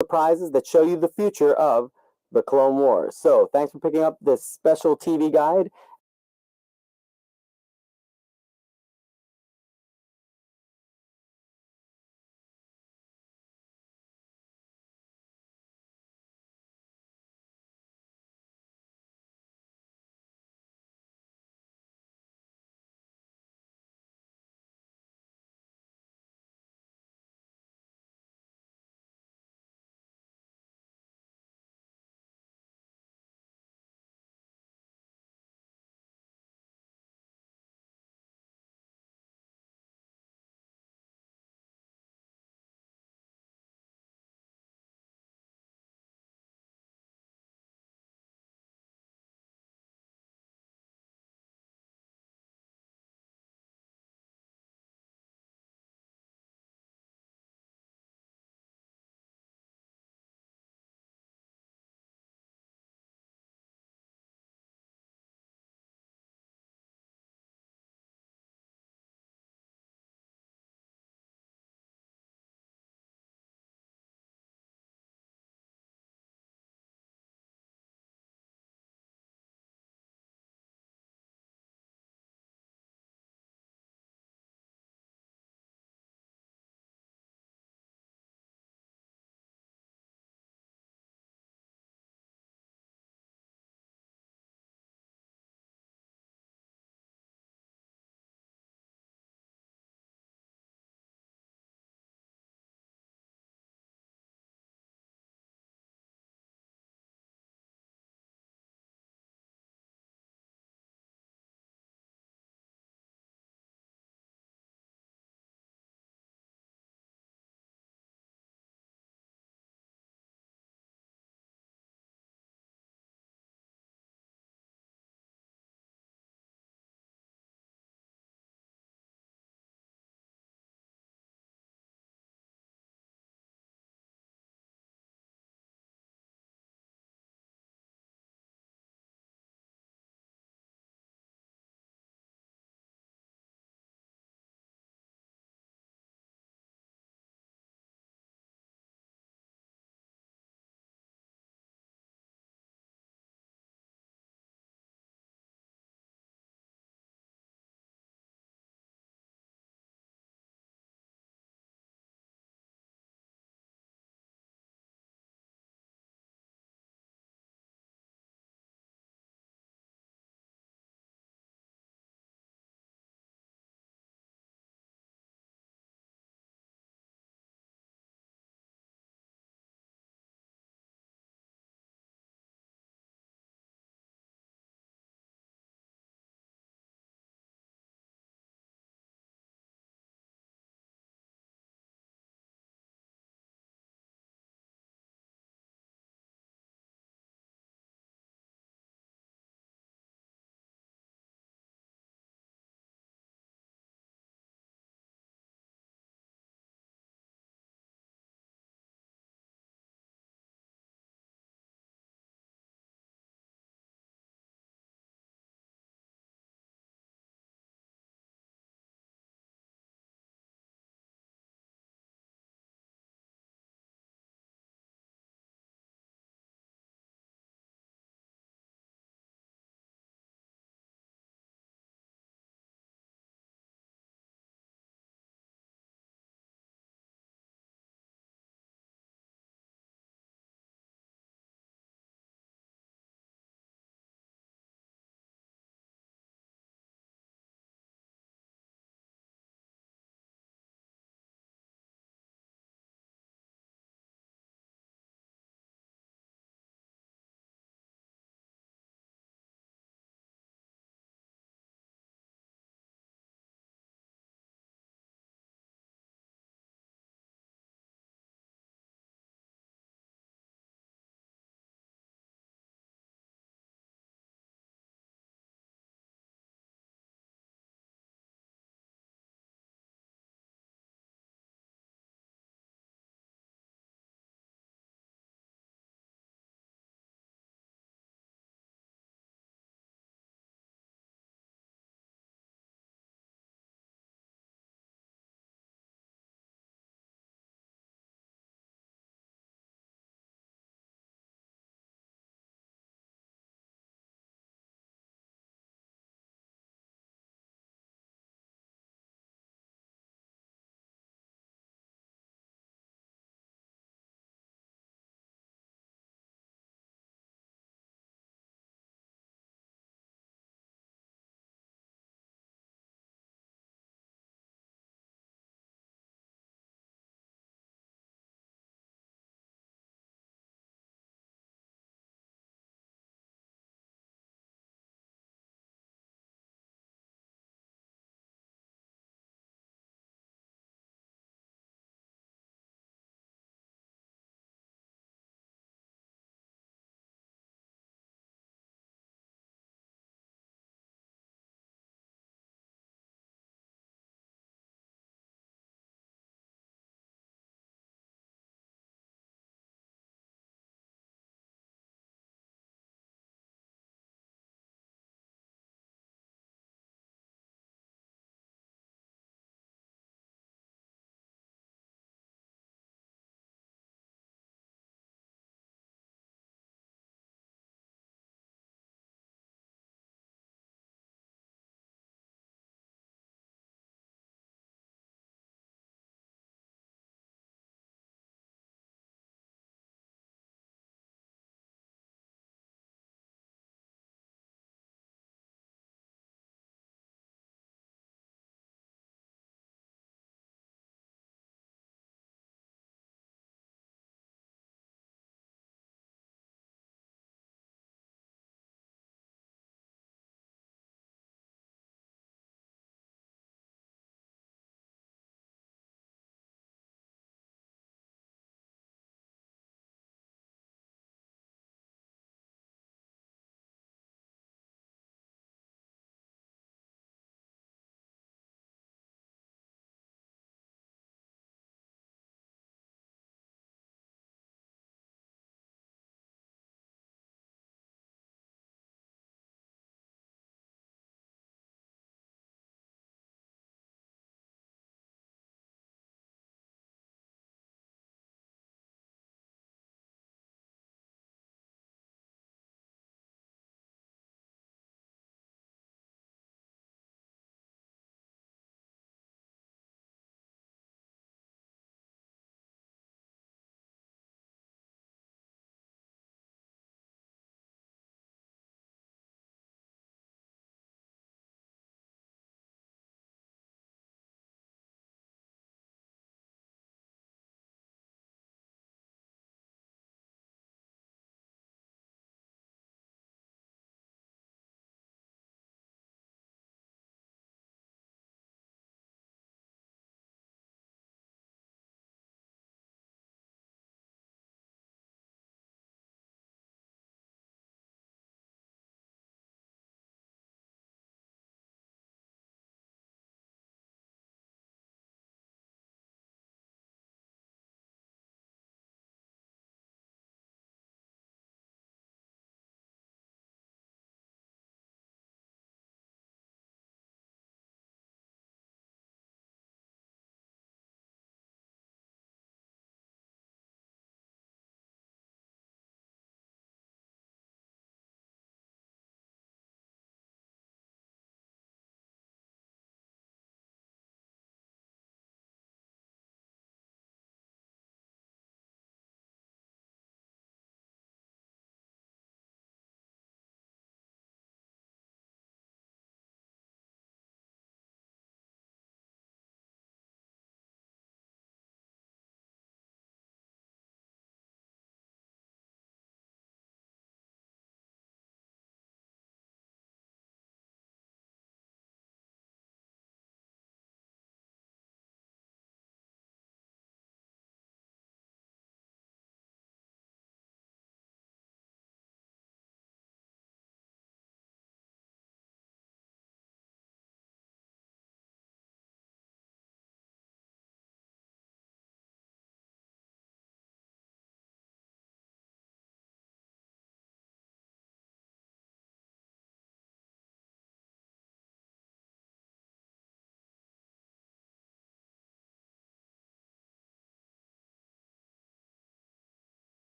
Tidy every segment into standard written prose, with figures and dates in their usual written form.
surprises that show you the future of the Clone Wars. So thanks for picking up this special TV guide.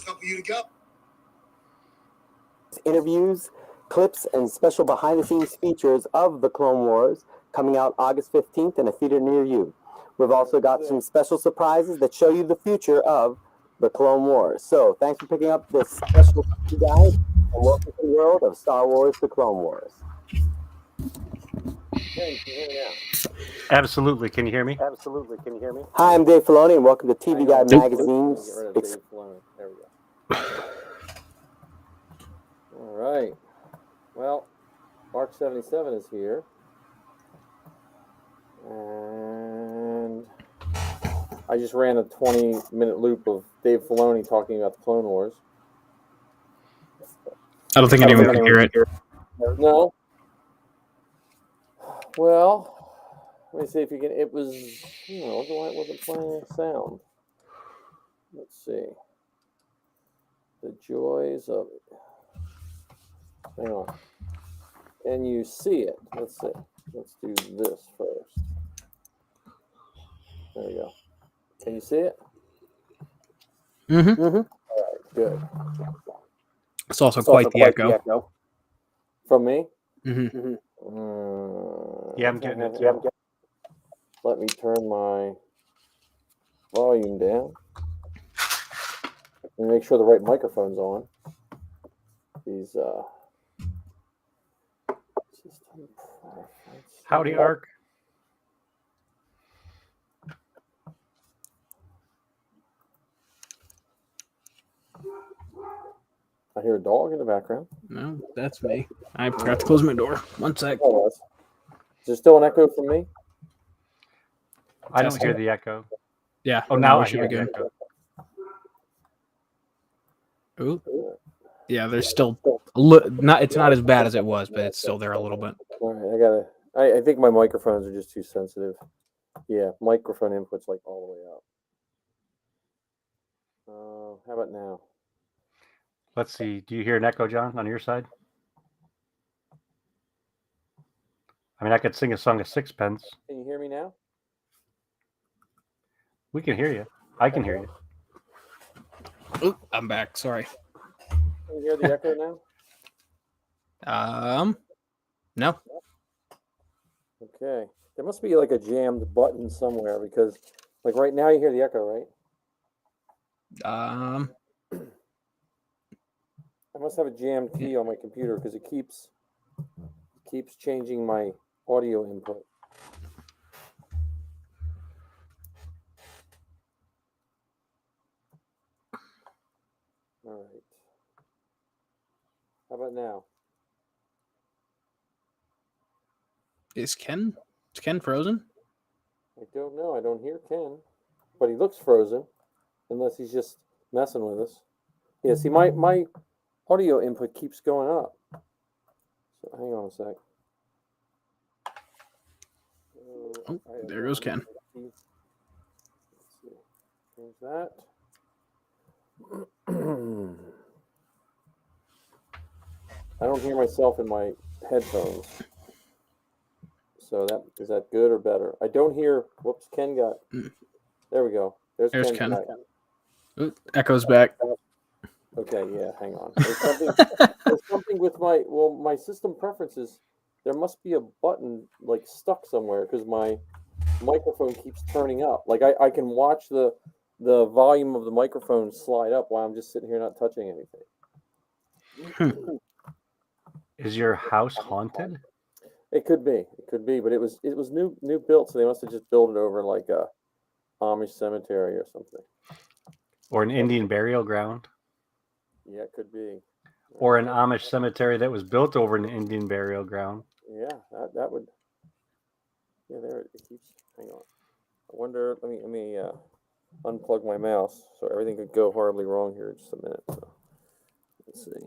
first couple of you to go. Interviews, clips, and special behind-the-scenes features of the Clone Wars coming out August 15th in a theater near you. We've also got some special surprises that show you the future of the Clone Wars. So thanks for picking up this special guide, and welcome to the world of Star Wars: The Clone Wars. Hey, can you hear me now? Absolutely. Can you hear me? Absolutely. Can you hear me? Hi, I'm Dave Filoni, and welcome to TV Guide Magazine's. Get rid of Dave Filoni. There we go. All right. Well, Mark 77 is here. And I just ran a 20-minute loop of Dave Filoni talking about the Clone Wars. I don't think anyone can hear it. No. Well, let me see if you can. It was, I wonder why it wasn't playing sound. Let's see. The joys of it. Hang on. Can you see it? Let's see. Let's do this first. There we go. Can you see it? Mm-hmm. All right, good. It's also quite the echo. From me? Mm-hmm. Yeah, I'm getting it too. Let me turn my volume down and make sure the right microphone's on. These system preference. Howdy, Ark. I hear a dog in the background. No, that's me. I forgot to close my door. One sec. Oh, is there still an echo from me? I don't hear the echo. Yeah. Oh, now I should hear be the good. echo. Ooh. Yeah, there's still it's not as bad as it was, but it's still there a little bit. All right, I think my microphones are just too sensitive. Yeah, microphone input's like all the way up. How about now? Let's see. Do you hear an echo, John, on your side? I mean, I could sing a song of Sixpence. Can you hear me now? We can hear you. I can hear you. Ooh, I'm back. Sorry. Can you hear the echo now? No. Okay. There must be like a jammed button somewhere because, like right now, you hear the echo, right? I must have a jammed key on my computer because it keeps changing my audio input. All right. How about now? Is Ken frozen? I don't know. I don't hear Ken, but he looks frozen, unless he's just messing with us. Yeah. See, my audio input keeps going up. So hang on a sec. Oh, there goes Ken. Let's see. Change that. I don't hear myself in my headphones. So is that good or better? I don't hear. Whoops, Ken got. There we go. There's Ken. Ooh, echo's back. Okay, yeah, hang on. There's something with my system preferences. There must be a button like stuck somewhere because my microphone keeps turning up. Like I can watch the volume of the microphone slide up while I'm just sitting here not touching anything. Is your house haunted? It could be, but it was new built, so they must have just built it over like a Amish cemetery or something, or an Indian burial ground? Yeah, it could be. Or an Amish cemetery that was built over an Indian burial ground. Yeah, that would. Yeah, there it keeps. Hang on. I wonder. Let me unplug my mouse so everything could go horribly wrong here in just a minute. So, let's see.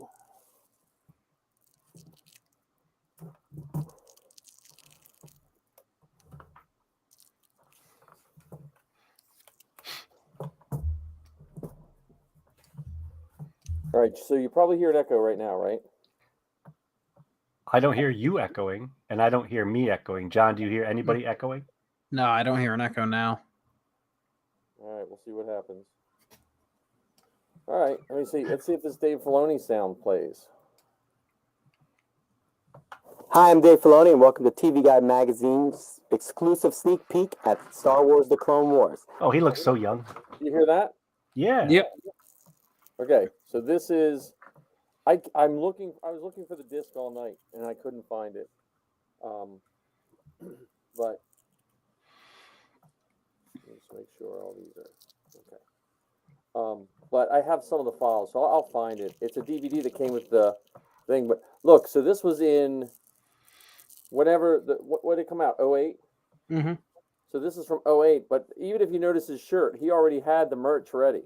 All right, so you probably hear an echo right now, right? I don't hear you echoing, and I don't hear me echoing. John, do you hear anybody echoing? No, I don't hear an echo now. All right, we'll see what happens. All right, let me see. Let's see if this Dave Filoni sound plays. Hi, I'm Dave Filoni, and welcome to TV Guide Magazine's exclusive sneak peek at Star Wars: The Clone Wars. Oh, he looks so young. You hear that? Yeah. Yep. Okay, so this is. I'm looking. I was looking for the disc all night, and I couldn't find it. But let's make sure all these are okay. But I have some of the files, so I'll find it. It's a DVD that came with the thing. But look, so this was in whatever what did it come out? 08? Mm-hmm. So this is from 08. But even if you notice his shirt, he already had the merch ready.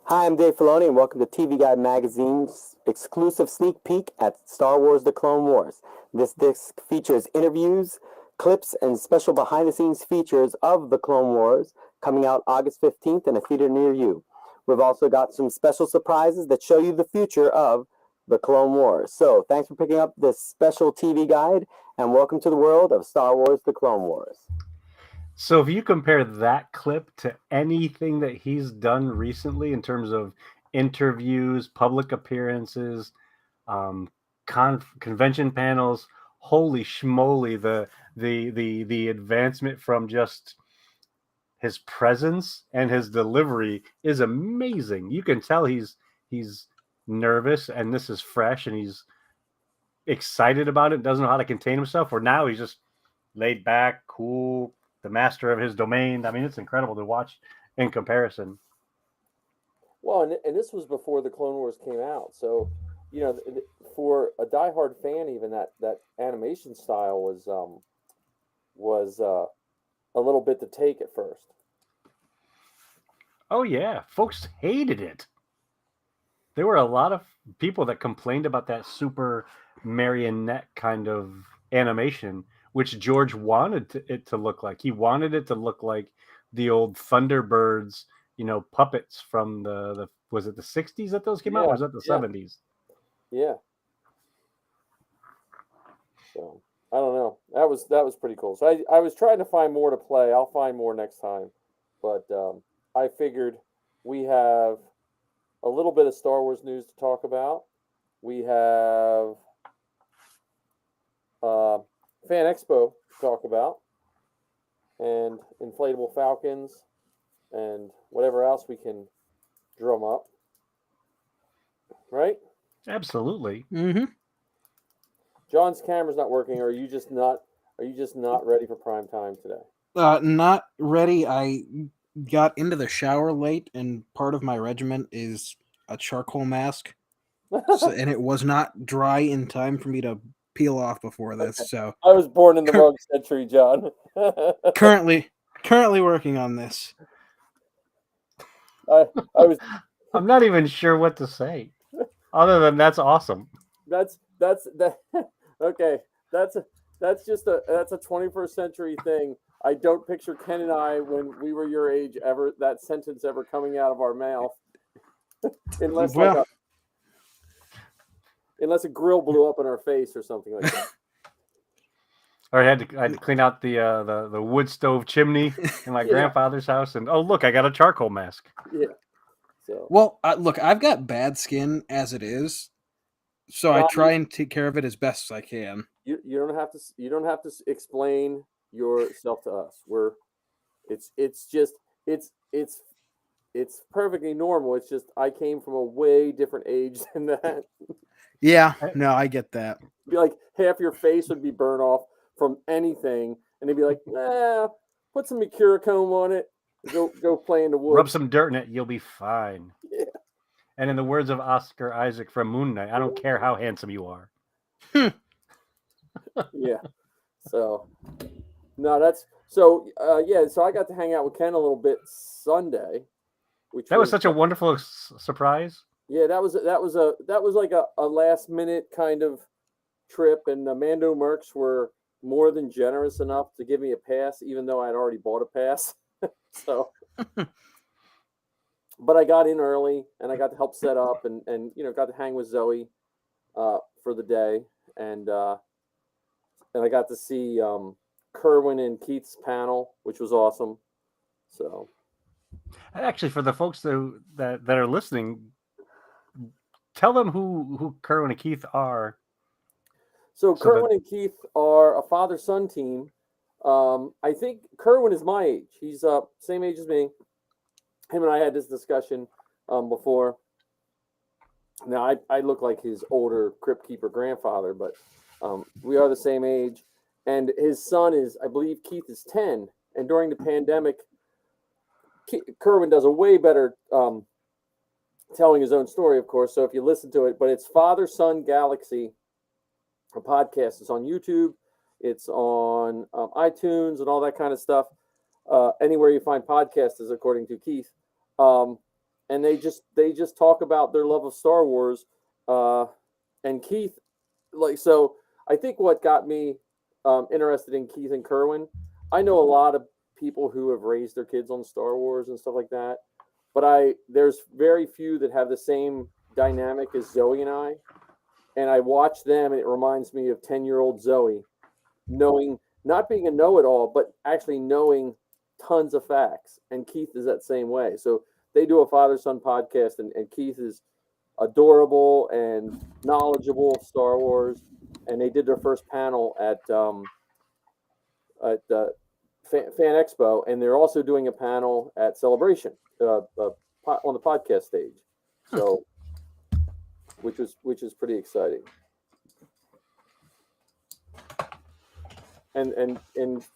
Hi, I'm Dave Filoni, and welcome to TV Guide Magazine's exclusive sneak peek at Star Wars: The Clone Wars. This disc features interviews, clips, and special behind-the-scenes features of The Clone Wars, coming out August 15th in a theater near you. We've also got some special surprises that show you the future of The Clone Wars. So, thanks for picking up this special TV guide, and welcome to the world of Star Wars: The Clone Wars. So if you compare that clip to anything that he's done recently in terms of interviews, public appearances, convention panels, holy schmoly, the advancement from just his presence and his delivery is amazing. You can tell he's nervous and this is fresh and he's excited about it, doesn't know how to contain himself, or now he's just laid back, cool, the master of his domain. I mean, it's incredible to watch in comparison. Well, and this was before the Clone Wars came out, so you know, for a diehard fan, even that animation style was a little bit to take at first. Oh yeah, folks hated it. There were a lot of people that complained about that super marionette kind of animation, which George wanted it to look like. He wanted it to look like the old Thunderbirds, puppets from the was it the 60s that those came out, or was that the 70s? Yeah. So I don't know. That was pretty cool. So I was trying to find more to play. I'll find more next time, but I figured we have a little bit of Star Wars news to talk about. We have Fanexpo to talk about, and Inflatable Falcons, and whatever else we can drum up. Right? Absolutely. Mm-hmm. John's camera's not working, or are you just not ready for prime time today? Not ready. I got into the shower late, and part of my regimen is a charcoal mask, and it was not dry in time for me to peel off before this. So I was born in the wrong century, John. currently working on this. I was. I'm not even sure what to say, other than that's awesome. That's okay. That's just a 21st century thing. I don't picture Ken and I when we were your age ever that sentence ever coming out of our mouth, unless unless a grill blew up in our face or something like that. Or I had to clean out the wood stove chimney in my grandfather's house, and oh look, I got a charcoal mask. Yeah. So Well, look, I've got bad skin as it is, so I try and take care of it as best as I can. you don't have to explain yourself to us. It's perfectly normal. It's just I came from a way different age than that. Yeah, no, I get that. Be like half your face would be burned off from anything, and they'd be like, put some Mercurochrome on it. Go play in the woods. Rub some dirt in it, you'll be fine. Yeah. And in the words of Oscar Isaac from Moon Knight, I don't care how handsome you are. Yeah. So no, that's so yeah. So I got to hang out with Ken a little bit Sunday, which That was such a wonderful surprise. Yeah, that was like a last minute kind of trip, and the Mando Mercs were more than generous enough to give me a pass, even though I'd already bought a pass. So, but I got in early, and I got to help set up, and got to hang with Zoe for the day, and I got to see Kerwin and Keith's panel, which was awesome. So, Actually, for the folks that are listening, tell them who Kerwin and Keith are. So So that Kerwin and Keith are a father-son team. I think Kerwin is my age. He's same age as me. Him and I had this discussion before. Now I look like his older crypt keeper grandfather, but we are the same age. And his son is, I believe, Keith is 10. And during the pandemic, Kerwin does a way better telling his own story, of course. So if you listen to it, but it's Father Son Galaxy, a podcast. It's on YouTube, it's on iTunes, and all that kind of stuff. Anywhere you find podcasts, according to Keith. And they just talk about their love of Star Wars. And Keith, so I think what got me interested in Keith and Kerwin, I know a lot of people who have raised their kids on Star Wars and stuff like that, but there's very few that have the same dynamic as Zoe and I. And I watch them, and it reminds me of 10-year-old Zoe, not being a know-it-all, but actually knowing tons of facts. And Keith is that same way. So they do a father-son podcast, and Keith is adorable and knowledgeable of Star Wars. And they did their first panel at Fanexpo, and they're also doing a panel at Celebration on the podcast stage. So, which is pretty exciting. And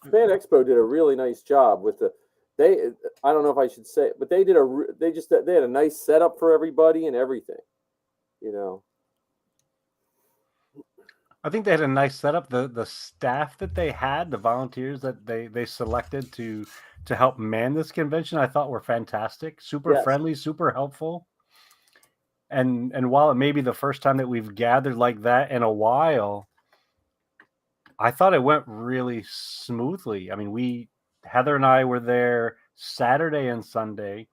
Fanexpo did a really nice job with I don't know if I should say it, but they had a nice setup for everybody and everything, you know. I think they had a nice setup. The staff that they had, the volunteers that they selected to help man this convention, I thought were fantastic. Super friendly, super helpful. And while it may be the first time that we've gathered like that in a while, I thought it went really smoothly. I mean, Heather and I were there Saturday and Sunday.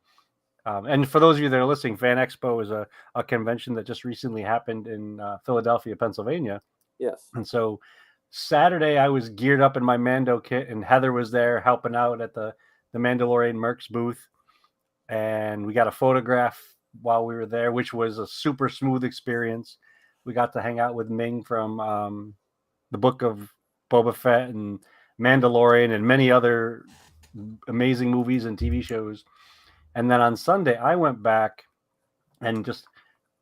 And for those of you that are listening, Fanexpo is a convention that just recently happened in Philadelphia, Pennsylvania. Yes. And so Saturday I was geared up in my Mando kit, and Heather was there helping out at the Mandalorian Mercs booth. And we got a photograph while we were there, which was a super smooth experience. We got to hang out with Ming from the Book of Boba Fett and Mandalorian and many other amazing movies and TV shows. And then on Sunday, I went back and just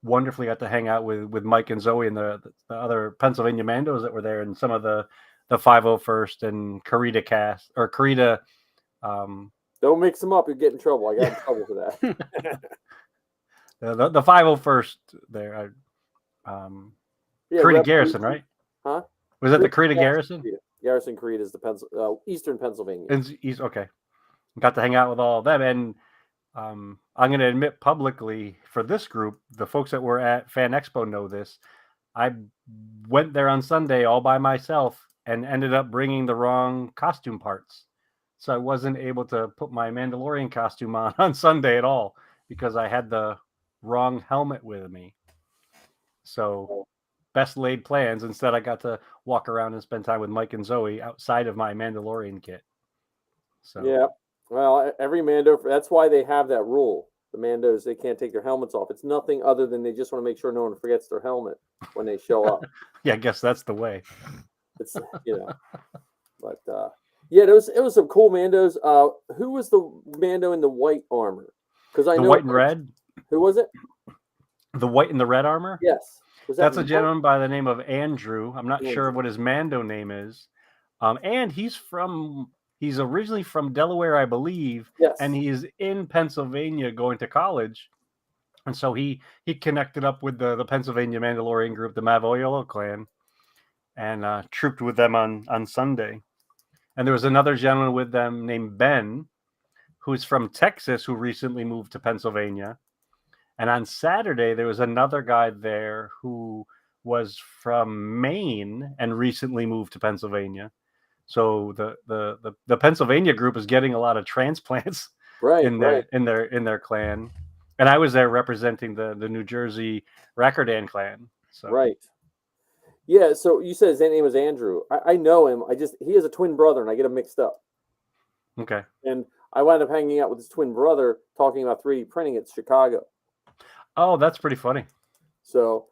wonderfully got to hang out with Mike and Zoe and the other Pennsylvania Mandos that were there, and some of the 501st and Karita cast or Karita. Don't mix them up; you get in trouble. I got in trouble for that. the 501st there. Karita Garrison, right? Huh? Was that the Karita Garrison? Garrison Karita is the Eastern Pennsylvania. Okay. Got to hang out with all of them, and I'm going to admit publicly for this group, the folks that were at Fanexpo know this. I went there on Sunday all by myself and ended up bringing the wrong costume parts. So I wasn't able to put my Mandalorian costume on Sunday at all because I had the wrong helmet with me. So best laid plans. Instead, I got to walk around and spend time with Mike and Zoe outside of my Mandalorian kit. So yeah. Well, every Mando, that's why they have that rule. The Mandos, they can't take their helmets off. It's nothing other than they just want to make sure no one forgets their helmet when they show up. Yeah, I guess that's the way. It's, but yeah, it was some cool Mandos. Who was the Mando in the white armor? Because I know white and red. Who was it? The white and the red armor? Yes. That's a gentleman by the name of Andrew. I'm not sure what his Mando name is. And he's originally from Delaware, I believe. Yes. And he is in Pennsylvania going to college. And so he connected up with the Pennsylvania Mandalorian group, the Mavoyolo clan, and trooped with them on Sunday. And there was another gentleman with them named Ben, who's from Texas, who recently moved to Pennsylvania. And on Saturday, there was another guy there who was from Maine and recently moved to Pennsylvania. So the Pennsylvania group is getting a lot of transplants in their clan. And I was there representing the New Jersey Rackerdan clan. So. Right. Yeah, so you said his name was Andrew. I know him. He has a twin brother, and I get him mixed up. Okay. And I wound up hanging out with his twin brother talking about 3D printing at Chicago. Oh, that's pretty funny. So,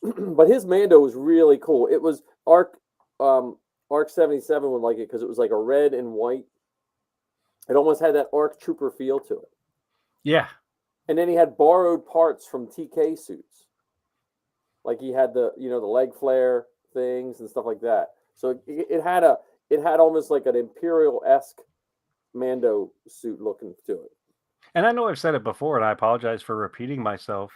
but his Mando was really cool. It was Arc 77 would like it because it was like a red and white. It almost had that Arc Trooper feel to it. Yeah. And then he had borrowed parts from TK suits. Like he had the leg flare things and stuff like that. So it had almost like an Imperial-esque Mando suit looking to it. And I know I've said it before, and I apologize for repeating myself.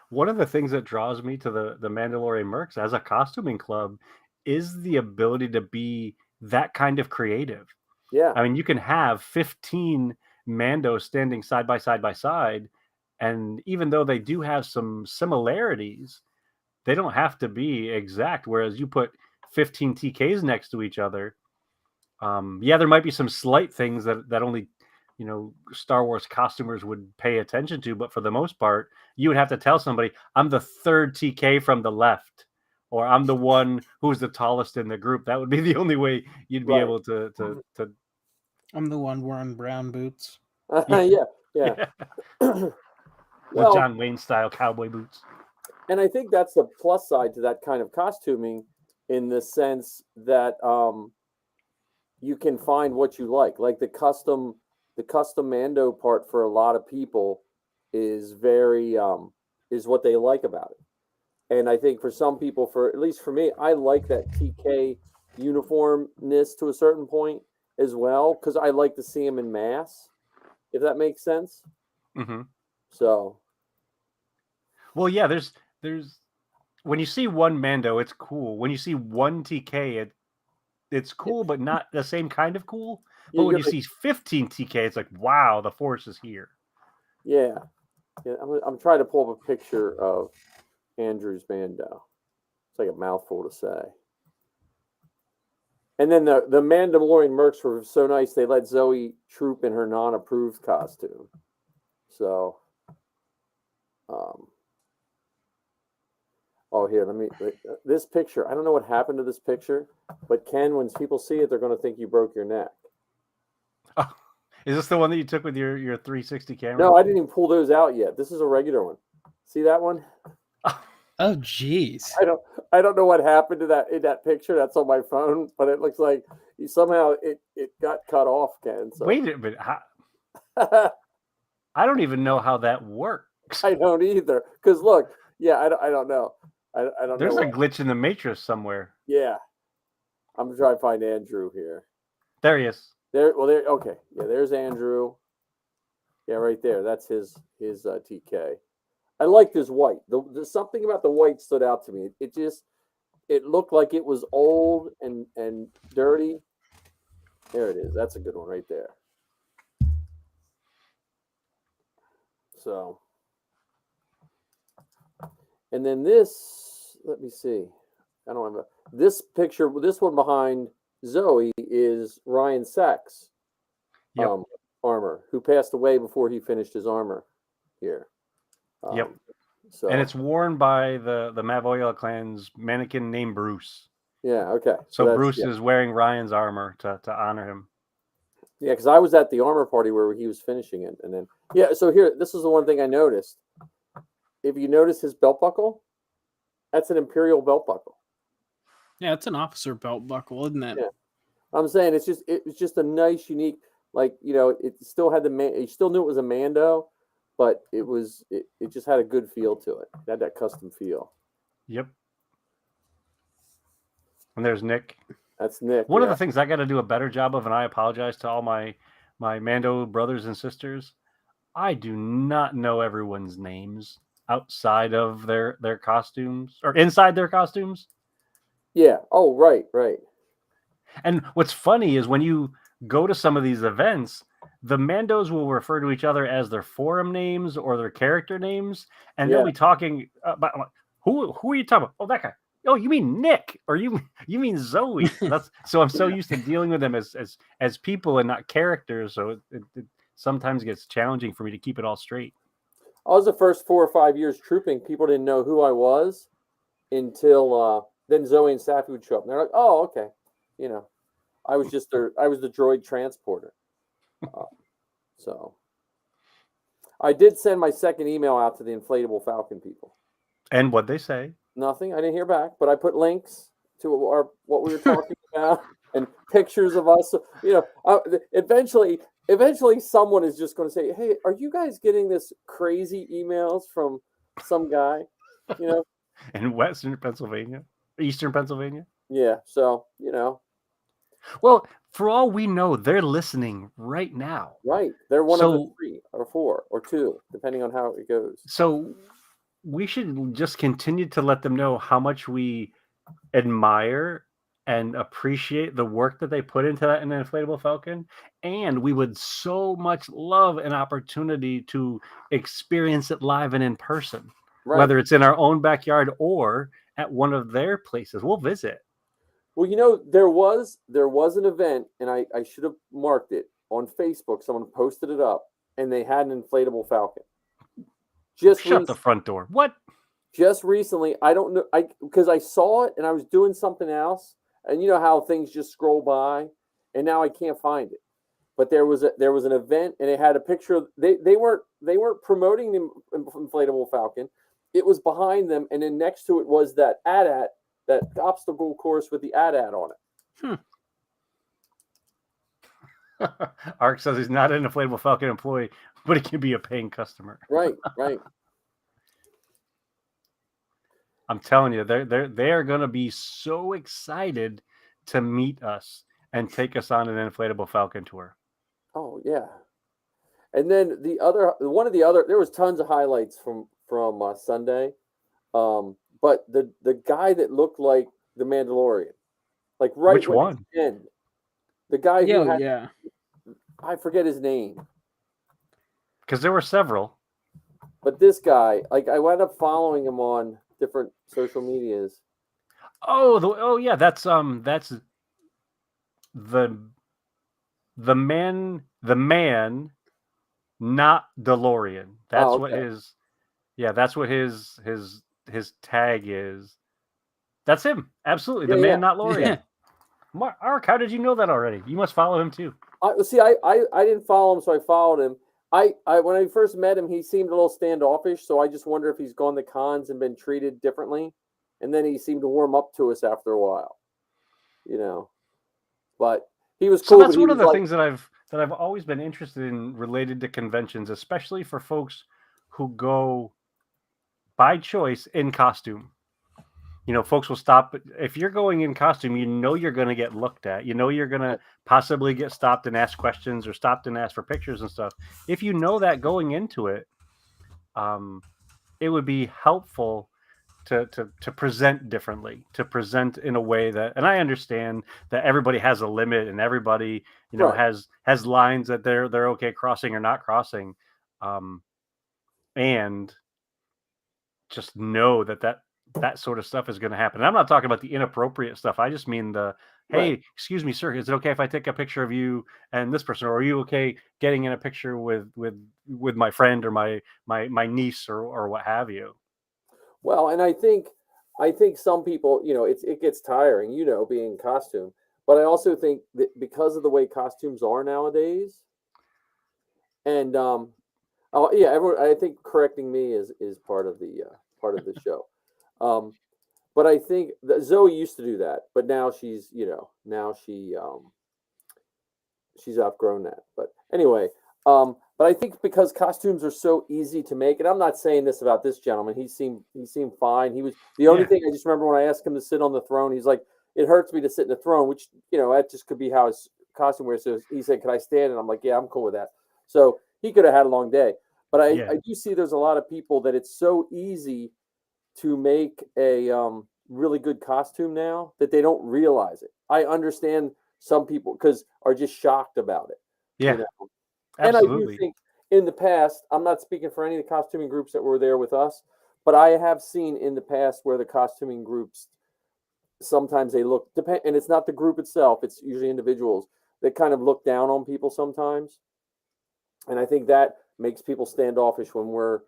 One of the things that draws me to the Mandalorian Mercs as a costuming club is the ability to be that kind of creative. Yeah. I mean, you can have 15 Mandos standing side by side, and even though they do have some similarities, they don't have to be exact. Whereas you put 15 TKs next to each other, yeah, there might be some slight things that only Star Wars costumers would pay attention to, but for the most part, you would have to tell somebody, I'm the third TK from the left, or I'm the one who's the tallest in the group. That would be the only way you'd be able to I'm the one wearing brown boots. Yeah. with Well, John Wayne style cowboy boots. and I think that's the plus side to that kind of costuming, in the sense that you can find what you like. Like the custom Mando part for a lot of people is very is what they like about it. And I think for some people, at least for me, I like that TK uniformness to a certain point as well, because I like to see them in mass, if that makes sense. Mm-hmm. So, well, yeah, there's when you see one Mando, it's cool. When you see one TK, it's cool, but not the same kind of cool. But when you see 15 TK, it's like, wow, the Force is here. Yeah. I'm trying to pull up a picture of Andrew's Mando. It's like a mouthful to say. And then the Mandalorian mercs were so nice, they let Zoe troop in her non-approved costume. So, oh, here, this picture, I don't know what happened to this picture, but Ken, when people see it, they're going to think you broke your neck. Oh, is this the one that you took with your 360 camera? No, I didn't even pull those out yet. This is a regular one. See that one? Oh, jeez. I don't know what happened to that in that picture. That's on my phone, but it looks like somehow it got cut off, Ken. So. Wait a minute. I don't even know how that works. I don't either. Because look, yeah, I don't know. I don't There's know. a glitch in the matrix somewhere. Yeah. I'm going to try to find Andrew here. There he is. Okay. Yeah, there's Andrew. Yeah, right there. That's his TK. I liked his white. There's something about the white stood out to me. It looked like it was old and dirty. There it is. That's a good one right there. So, and then this, let me see. I don't have this picture. This one behind Zoe is Ryan Sachs' armor, who passed away before he finished his armor here. Yep. So, and it's worn by the Mavoya clan's mannequin named Bruce. Yeah. Okay. So Bruce is wearing Ryan's armor to honor him. Yeah, because I was at the armor party where he was finishing it, and then So here, this is the one thing I noticed. If you notice his belt buckle, that's an Imperial belt buckle. Yeah, it's an officer belt buckle, isn't it? Yeah. I'm saying it was just a nice, unique, like, it still had you still knew it was a Mando, but it just had a good feel to it. It had that custom feel. Yep. And there's Nick. That's Nick. One of the things I got to do a better job of, and I apologize to all my Mando brothers and sisters, I do not know everyone's names outside of their costumes or inside their costumes. Yeah. Oh, right. And what's funny is when you go to some of these events, the Mandos will refer to each other as their forum names or their character names, and they'll be talking about who are you talking about? Oh, that guy. Oh, you mean Nick, or you mean Zoe? So I'm so used to dealing with them as people and not characters. So it sometimes gets challenging for me to keep it all straight. I was the first 4 or 5 years trooping. People didn't know who I was until then Zoe and Safi would show up, and they're like, "Oh, okay." I was the droid transporter. So I did send my second email out to the Inflatable Falcon people. And what'd they say? Nothing. I didn't hear back, but I put links to what we were talking about and pictures of us. You know, eventually someone is just going to say, "Hey, are you guys getting this crazy emails from some guy?" You know, In Western Pennsylvania, Eastern Pennsylvania. yeah. So you know, Well, for all we know, they're listening right now. right? They're one of the So 3 or 4 or 2, depending on how it goes. so we should just continue to let them know how much we admire and appreciate the work that they put into that in an Inflatable Falcon. And we would so much love an opportunity to experience it live and in person, Right. whether it's in our own backyard or at one of their places. We'll visit. Well, you know, there was an event, and I should have marked it on Facebook. Someone posted it up, and they had an Inflatable Falcon. Shut the front door. What? Just recently, I don't know, because I saw it and I was doing something else, and you know how things just scroll by, and now I can't find it. But there was an event, and it had a picture of they weren't promoting the Inflatable Falcon. It was behind them, and then next to it was that obstacle course with the AT-AT on it. Ark says he's not an Inflatable Falcon employee, but he can be a paying customer. Right. I'm telling you, they are going to be so excited to meet us and take us on an Inflatable Falcon tour. Oh yeah. And then there was tons of highlights from Sunday, but the guy that looked like the Mandalorian, like right Which one? at the end, the guy who had, yeah. I forget his name, Because there were several. but this guy, like I wound up following him on different social medias. Oh yeah, that's the man, not DeLorean. That's Oh, what okay. that's what his tag is. That's him. Absolutely. The Yeah, man, yeah. not Lorian. Mark, how did you know that already? You must follow him too. I didn't follow him, so I followed him. When I first met him, he seemed a little standoffish, so I just wonder if he's gone to cons and been treated differently. And then he seemed to warm up to us after a while, you know. But he was cool. So that's one of the things that I've always been interested in related to conventions, especially for folks who go by choice in costume. You know, folks will stop. If you're going in costume, you know you're going to get looked at. You know you're going to possibly get stopped and asked questions or stopped and asked for pictures and stuff. If you know that going into it, it would be helpful to present differently, to present in a way that, and I understand that everybody has a limit and everybody, you know, Right. has lines that they're okay crossing or not crossing, and just know that sort of stuff is going to happen. And I'm not talking about the inappropriate stuff. I just mean the, hey, Right. excuse me, sir, is it okay if I take a picture of you and this person, or are you okay getting in a picture with my friend or my niece or what have you? Well, and I think some people, you know, it gets tiring, you know, being in costume. But I also think that because of the way costumes are nowadays, and oh yeah, everyone, I think correcting me is part of the show. But I think that Zoe used to do that, but now she's, you know, she's outgrown that. But anyway, but I think because costumes are so easy to make, and I'm not saying this about this gentleman. He seemed fine. He was the only thing I just remember when I asked him to sit on the throne. He's like, it hurts me to sit in the throne, which, you know, that just could be how his costume wears. So he said, "Can I stand?" And I'm like, "Yeah, I'm cool with that." So he could have had a long day. But I do see there's a lot of people that it's so easy to make a really good costume now that they don't realize it. I understand some people because are just shocked about it. Yeah, you know? absolutely. And I do think in the past, I'm not speaking for any of the costuming groups that were there with us, but I have seen in the past where the costuming groups sometimes they look and it's not the group itself; it's usually individuals that kind of look down on people sometimes, and I think that makes people standoffish when we're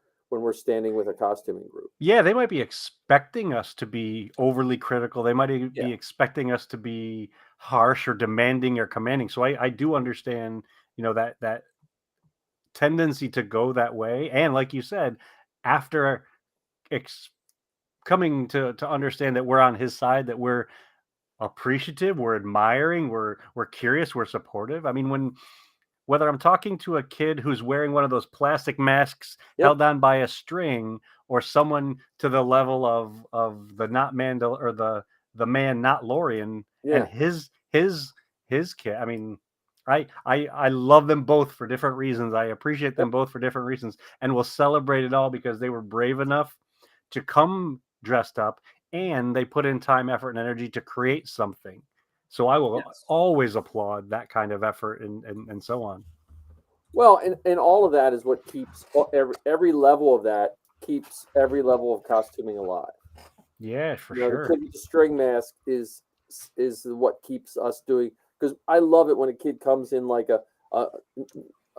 standing with a costuming group. Yeah, they might be expecting us to be overly critical. They might be expecting us to be harsh or demanding or commanding. So I do understand, you know, that tendency to go that way. And like you said, after coming to understand that we're on his side, that we're appreciative, we're admiring, we're curious, we're supportive. I mean, whether I'm talking to a kid who's wearing one of those plastic masks held on by a string, or someone to the level of the not Mando, or the man not Lorian, and his kid. I mean, I love them both for different reasons. I appreciate them both for different reasons, and will celebrate it all because they were brave enough to come dressed up, and they put in time, effort, and energy to create something. So I will always applaud that kind of effort, and so on. Well, and all of that is what keeps every level of that keeps every level of costuming alive. Yeah, for sure. The string mask is what keeps us doing, because I love it when a kid comes in like a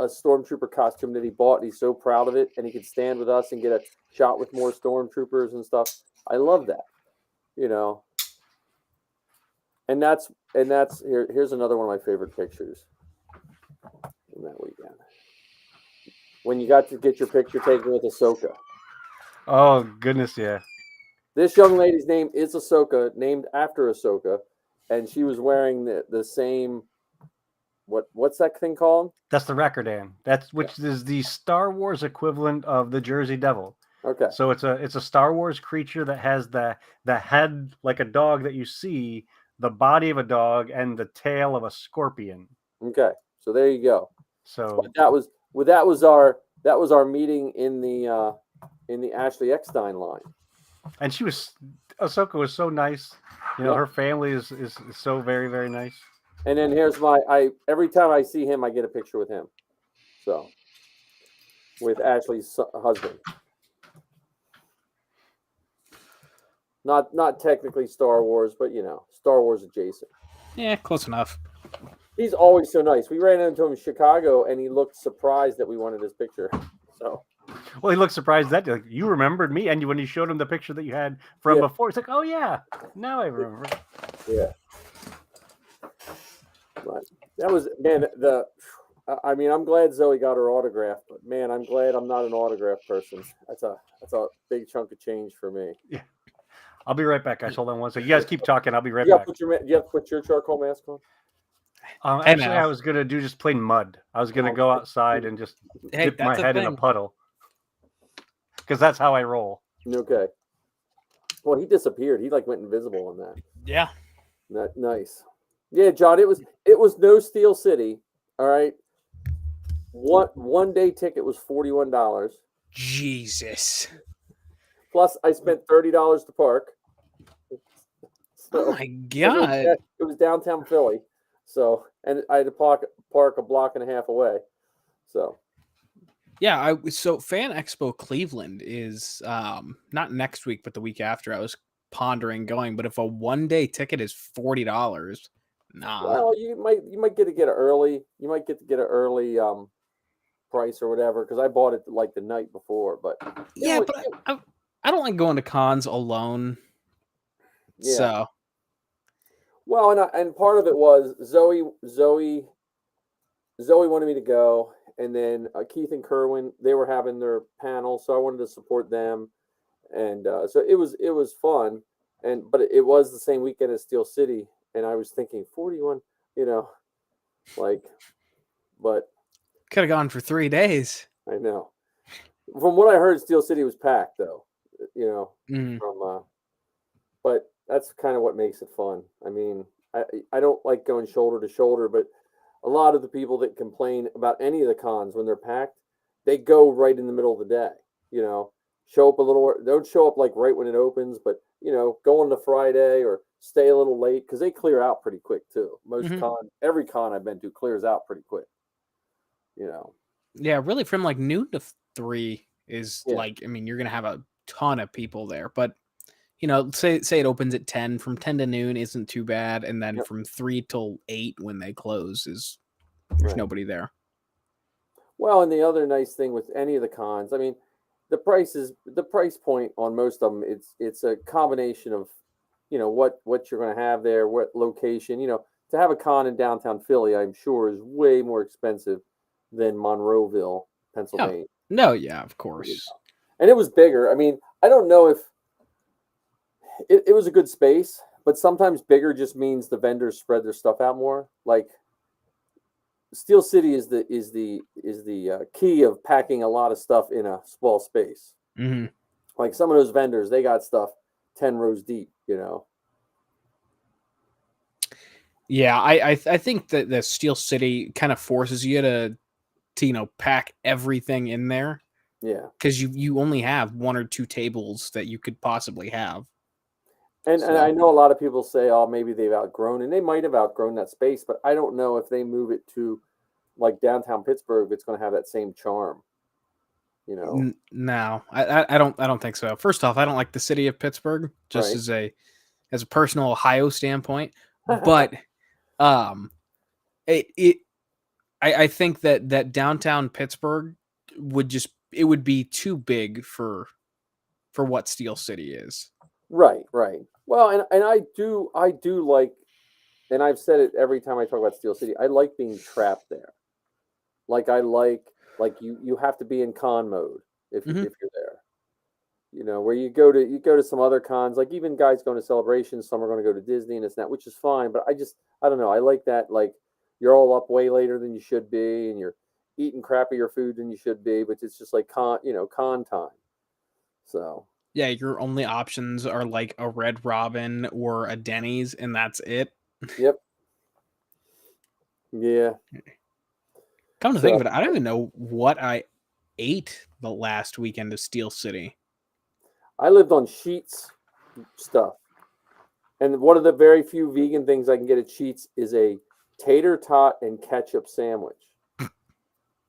stormtrooper costume that he bought, and he's so proud of it, and he can stand with us and get a shot with more stormtroopers and stuff. I love that, and that's here's another one of my favorite pictures from that weekend, when you got to get your picture taken with Ahsoka. Oh goodness, yeah. This young lady's name is Ahsoka, named after Ahsoka, and she was wearing the same. What's that thing called? That's the Rakardan. Which is the Star Wars equivalent of the Jersey Devil. Okay. So it's a Star Wars creature that has the head like a dog that you see, the body of a dog, and the tail of a scorpion. Okay. So there you go. So that was our meeting in the Ashley Eckstein line. And Ahsoka was so nice. Her family is so very, very nice. And then here's every time I see him, I get a picture with him. So, with Ashley's husband. Not technically Star Wars, but Star Wars adjacent. Yeah, close enough. He's always so nice. We ran into him in Chicago, and he looked surprised that we wanted his picture. So. Well, he looked surprised that you remembered me, and when you showed him the picture that you had from before, he's like, "Oh yeah, now I remember." Yeah. But that was, man. I'm glad Zoe got her autograph, but man, I'm glad I'm not an autograph person. That's a big chunk of change for me. Yeah. I'll be right back, guys. Hold on one second. You guys keep talking. I'll be right back. Do you have to put your charcoal mask on? Actually, I was gonna do just plain mud. I was gonna go outside and just dip my head in a puddle, because that's how I roll. Okay. Well, he disappeared. He went invisible on that. Yeah. Nice. Yeah, John. It was no Steel City. All right. One day ticket was $41. Jesus. Plus, I spent $30 to park. So, oh my God! It was downtown Philly, and I had to park a block and a half away. So, yeah, so Fanexpo Cleveland is not next week, but the week after. I was pondering going, but if a one-day ticket is $40, nah. Well, you might get to get it early. You might get to get an early price or whatever, because I bought it the night before. But but I don't like going to cons alone. Yeah. So. Well, and part of it was Zoe wanted me to go, and then Keith and Kerwin, they were having their panel, so I wanted to support them, and so it was fun, but it was the same weekend as Steel City, and I was thinking 41, but could have gone for 3 days. I know. From what I heard, Steel City was packed though, but that's kind of what makes it fun. I mean, I don't like going shoulder to shoulder, but a lot of the people that complain about any of the cons when they're packed, they go right in the middle of the day. Show up a little. Don't show up right when it opens, but go on the Friday or stay a little late, because they clear out pretty quick too. Every con I've been to clears out pretty quick. Yeah, really, from noon to 3 is you're gonna have a ton of people there, but. Say it opens at 10. From 10 to noon isn't too bad, and then from 3 till 8 when they close there's nobody there. Well, and the other nice thing with any of the cons, I mean, the price point on most of them. It's a combination of, what you're going to have there, what location. To have a con in downtown Philly, I'm sure is way more expensive than Monroeville, Pennsylvania. No, yeah, of course. And it was bigger. I mean, I don't know if it was a good space, but sometimes bigger just means the vendors spread their stuff out more. Like Steel City is the key of packing a lot of stuff in a small space. Mm-hmm. Like some of those vendors, they got stuff 10 rows deep, you know. Yeah, I think that the Steel City kind of forces you to pack everything in there. Yeah. Because you only have 1 or 2 tables that you could possibly have. And So- I know a lot of people say, oh, maybe they've outgrown, and they might have outgrown that space, but I don't know if they move it to like downtown Pittsburgh, it's going to have that same charm, you know. No, I don't think so. First off, I don't like the city of Pittsburgh just Right. as a personal Ohio standpoint, but I think that downtown Pittsburgh would be too big for what Steel City is. Right. Well, and I do like, and I've said it every time I talk about Steel City, I like being trapped there. Like I like you have to be in con mode if Mhm. if you're there. You know, where you go to some other cons, like even guys going to celebrations, some are going to go to Disney and it's not, which is fine, but I don't know, I like that, like you're all up way later than you should be and you're eating crappier food than you should be, but it's just like con time. So Yeah, your only options are like a Red Robin or a Denny's, and that's it. yep. Yeah. Come to So think of it, I don't even know what I ate the last weekend of Steel City. I lived on Sheets stuff. And one of the very few vegan things I can get at Sheets is a tater tot and ketchup sandwich,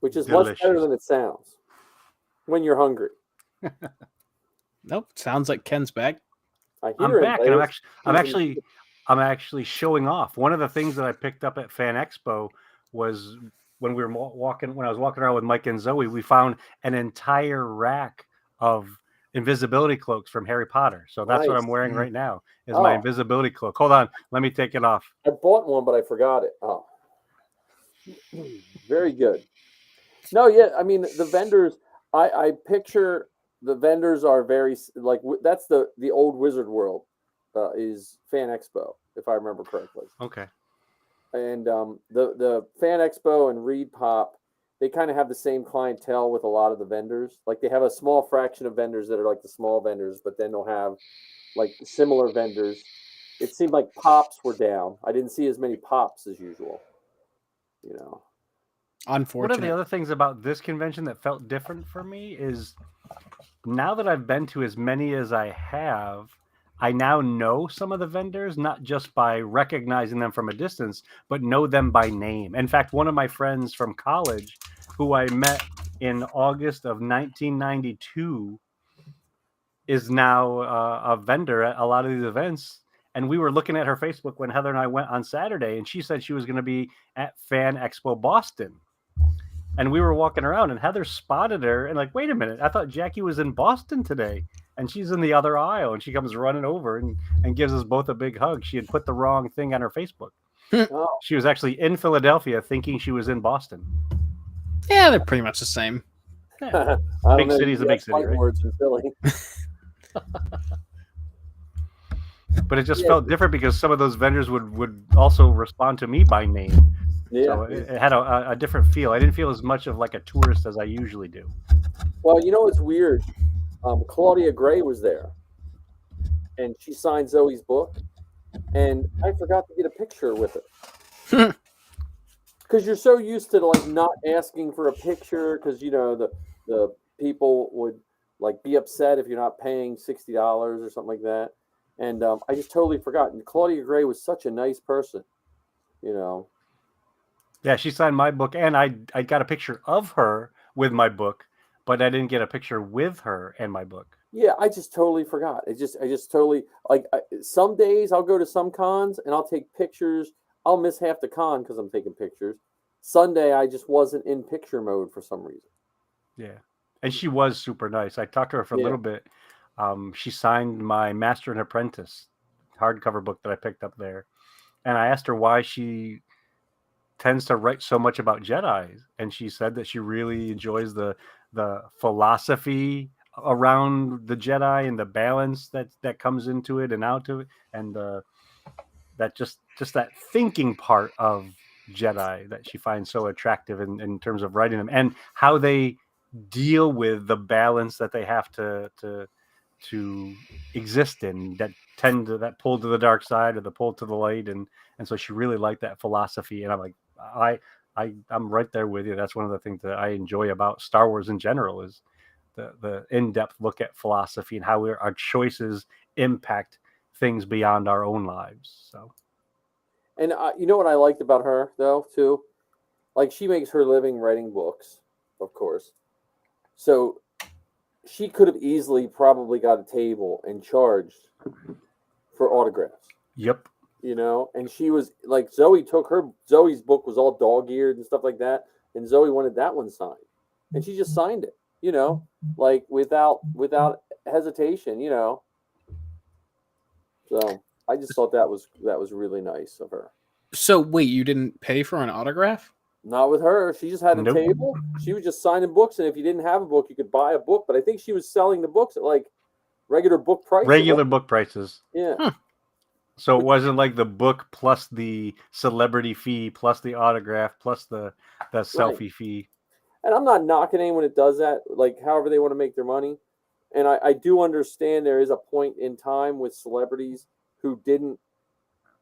which is much better Delicious. than it sounds when you're hungry. Nope, sounds like Ken's back. I hear I'm him. back, and I'm He's actually showing off. One of the things that I picked up at Fanexpo was when when I was walking around with Mike and Zoe, we found an entire rack of invisibility cloaks from Harry Potter. So that's what Nice. I'm wearing Mhm. right now is my Oh. invisibility cloak. Hold on, let me take it off. I bought one, but I forgot it. Oh, very good. No, yeah. I mean, the vendors. I picture the vendors are very like that's the old Wizard World is Fan Expo, if I remember correctly. Okay. And the Fan Expo and Reed Pop, they kind of have the same clientele with a lot of the vendors. Like they have a small fraction of vendors that are like the small vendors, but then they'll have like similar vendors. It seemed like pops were down. I didn't see as many pops as usual. You know. One of Unfortunate. the other things about this convention that felt different for me is now that I've been to as many as I have, I now know some of the vendors, not just by recognizing them from a distance, but know them by name. In fact, one of my friends from college, who I met in August of 1992, is now a vendor at a lot of these events. And we were looking at her Facebook when Heather and I went on Saturday, and she said she was going to be at Fan Expo Boston. And we were walking around, and Heather spotted her and like, wait a minute, I thought Jackie was in Boston today. And she's in the other aisle, and she comes running over and gives us both a big hug. She had put the wrong thing on her Facebook. Oh, She was actually in Philadelphia thinking she was in Boston. Yeah, they're pretty much the same. Yeah. I Big don't know. city's a You big got city, fighting right? words in Philly. But it just Yeah. felt different because some of those vendors would also respond to me by name. Yeah. So it had a different feel. I didn't feel as much of like a tourist as I usually do. Well, you know what's weird? Claudia Gray was there, and she signed Zoe's book, and I forgot to get a picture with her. Because you're so used to like not asking for a picture, because you know the people would like be upset if you're not paying $60 or something like that, and I just totally forgot. And Claudia Gray was such a nice person, you know. Yeah, she signed my book, and I got a picture of her with my book, but I didn't get a picture with her and my book. Yeah, I just totally forgot. I just totally like some days I'll go to some cons and I'll take pictures. I'll miss half the con because I'm taking pictures. Sunday I just wasn't in picture mode for some reason. Yeah, and she was super nice. I talked to her for a Yeah. little bit. She signed my Master and Apprentice hardcover book that I picked up there, and I asked her why she tends to write so much about Jedi, and she said that she really enjoys the philosophy around the Jedi and the balance that comes into it and out of it, and that just that thinking part of Jedi that she finds so attractive in terms of writing them and how they deal with the balance that they have to exist in, that that pull to the dark side or the pull to the light, and so she really liked that philosophy, and I'm like, I'm right there with you. That's one of the things that I enjoy about Star Wars in general is the in-depth look at philosophy and how our choices impact things beyond our own lives. So, And you know what I liked about her though too, like she makes her living writing books, of course. So she could have easily probably got a table and charged for autographs. yep. And she was like, Zoe's book was all dog-eared and stuff like that, and Zoe wanted that one signed, and she just signed it, like without hesitation, So I just thought that was really nice of her. So wait, you didn't pay for an autograph? Not with her. She just had a Nope. table. She was just signing books, and if you didn't have a book, you could buy a book. But I think she was selling the books at like regular book price. Regular book prices. Yeah. Huh. So it wasn't like the book plus the celebrity fee plus the autograph plus the selfie fee. And I'm not knocking anyone that does that, like however they want to make their money. And I do understand there is a point in time with celebrities who didn't,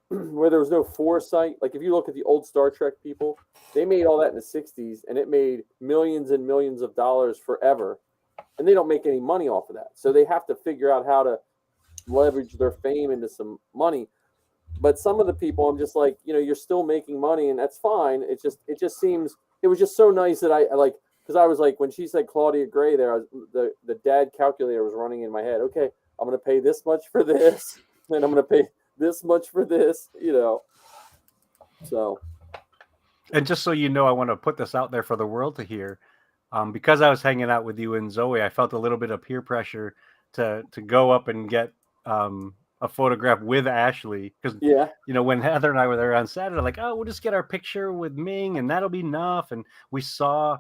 where there was no foresight. Like if you look at the old Star Trek people, they made all that in the 60s and it made millions and millions of dollars forever. And they don't make any money off of that. So they have to figure out how to leverage their fame into some money. But some of the people, I'm just like, you're still making money and that's fine. It just seems, it was just so nice that I like, because I was like, when she said Claudia Gray there, the dad calculator was running in my head. Okay, I'm going to pay this much for this, and I'm going to pay this much for this, So. And just so you know, I want to put this out there for the world to hear. Because I was hanging out with you and Zoe, I felt a little bit of peer pressure to go up and get a photograph with Ashley. Because, when Heather and I were there on Saturday, like, oh, we'll just get our picture with Ming and that'll be enough. And we saw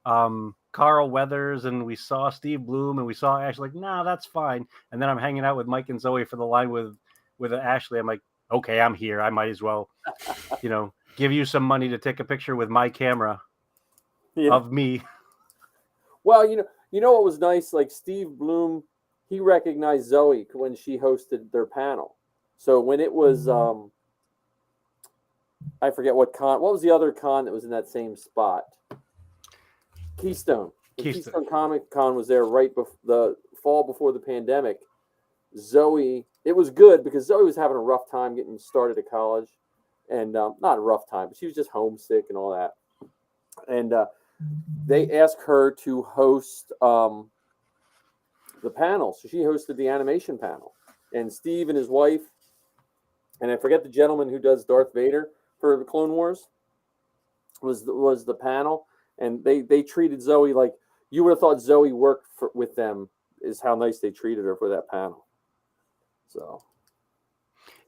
Carl Weathers and we saw Steve Bloom and we saw Ashley, like, nah, that's fine. And then I'm hanging out with Mike and Zoe for the line with Ashley. I'm like, okay, I'm here. I might as well, give you some money to take a picture with my camera of me. Well, you know what was nice? Like Steve Bloom, he recognized Zoe when she hosted their panel. So when it was, I forget what was the other con that was in that same spot? Keystone. Keystone Comic Con was there right before the fall before the pandemic. Zoe, it was good because Zoe was having a rough time getting started at college, and not a rough time, but she was just homesick and all that. And they asked her to host the panel, so she hosted the animation panel. And Steve and his wife, and I forget the gentleman who does Darth Vader for the Clone Wars, was the panel. And they treated Zoe like you would have thought Zoe worked with them, is how nice they treated her for that panel. So,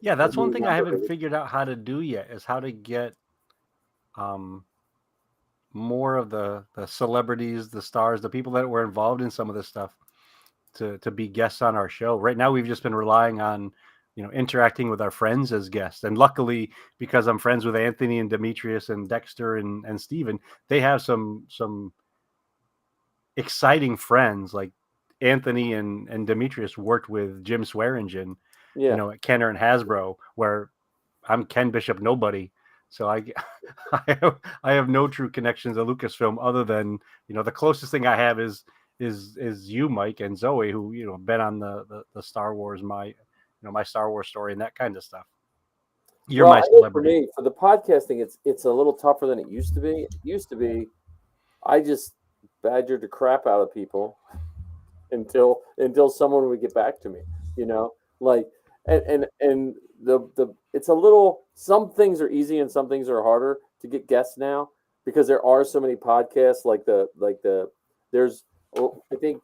yeah, that's one thing I haven't figured out how to do yet is how to get more of the celebrities, the stars, the people that were involved in some of this stuff to be guests on our show. Right now, we've just been relying on interacting with our friends as guests. And luckily, because I'm friends with Anthony and Demetrius and Dexter and Steven, they have some exciting friends. Like Anthony and Demetrius worked with Jim Swearingen, at Kenner and Hasbro, where I'm Ken Bishop nobody. So I have no true connections to Lucasfilm other than, the closest thing I have is you, Mike, and Zoe, who, been on the Star Wars, my Star Wars story and that kind of stuff. You're my celebrity. For the podcasting, it's a little tougher than it used to be. It used to be, I just badgered the crap out of people until someone would get back to me, like, and the it's a little, some things are easy and some things are harder to get guests now because there are so many podcasts there's, I think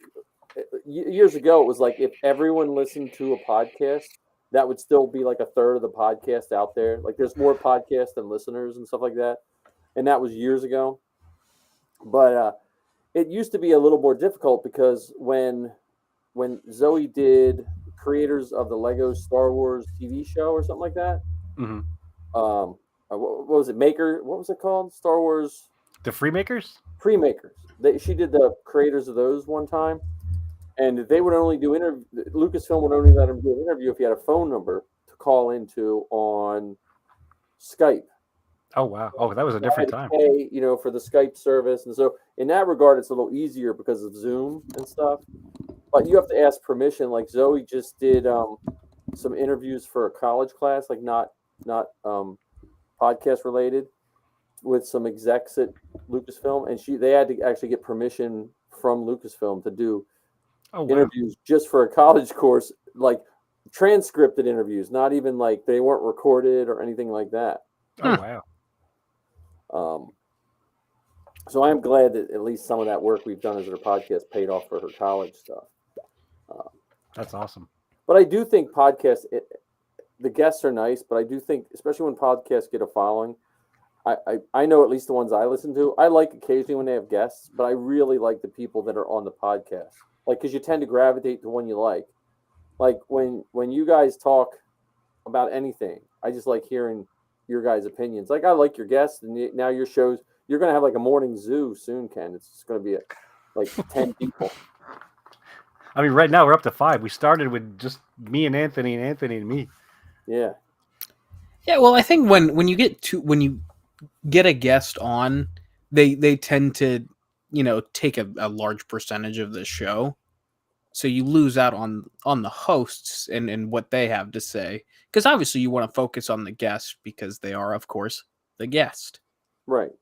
years ago it was like if everyone listened to a podcast, that would still be like a third of the podcast out there. Like there's more podcasts than listeners and stuff like that. and that was years ago. But it used to be a little more difficult because when Zoe did creators of the Lego Star Wars TV show or something like that, Hmm. what was it? What was it called? Star Wars The Freemakers? Pre-Makers. She did the creators of those one time, and they would only do Lucasfilm would only let them do an interview if you had a phone number to call into on Skype. Oh, wow. Oh, that was a So I had different to time. pay, for the Skype service, and so in that regard, it's a little easier because of Zoom and stuff. But you have to ask permission. Like Zoe just did some interviews for a college class, like not podcast related, with some execs at Lucasfilm, and they had to actually get permission from Lucasfilm to do Oh, wow. interviews just for a college course, like transcripted interviews, not even like they weren't recorded or anything like that. Oh, wow. So I'm glad that at least some of that work we've done as her podcast paid off for her college stuff. That's awesome. But I do think the guests are nice, but I do think, especially when podcasts get a following, I know at least the ones I listen to, I like occasionally when they have guests, but I really like the people that are on the podcast. Like, because you tend to gravitate to one you like. Like when you guys talk about anything, I just like hearing your guys' opinions. Like, I like your guests, and now your shows, you're going to have like a morning zoo soon, Ken. It's just going to be like 10 people. I mean, right now we're up to 5. We started with just me and Anthony and me. Yeah. Yeah, well, I think when you get a guest on, they tend to, take a large percentage of the show. So you lose out on the hosts and what they have to say. Because obviously you want to focus on the guest because they are, of course, the guest. Right.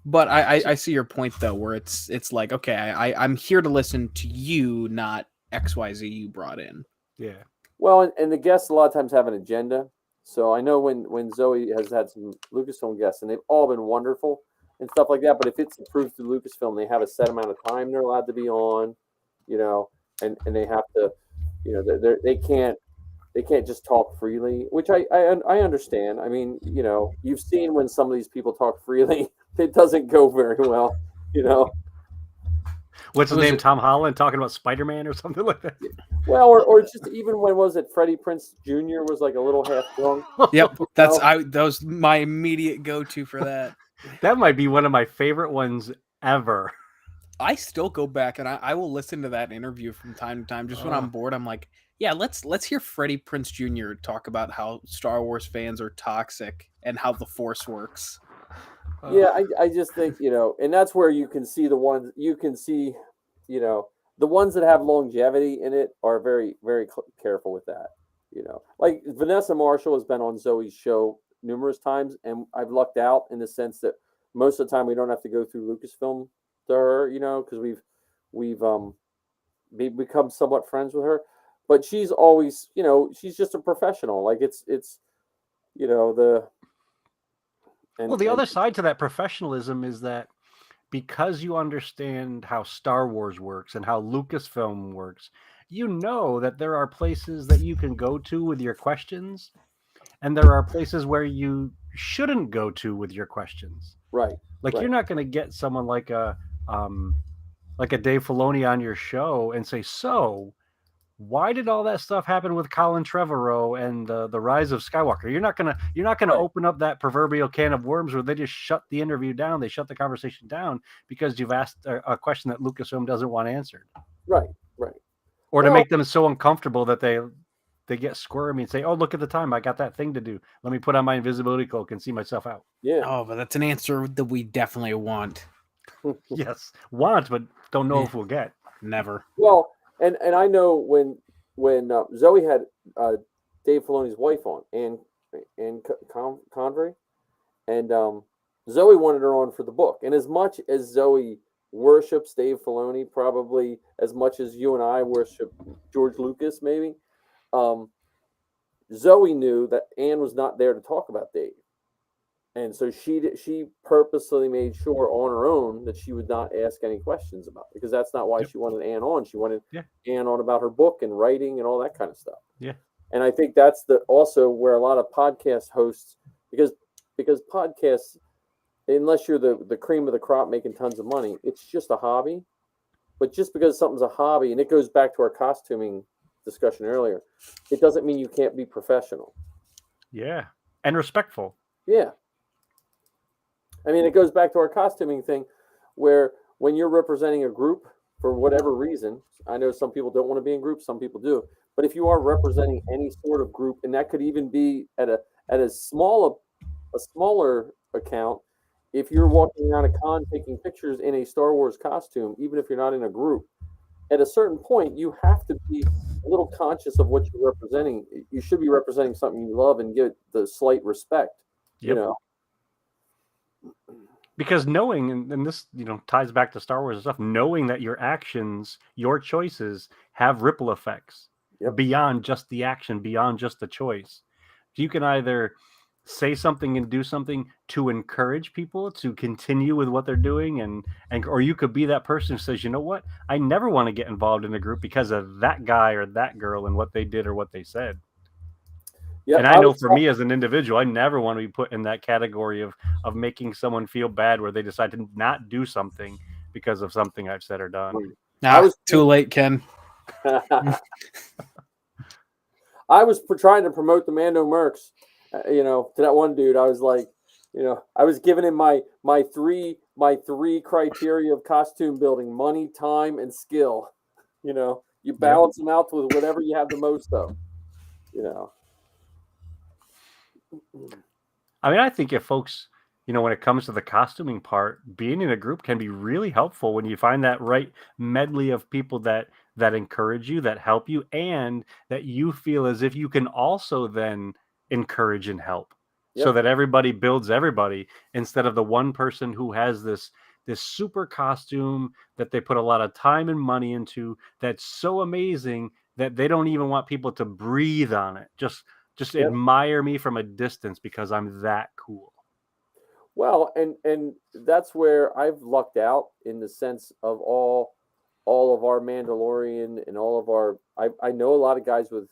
But I see your point though, where it's like, okay, I'm here to listen to you, not XYZ you brought in. Yeah. Well, and the guests a lot of times have an agenda. So I know when Zoe has had some Lucasfilm guests, and they've all been wonderful and stuff like that. But if it's approved through Lucasfilm, they have a set amount of time they're allowed to be on, and they have to, they can't just talk freely, which I understand. I mean, you've seen when some of these people talk freely, it doesn't go very well, What's his name? Tom Holland talking about Spider-Man or something like that? Well, or just even when was it Freddie Prinze Jr. was like a little half drunk. Yep, that was my immediate go-to for that. That might be one of my favorite ones ever. I still go back and I will listen to that interview from time to time. Just when I'm bored, I'm like, yeah, let's hear Freddie Prinze Jr. talk about how Star Wars fans are toxic and how the Force works. Yeah, I just think, and that's where you can see the ones the ones that have longevity in it are very, very careful with that. Like Vanessa Marshall has been on Zoe's show numerous times, and I've lucked out in the sense that most of the time we don't have to go through Lucasfilm to her, because we've become somewhat friends with her. But she's always, she's just a professional. Like it's the. The other side to that professionalism is that because you understand how Star Wars works and how Lucasfilm works, that there are places that you can go to with your questions, and there are places where you shouldn't go to with your questions. Right. Like You're not going to get someone like a Dave Filoni on your show and say, so why did all that stuff happen with Colin Trevorrow and the Rise of Skywalker? You're not gonna open up that proverbial can of worms where they just shut the interview down. They shut the conversation down because you've asked a question that Lucasfilm doesn't want answered. Right. Or to make them so uncomfortable that they get squirmy and say, "Oh, look at the time! I got that thing to do. Let me put on my invisibility cloak and see myself out." Yeah. Oh, but that's an answer that we definitely want. Yes, want, but don't know if we'll get. Never. Well. And I know when Zoe had Dave Filoni's wife on, Anne Convery, and Zoe wanted her on for the book. And as much as Zoe worships Dave Filoni, probably as much as you and I worship George Lucas, maybe, Zoe knew that Anne was not there to talk about Dave. And so she purposely made sure on her own that she would not ask any questions about it, because that's not why she wanted Anne on. She wanted Anne on about her book and writing and all that kind of stuff. Yeah. And I think that's also where a lot of podcast hosts, because podcasts unless you're the cream of the crop making tons of money, it's just a hobby. But just because something's a hobby, and it goes back to our costuming discussion earlier, it doesn't mean you can't be professional. Yeah. And respectful. Yeah. I mean, it goes back to our costuming thing, where when you're representing a group for whatever reason, I know some people don't want to be in groups, some people do. But if you are representing any sort of group, and that could even be at a smaller account, if you're walking around a con taking pictures in a Star Wars costume, even if you're not in a group, at a certain point you have to be a little conscious of what you're representing. You should be representing something you love and give it the slight respect. You Yep. know. Because knowing, and this, ties back to Star Wars and stuff, knowing that your actions, your choices have ripple effects beyond just the action, beyond just the choice. You can either say something and do something to encourage people to continue with what they're doing, and or you could be that person who says, you know what, I never want to get involved in a group because of that guy or that girl and what they did or what they said. And I know for me as an individual, I never want to be put in that category of making someone feel bad where they decide to not do something because of something I've said or done. I was too late, Ken. I was trying to promote the Mando Mercs, to that one dude. I was like, I was giving him my three criteria of costume building: money, time, and skill. You balance them out with whatever you have the most of. I mean, I think if folks, when it comes to the costuming part, being in a group can be really helpful when you find that right medley of people that encourage you, that help you, and that you feel as if you can also then encourage and help, so that everybody builds everybody, instead of the one person who has this super costume that they put a lot of time and money into, that's so amazing that they don't even want people to breathe on it. Just admire me from a distance because I'm that cool. Well, and that's where I've lucked out, in the sense of all of our Mandalorian and all of our, I know a lot of guys with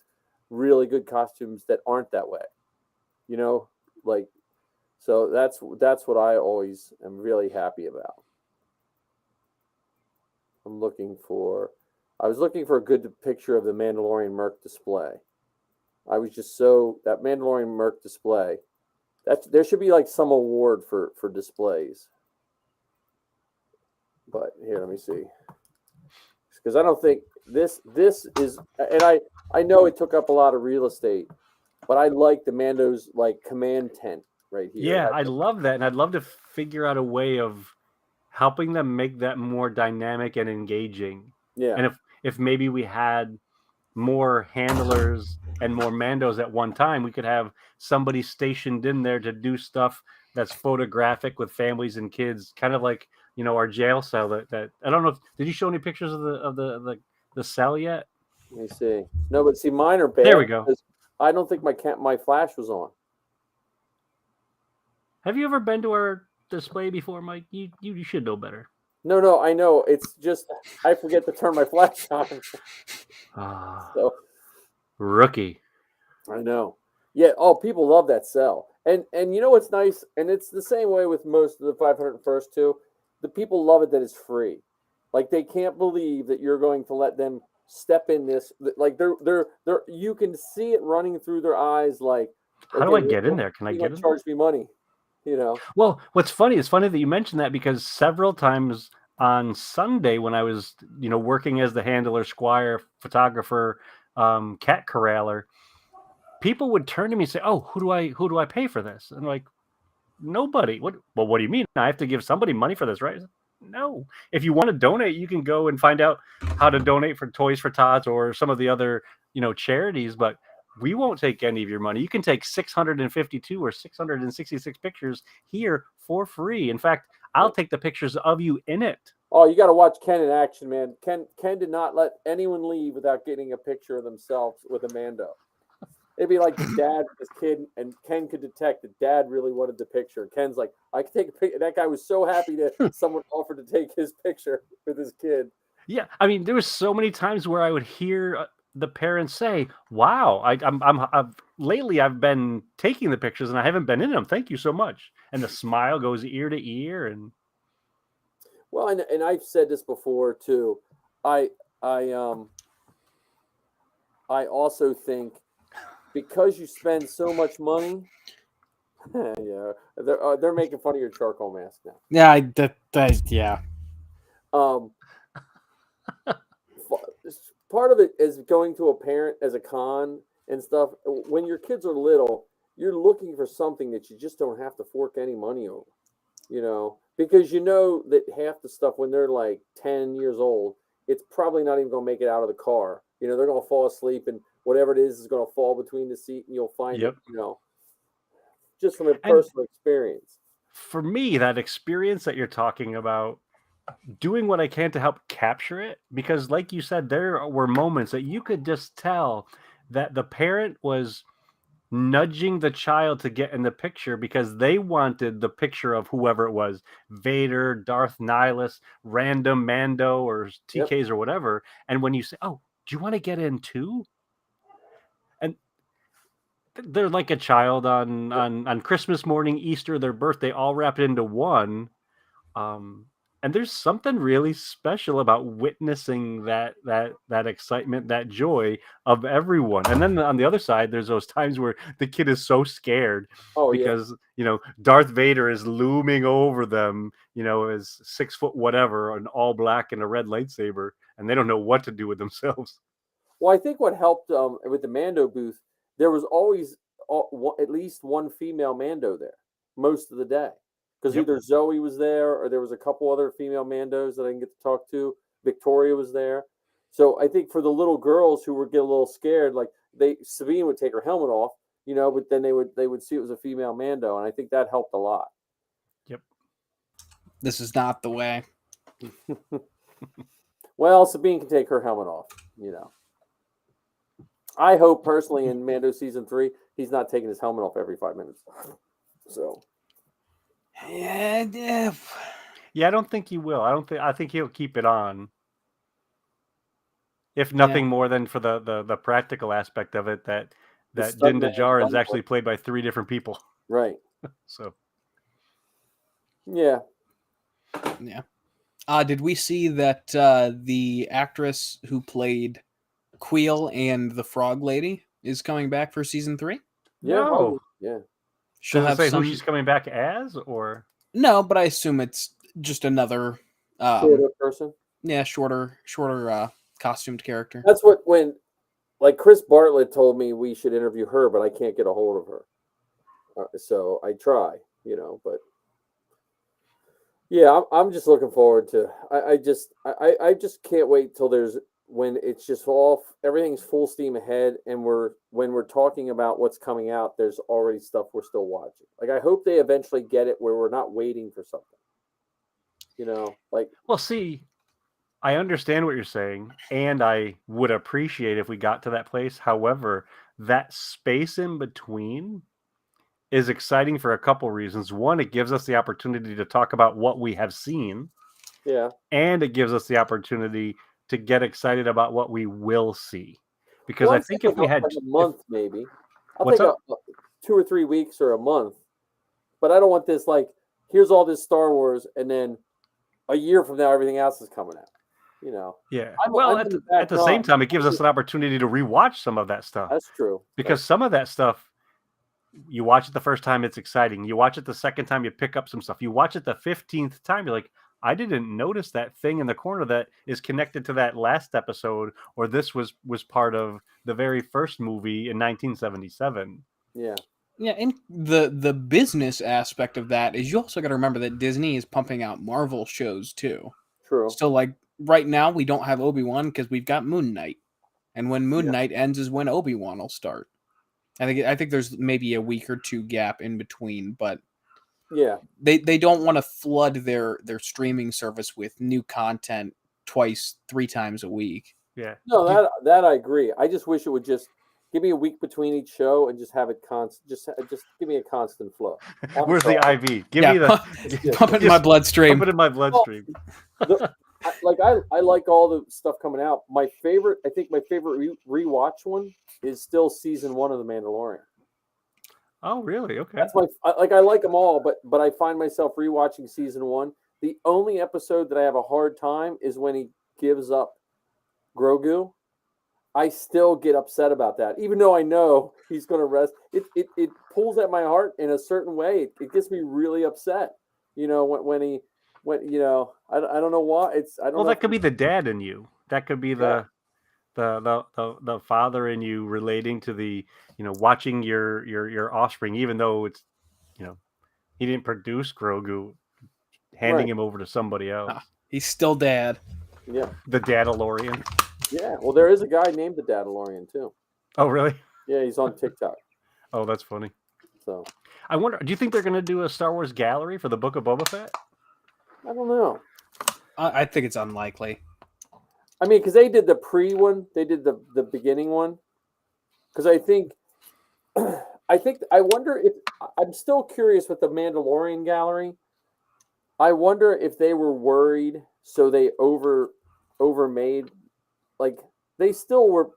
really good costumes that aren't that way. So that's what I always am really happy about. I was looking for a good picture of the Mandalorian Merc display. I was just that Mandalorian Merc display. There should be like some award for displays. But here, let me see. Because I don't think this is, and I know it took up a lot of real estate, but I like the Mando's like command tent right here. Yeah, I love that, and I'd love to figure out a way of helping them make that more dynamic and engaging. Yeah. And if maybe we had more handlers and more Mandos at one time, we could have somebody stationed in there to do stuff that's photographic with families and kids, kind of like our jail cell. That I don't know. Did you show any pictures of the cell yet? Let me see. No, but see, mine are bad. There we go. I don't think my flash was on. Have you ever been to our display before, Mike? You should know better. No, I know. It's just I forget to turn my flash on. So, rookie. I know. Yeah. Oh, people love that cell. And what's nice, and it's the same way with most of the 501st too. The people love it that it's free. Like, they can't believe that you're going to let them step in this. Like, they're you can see it running through their eyes. Like, how do I get in there? Can I get in? Charge me money. Well, what's funny? It's funny that you mentioned that, because several times on Sunday when I was, working as the handler, squire, photographer, cat corraller, people would turn to me and say, "Oh, who do I pay for this?" And I'm like, nobody. What do you mean? I have to give somebody money for this, right? No. If you want to donate, you can go and find out how to donate for Toys for Tots or some of the other, charities, but we won't take any of your money. You can take 652 or 666 pictures here for free. In fact, I'll take the pictures of you in it. Oh, you got to watch Ken in action, man. Ken did not let anyone leave without getting a picture of themselves with a Mando. It'd be like the dad with his kid, and Ken could detect the dad really wanted the picture. Ken's like, I can take a picture. That guy was so happy that someone offered to take his picture with his kid. Yeah, I mean, there was so many times where I would hear the parents say, "Wow, lately I've been taking the pictures and I haven't been in them. Thank you so much." And the smile goes ear to ear, and Well, and I've said this before too. I I um I also think because you spend so much money, yeah, they're making fun of your charcoal mask now. Yeah, yeah. Um, Part of it is going to a parent as a con and stuff. When your kids are little, you're looking for something that you just don't have to fork any money over, because you know that half the stuff when they're like 10 years old, it's probably not even going to make it out of the car. They're going to fall asleep and whatever it is going to fall between the seat and you'll find Yep. it, just from a And- personal experience. for me, that experience that you're talking about, doing what I can to help capture it, because like you said, there were moments that you could just tell that the parent was nudging the child to get in the picture because they wanted the picture of whoever it was, Vader, Darth Nihilus, random Mando, or TKs or whatever. And when you say, "Oh, do you want to get in too?" And they're like a child on Christmas morning, Easter, their birthday, all wrapped into one. And there's something really special about witnessing that excitement, that joy of everyone. And then on the other side, there's those times where the kid is so scared because Darth Vader is looming over them, as 6 foot whatever, and all black and a red lightsaber, and they don't know what to do with themselves. Well, I think what helped with the Mando booth, there was always at least one female Mando there most of the day. Because either Zoe was there or there was a couple other female Mandos that I didn't get to talk to. Victoria was there. So I think for the little girls who would get a little scared, like Sabine would take her helmet off, but then they would see it was a female Mando, and I think that helped a lot. Yep. This is not the way. Well, Sabine can take her helmet off, I hope personally in Mando season 3, he's not taking his helmet off every 5 minutes. So. Yeah. I don't think he will. I think he'll keep it on. If nothing more than for the practical aspect of it, that Din Djarin is actually played by 3 different people. Right. So. Yeah. Did we see that the actress who played Queel and the Frog Lady is coming back for season 3? No. Yeah. She'll have say who she's coming back as, or no? But I assume it's just another shorter person. Yeah, shorter costumed character. That's when Chris Bartlett told me we should interview her, but I can't get a hold of her. So I try, but yeah, I'm just looking forward to. I just can't wait till when it's just everything's full steam ahead, and when we're talking about what's coming out, there's already stuff we're still watching. Like I hope they eventually get it where we're not waiting for something. Well, see, I understand what you're saying, and I would appreciate if we got to that place. However, that space in between is exciting for a couple reasons. One, it gives us the opportunity to talk about what we have seen. Yeah. And it gives us the opportunity to get excited about what we will see. Because I think if we had a month, maybe. I'll What's take up? 2 or 3 weeks or a month. But I don't want this here's all this Star Wars, and then a year from now everything else is coming out. Yeah. I'm at the same time, it gives us an opportunity to rewatch some of that stuff. That's true. Because some of that stuff, you watch it the first time, it's exciting. You watch it the second time, you pick up some stuff. You watch it the 15th time, you're like, I didn't notice that thing in the corner that is connected to that last episode, or this was part of the very first movie in 1977. Yeah. Yeah, and the business aspect of that is you also got to remember that Disney is pumping out Marvel shows too. True. So right now we don't have Obi-Wan because we've got Moon Knight, and when Moon Knight ends is when Obi-Wan will start. I think there's maybe a week or 2 gap in between, but yeah, they don't want to flood their streaming service with new content 2-3 times a week. Yeah. No, that I agree. I just wish it would just give me a week between each show and just have it constant. Just give me a constant flow. Where's the IV? Give me pump it in my bloodstream. Pump it in my bloodstream. I like all the stuff coming out. I think my favorite rewatch one is still season 1 of The Mandalorian. Oh, really? Okay. That's I like them all, but I find myself rewatching season 1. The only episode that I have a hard time is when he gives up Grogu. I still get upset about that, even though I know he's going to rest. It pulls at my heart in a certain way. It gets me really upset. You know, when I don't know why. I don't Well, know. that could be the dad in you. That could be the father in you relating to the, watching your offspring, even though it's, he didn't produce Grogu, handing Right. him over to somebody else. He's still dad. Yeah. The Dadalorian. Yeah. Well, there is a guy named the Dadalorian too. Oh, really? Yeah, he's on TikTok. Oh, that's funny. So I wonder, do you think they're going to do a Star Wars gallery for the Book of Boba Fett? I don't know. I think it's unlikely. I mean, because they did the pre one, they did the beginning one. Because I think, I wonder if I'm still curious with the Mandalorian gallery. I wonder if they were worried, so they overmade. Like they still were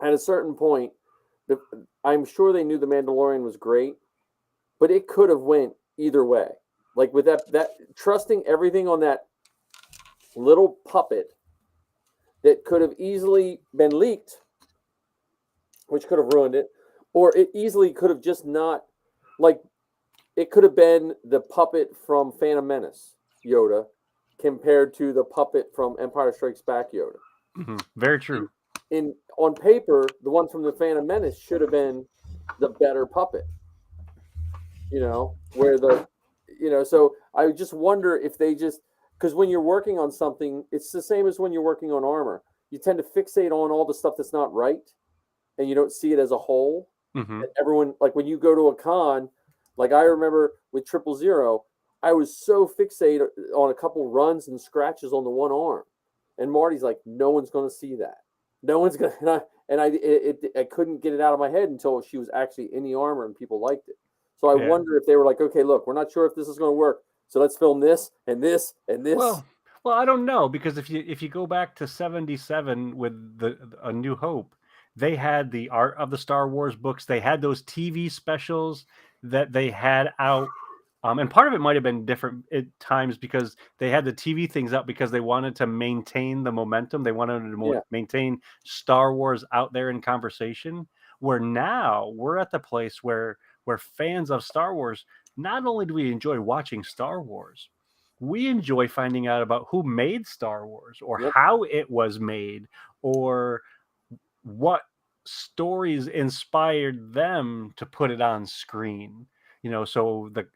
at a certain point. I'm sure they knew the Mandalorian was great, but it could have went either way. Like with that trusting everything on that little puppet that could have easily been leaked, which could have ruined it, or it easily could have just not, like, it could have been the puppet from Phantom Menace, Yoda, compared to the puppet from Empire Strikes Back, Yoda. Mm-hmm. Very true. On paper, the one from the Phantom Menace should have been the better puppet. So I just wonder if they just, because when you're working on something, it's the same as when you're working on armor. You tend to fixate on all the stuff that's not right, and you don't see it as a whole. Mm-hmm. And everyone, like when you go to a con, like I remember with 000, I was so fixated on a couple runs and scratches on the one arm, and Marty's like, no one's going to see that. No one's going to, I couldn't get it out of my head until she was actually in the armor and people liked it. So I wonder if they were like, okay, look, we're not sure if this is going to work, so let's film this and this and this. Well, I don't know, because if you go back to 77 with A New Hope, they had the art of the Star Wars books. They had those TV specials that they had out. And part of it might have been different at times because they had the TV things out because they wanted to maintain the momentum. They wanted to maintain Star Wars out there in conversation. Where now we're at the place where fans of Star Wars, not only do we enjoy watching Star Wars, we enjoy finding out about who made Star Wars or how it was made or what stories inspired them to put it on screen. So the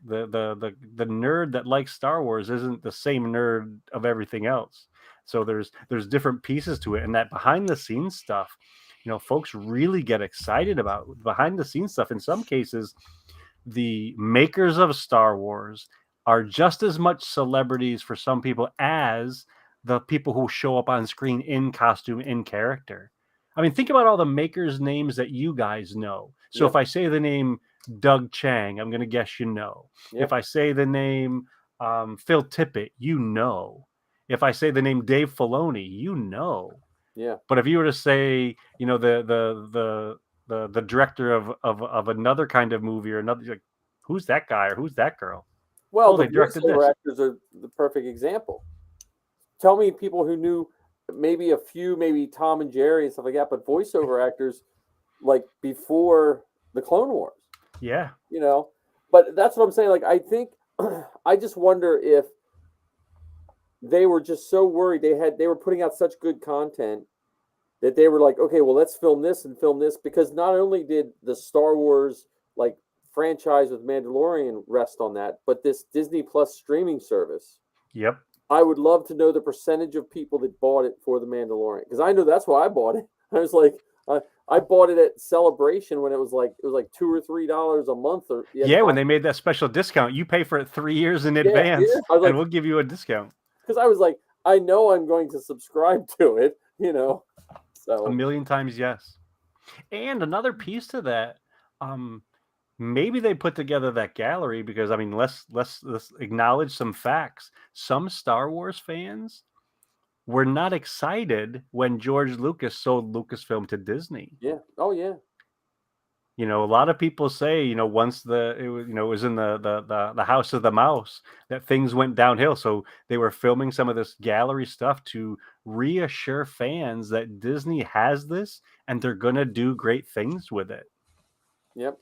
nerd that likes Star Wars isn't the same nerd of everything else. So there's different pieces to it, and that behind the scenes stuff, folks really get excited about behind the scenes stuff. In some cases, the makers of Star Wars are just as much celebrities for some people as the people who show up on screen in costume, in character. I mean, think about all the makers' names that you guys know. So if I say the name Doug Chang, I'm going to guess you know. If I say the name Phil Tippett, you know. If I say the name Dave Filoni, you know. Yeah. But if you were to say, the director of another kind of movie or another, like, who's that guy or who's that girl? Well, they directed this. Actors are the perfect example. Tell me people who knew maybe a few, maybe Tom and Jerry and stuff like that, but voiceover actors like before the Clone Wars. Yeah. But that's what I'm saying. Like, I think, I just wonder if they were just so worried. They were putting out such good content that they were like, okay, well, let's film this and film this, because not only did the Star Wars like franchise with Mandalorian rest on that, but this Disney Plus streaming service. Yep. I would love to know the percentage of people that bought it for the Mandalorian, because I know that's why I bought it. I was like, I bought it at Celebration when it was like $2 or $3 a month. When they made that special discount, you pay for it 3 years in advance, and we'll give you a discount. Because I was like, I know I'm going to subscribe to it, So 1,000,000 times yes. And another piece to that, maybe they put together that gallery because, I mean, let's acknowledge some facts. Some Star Wars fans were not excited when George Lucas sold Lucasfilm to Disney. Yeah. Oh yeah. You know, a lot of people say, you know, once it was in the House of the Mouse that things went downhill. So they were filming some of this gallery stuff to reassure fans that Disney has this and they're gonna do great things with it. Yep.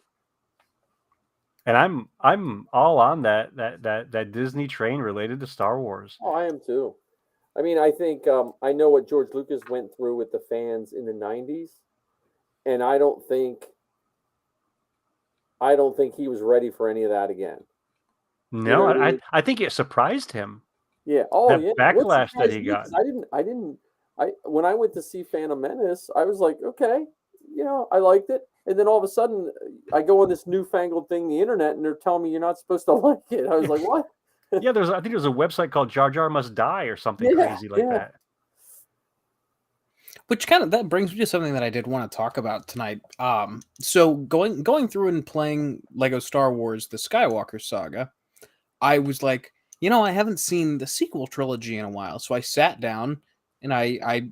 And I'm all on that Disney train related to Star Wars. Oh, I am too. I mean, I think I know what George Lucas went through with the fans in the '90s, and I don't think he was ready for any of that again. No, You know what I mean? I think it surprised him. Yeah. Oh, That yeah. What backlash that surprised he me, got. 'cause when I went to see Phantom Menace, I was like, okay, I liked it. And then all of a sudden, I go on this newfangled thing, the internet, and they're telling me you're not supposed to like it. I was like, what? Yeah, I think there's a website called Jar Jar Must Die or something Yeah, crazy like yeah. that. Which that brings me to something that I did want to talk about tonight. So going through and playing Lego Star Wars: The Skywalker Saga, I was like, I haven't seen the sequel trilogy in a while. So I sat down and I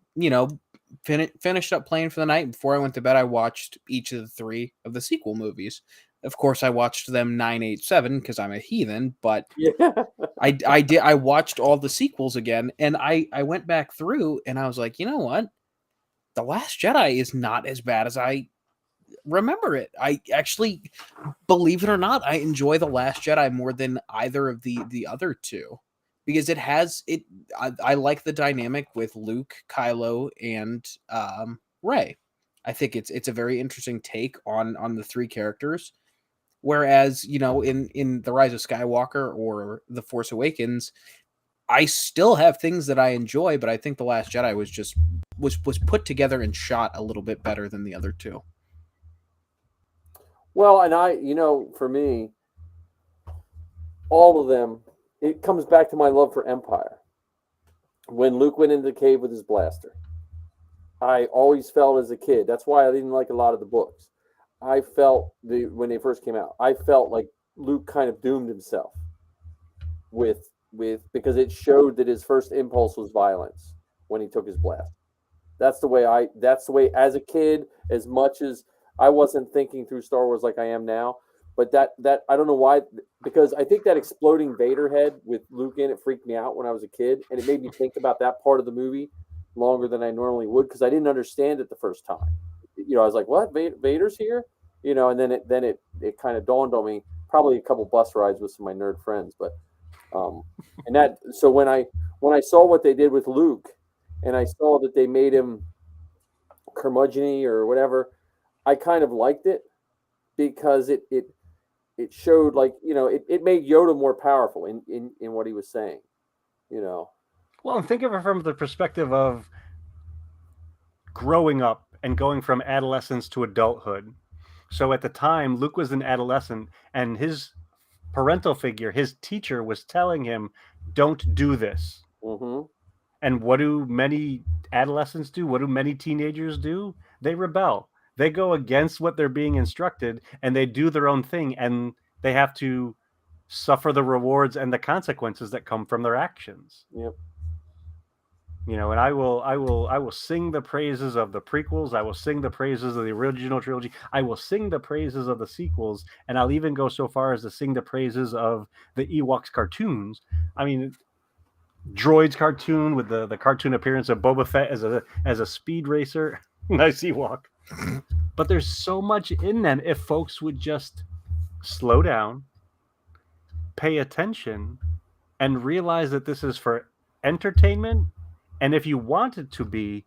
finished up playing for the night. Before I went to bed, I watched each of the 3 of the sequel movies. Of course, I watched them 9, 8, 7 because I'm a heathen, but Yeah. I watched all the sequels again, and I went back through and I was like, you know what? The Last Jedi is not as bad as I remember it. I actually, believe it or not, I enjoy The Last Jedi more than either of the other 2 because it has it. I like the dynamic with Luke, Kylo, and Rey. I think it's a very interesting take on the 3 characters. Whereas in The Rise of Skywalker or The Force Awakens, I still have things that I enjoy, but I think The Last Jedi was put together and shot a little bit better than the other 2. Well, and for me, all of them, it comes back to my love for Empire. When Luke went into the cave with his blaster, I always felt as a kid. That's why I didn't like a lot of the books. I felt when they first came out, I felt like Luke kind of doomed himself with because it showed that his first impulse was violence when he took his blast. That's the way as a kid, as much as I wasn't thinking through Star Wars like I am now, but that I don't know why, because I think that exploding Vader head with Luke in it freaked me out when I was a kid, and it made me think about that part of the movie longer than I normally would because I didn't understand it the first time. I was like, "What? Vader's here?" And then it kind of dawned on me. Probably a couple bus rides with some of my nerd friends, but and that so when I saw what they did with Luke, and I saw that they made him curmudgeon-y or whatever, I kind of liked it because it showed it made Yoda more powerful in what he was saying. Well, and think of it from the perspective of growing up and going from adolescence to adulthood. So at the time, Luke was an adolescent, and his parental figure, his teacher, was telling him, "Don't do this." Mm-hmm. And what do many adolescents do? What do many teenagers do? They rebel. They go against what they're being instructed, and they do their own thing, and they have to suffer the rewards and the consequences that come from their actions. Yep. And I will sing the praises of the prequels. I will sing the praises of the original trilogy. I will sing the praises of the sequels, and I'll even go so far as to sing the praises of the Ewoks cartoons. I mean, Droids cartoon with the cartoon appearance of Boba Fett as a speed racer. Nice Ewok. But there's so much in them if folks would just slow down, pay attention, and realize that this is for entertainment. And if you want it to be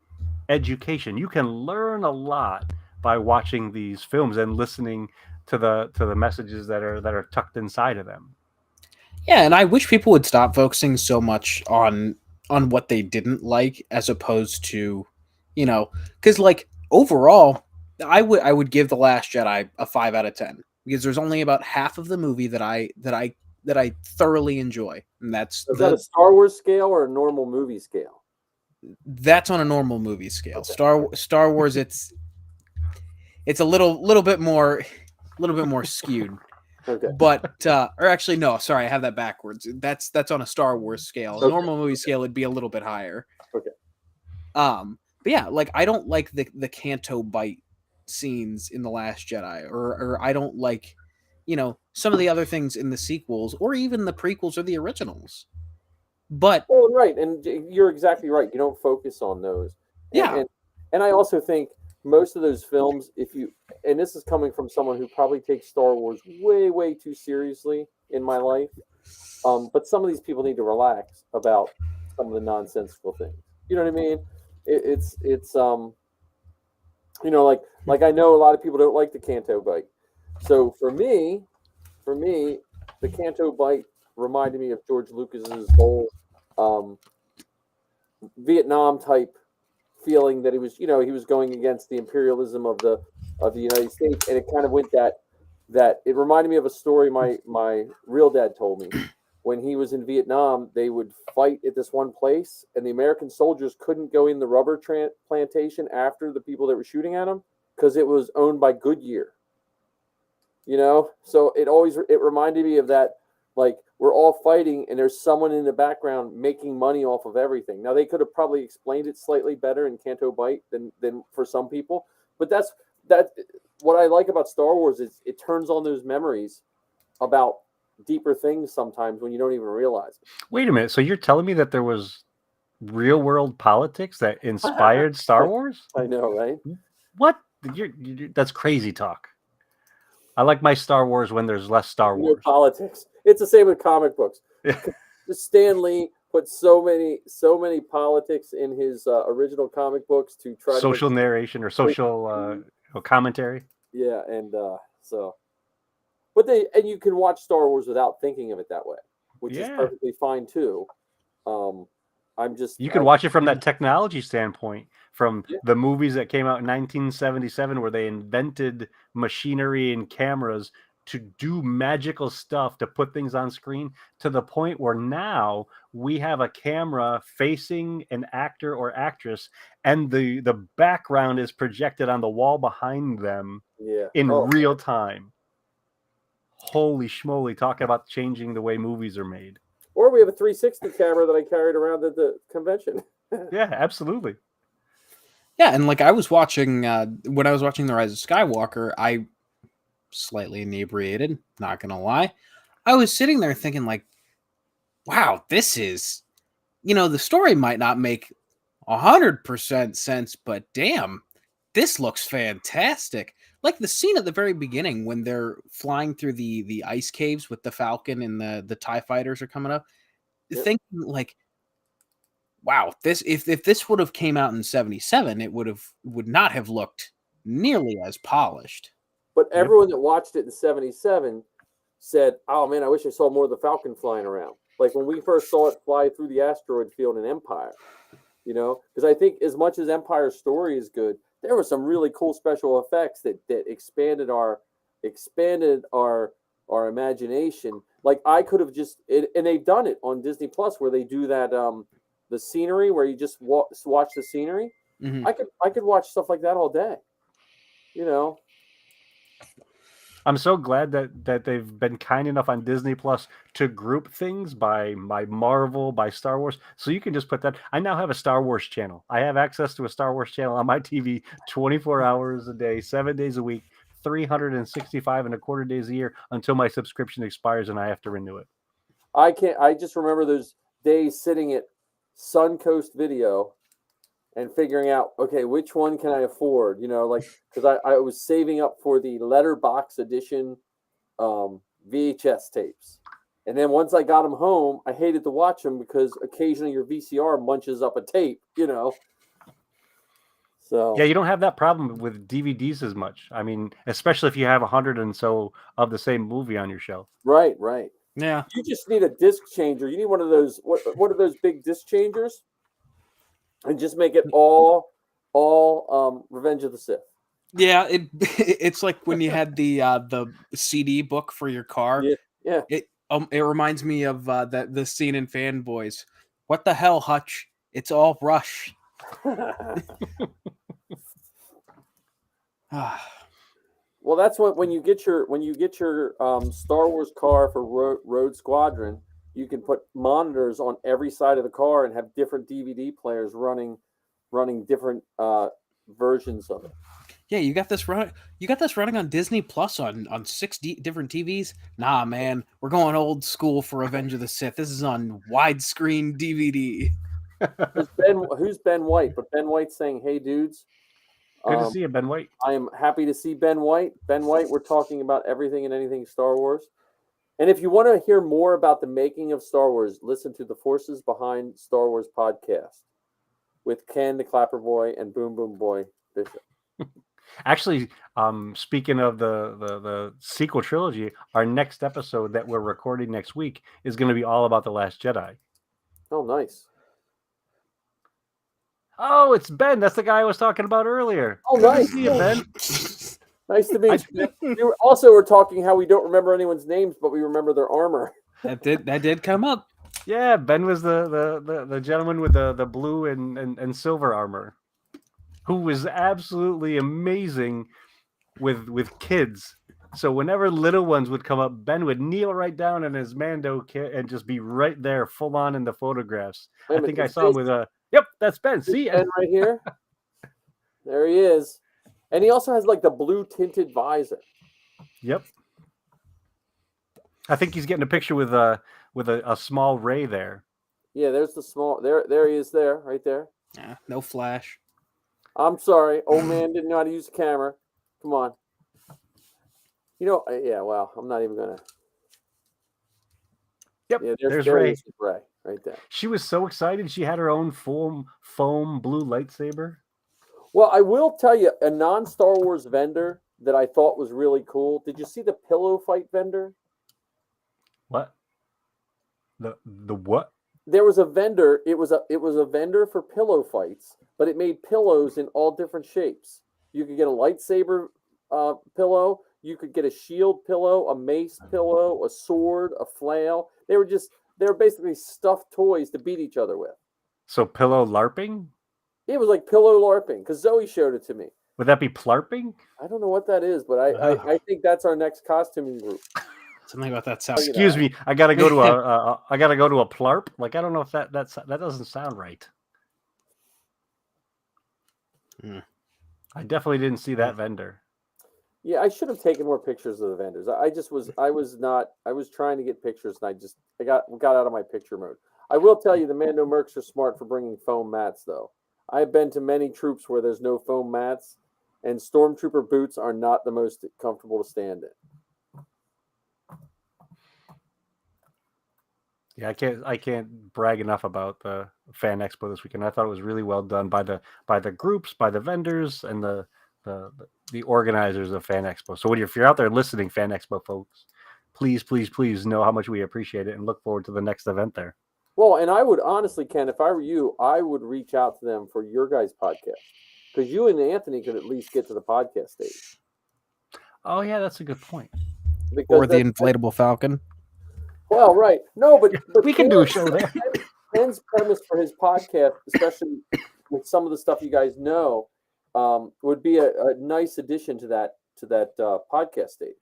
education, you can learn a lot by watching these films and listening to the messages that are tucked inside of them. Yeah, and I wish people would stop focusing so much on what they didn't like as opposed to, because overall, I would give The Last Jedi a 5 out of 10 because there's only about half of the movie that I thoroughly enjoy, and that's Is that a Star Wars scale or a normal movie scale? That's on a normal movie scale. Okay. Star Wars, it's a little bit more skewed. Okay. But or actually no, sorry, I have that backwards. That's on a Star Wars scale. Okay. Normal movie scale would be a little bit higher. Okay. But yeah, like I don't like the Canto bite scenes in The Last Jedi, or I don't like, some of the other things in the sequels, or even the prequels or the originals. But Well, right, and you're exactly right. You don't focus on those, and yeah, and I also think most of those films, if you, and this is coming from someone who probably takes Star Wars way too seriously in my life, but some of these people need to relax about some of the nonsensical things. You know what I mean? It's like I know a lot of people don't like the Canto bite. So for me, the Canto bite reminded me of George Lucas's whole um, Vietnam type feeling that he was going against the imperialism of the United States, and it kind of went that it reminded me of a story my real dad told me. When he was in Vietnam, they would fight at this one place, and the American soldiers couldn't go in the rubber plantation after the people that were shooting at them because it was owned by Goodyear. So it reminded me of that, like we're all fighting and there's someone in the background making money off of everything. Now they could have probably explained it slightly better in Canto Bite than for some people, but that what I like about Star Wars is it turns on those memories about deeper things sometimes when you don't even realize it. Wait a minute. So you're telling me that there was real world politics that inspired Star Wars? I know, right? What? That's crazy talk. I like my Star Wars when there's less Star Wars. Politics. It's the same with comic books. Stan Lee put so many politics in his original comic books to try social to narration or social commentary. Yeah, and so, but you can watch Star Wars without thinking of it that way, which is perfectly fine too. You can watch it from that technology standpoint, from the movies that came out in 1977, where they invented machinery and cameras to do magical stuff to put things on screen, to the point where now we have a camera facing an actor or actress, and the background is projected on the wall behind them in real time. Holy schmoly, talking about changing the way movies are made. Or we have a 360 camera that I carried around at the convention. Yeah, absolutely. Yeah, and like I was watching when I was watching The Rise of Skywalker, I slightly inebriated, not gonna lie. I was sitting there thinking like, wow, this is, the story might not make 100% sense, but damn, this looks fantastic. Like the scene at the very beginning when they're flying through the ice caves with the Falcon and the TIE fighters are coming up, thinking like, wow, if this would have came out in 77, it would not have looked nearly as polished. But everyone that watched it in 77 said, oh man, I wish I saw more of the Falcon flying around. Like when we first saw it fly through the asteroid field in Empire, because I think as much as Empire's story is good, there were some really cool special effects that expanded our imagination. Like I could have and they've done it on Disney Plus where they do that the scenery where you just watch the scenery. Mm-hmm. I could watch stuff like that all day. I'm so glad that they've been kind enough on Disney Plus to group things by Marvel, by Star Wars. So you can just put that. I now have a Star Wars channel. I have access to a Star Wars channel on my TV 24 hours a day, 7 days a week, 365 and a quarter days a year until my subscription expires and I have to renew it. I just remember those days sitting at Suncoast Video and figuring out, okay, which one can I afford? Because I was saving up for the letterbox edition VHS tapes. And then once I got them home, I hated to watch them because occasionally your VCR munches up a tape, So yeah, you don't have that problem with DVDs as much. I mean, especially if you have 100 and so of the same movie on your shelf. Right. Yeah. You just need a disc changer. You need one of those. What are those big disc changers? And just make it all Revenge of the Sith. Yeah, it's like when you had the CD book for your car. Yeah. It reminds me of the scene in Fanboys. What the hell, Hutch? It's all Rush. Well, that's when you get your Star Wars car for Road Squadron, you can put monitors on every side of the car and have different DVD players running different versions of it. Yeah, you got this running on Disney Plus on 6 different TVs. Nah, man, we're going old school for Revenge of the Sith. This is on widescreen DVD. Who's Ben White? But Ben White's saying, "Hey, dudes, Good to see you, Ben White. I am happy to see Ben White. Ben White, we're talking about everything and anything Star Wars. And if you want to hear more about the making of Star Wars, listen to the Forces Behind Star Wars podcast with Ken the Clapper Boy and Boom Boom Boy Bishop." Actually, speaking of the sequel trilogy, our next episode that we're recording next week is going to be all about The Last Jedi. Oh, nice. Oh, it's Ben. That's the guy I was talking about earlier. Oh, Good nice. to see you, Ben. Nice to meet you. We're talking how we don't remember anyone's names, but we remember their armor. That did come up. Yeah, Ben was the gentleman with the blue and silver armor, who was absolutely amazing with kids. So whenever little ones would come up, Ben would kneel right down in his Mando kit and just be right there, full on in the photographs. I think I saw him with a. Yep, that's Ben. See ya. Ben right here. There he is, and he also has like the blue tinted visor. Yep. I think he's getting a picture with a small Ray there. Yeah, there's the small. There he is. There, right there. Yeah, no flash. I'm sorry, old man didn't know how to use the camera. Come on. Yeah. Well, I'm not even gonna. Yep. Yeah, there's there Ray. is Ray right there. She was so excited. She had her own foam blue lightsaber. Well, I will tell you a non-Star Wars vendor that I thought was really cool. Did you see the pillow fight vendor? What? The what? There was a vendor. It was a vendor for pillow fights, but it made pillows in all different shapes. You could get a lightsaber pillow. You could get a shield pillow, a mace pillow, a sword, a flail. They were basically stuffed toys to beat each other with. So pillow LARPing? It was like pillow LARPing because Zoe showed it to me. Would that be plarping? I don't know what that is, but I think that's our next costuming group. Something about that sounds. Excuse me, I gotta go to a plarp. Like I don't know if that doesn't sound right. I definitely didn't see that vendor. Yeah, I should have taken more pictures of the vendors. I was trying to get pictures and I got out of my picture mode. I will tell you the Mando Mercs are smart for bringing foam mats though. I've been to many troops where there's no foam mats, and stormtrooper boots are not the most comfortable to stand in. Yeah, I can't brag enough about the Fanexpo this weekend. I thought it was really well done by the groups, by the vendors, and the organizers of Fanexpo. So if you're out there listening, Fanexpo folks, please know how much we appreciate it and look forward to the next event there. Well, and I would honestly, Ken, if I were you, I would reach out to them for your guys' podcast because you and Anthony could at least get to the podcast stage. Oh yeah, that's a good point. Because Or the Inflatable Falcon. Well, right. No, but we can do a show there. Ken's premise for his podcast, especially with some of the stuff you guys know, would be a nice addition to that podcast stage.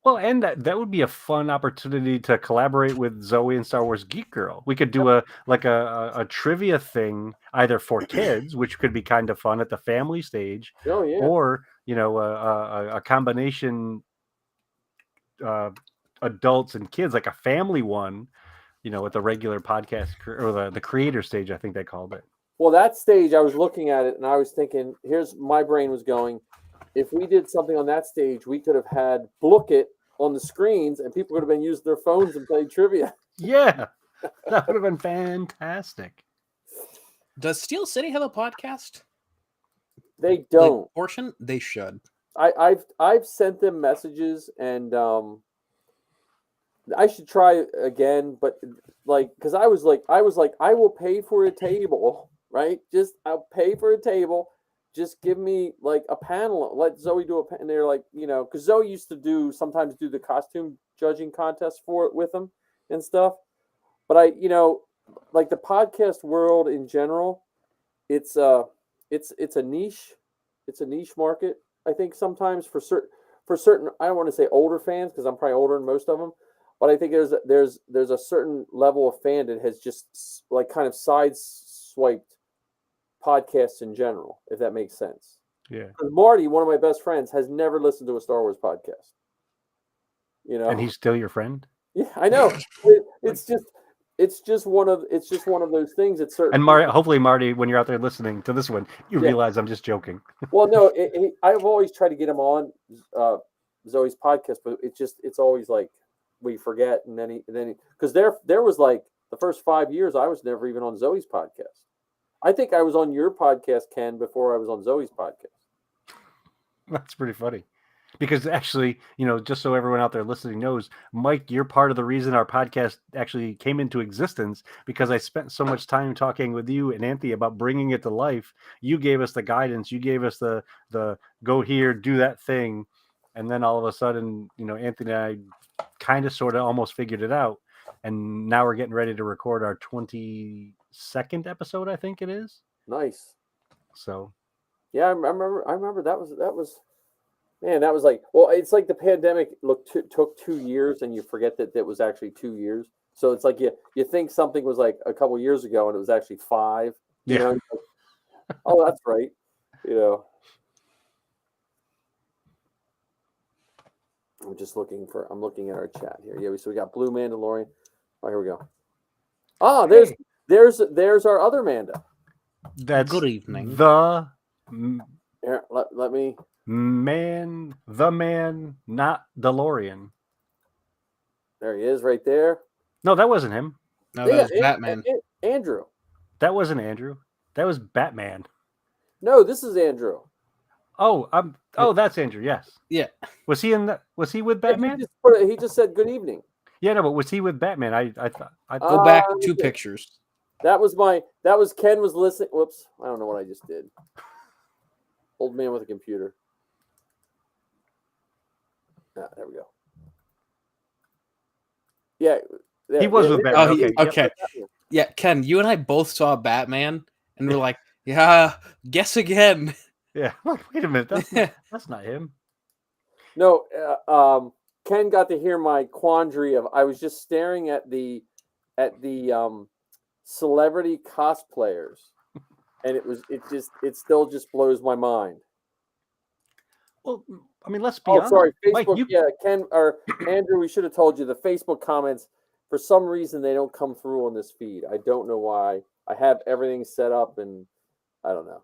Well, and that would be a fun opportunity to collaborate with Zoe and Star Wars Geek Girl. We could do a trivia thing either for kids, which could be kind of fun at the family stage, or a combination adults and kids, like a family one, at the regular podcast or the creator stage, I think they called it. Well, that stage, I was looking at it and I was thinking, my brain was going, if we did something on that stage, we could have had Book It on the screens and people could have been using their phones and playing trivia. Yeah, that would have been fantastic. Does Steel City have a podcast? They don't. Like, portion? They should. I've sent them messages and I should try again, but because I was like, I will pay for a table, right? I'll pay for a table. Just give me like a panel. Let Zoe do and they're like, because Zoe used to sometimes do the costume judging contest for it with them and stuff. But like the podcast world in general, it's a niche. It's a niche market. I think sometimes for certain, I don't want to say older fans because I'm probably older than most of them, but I think there's a certain level of fan that has just like kind of sideswiped podcasts in general, if that makes sense. Yeah. Because Marty, one of my best friends, has never listened to a Star Wars podcast. You know, And he's still your friend? yeah, I know. It's just one of those things. It's certain. And Marty, hopefully, Marty, when you're out there listening to this one, you Yeah. realize I'm just joking. Well, no, I've always tried to get him on Zoe's podcast, but it's always like we forget, and then because there was like the first 5 years I was never even on Zoe's podcast. I think I was on your podcast, Ken, before I was on Zoe's podcast. That's pretty funny. Because actually, just so everyone out there listening knows, Mike, you're part of the reason our podcast actually came into existence, because I spent so much time talking with you and Anthony about bringing it to life. You gave us the guidance. You gave us the go here, do that thing. And then all of a sudden, Anthony and I kind of sort of almost figured it out. And now we're getting ready to record our 22nd episode, I think it is. Nice. So. Yeah, I remember that was. Man, that was like, well, it's like the pandemic took 2 years, and you forget that it was actually 2 years. So it's like you think something was like a couple years ago, and it was actually 5. You know? Oh, that's right. I'm looking at our chat here. Yeah, so we got Blue Mandalorian. Oh, here we go. Oh, there's our other Manda. That's good evening. Here, let me. The man, not DeLorean. There he is, right there. No, that wasn't him. No, that was Batman. Andrew. That wasn't Andrew. That was Batman. No, this is Andrew. Oh, that's Andrew. Yes. Yeah. Was he with Batman? He just said good evening. Yeah, no, but was he with Batman? I thought. Go back 2 pictures. That was Ken was listening. Whoops, I don't know what I just did. Old man with a computer. There we go. Yeah. He was with Batman. Okay. Yeah, Ken, you and I both saw Batman, and we're like, yeah, guess again. Yeah. Wait a minute. That's not him. No, Ken got to hear my quandary of I was just staring at the celebrity cosplayers, and it still just blows my mind. Well, I mean, let's be honest. Sorry, Facebook. Mike, Yeah, Ken or Andrew, we should have told you the Facebook comments. For some reason, they don't come through on this feed. I don't know why. I have everything set up, and I don't know.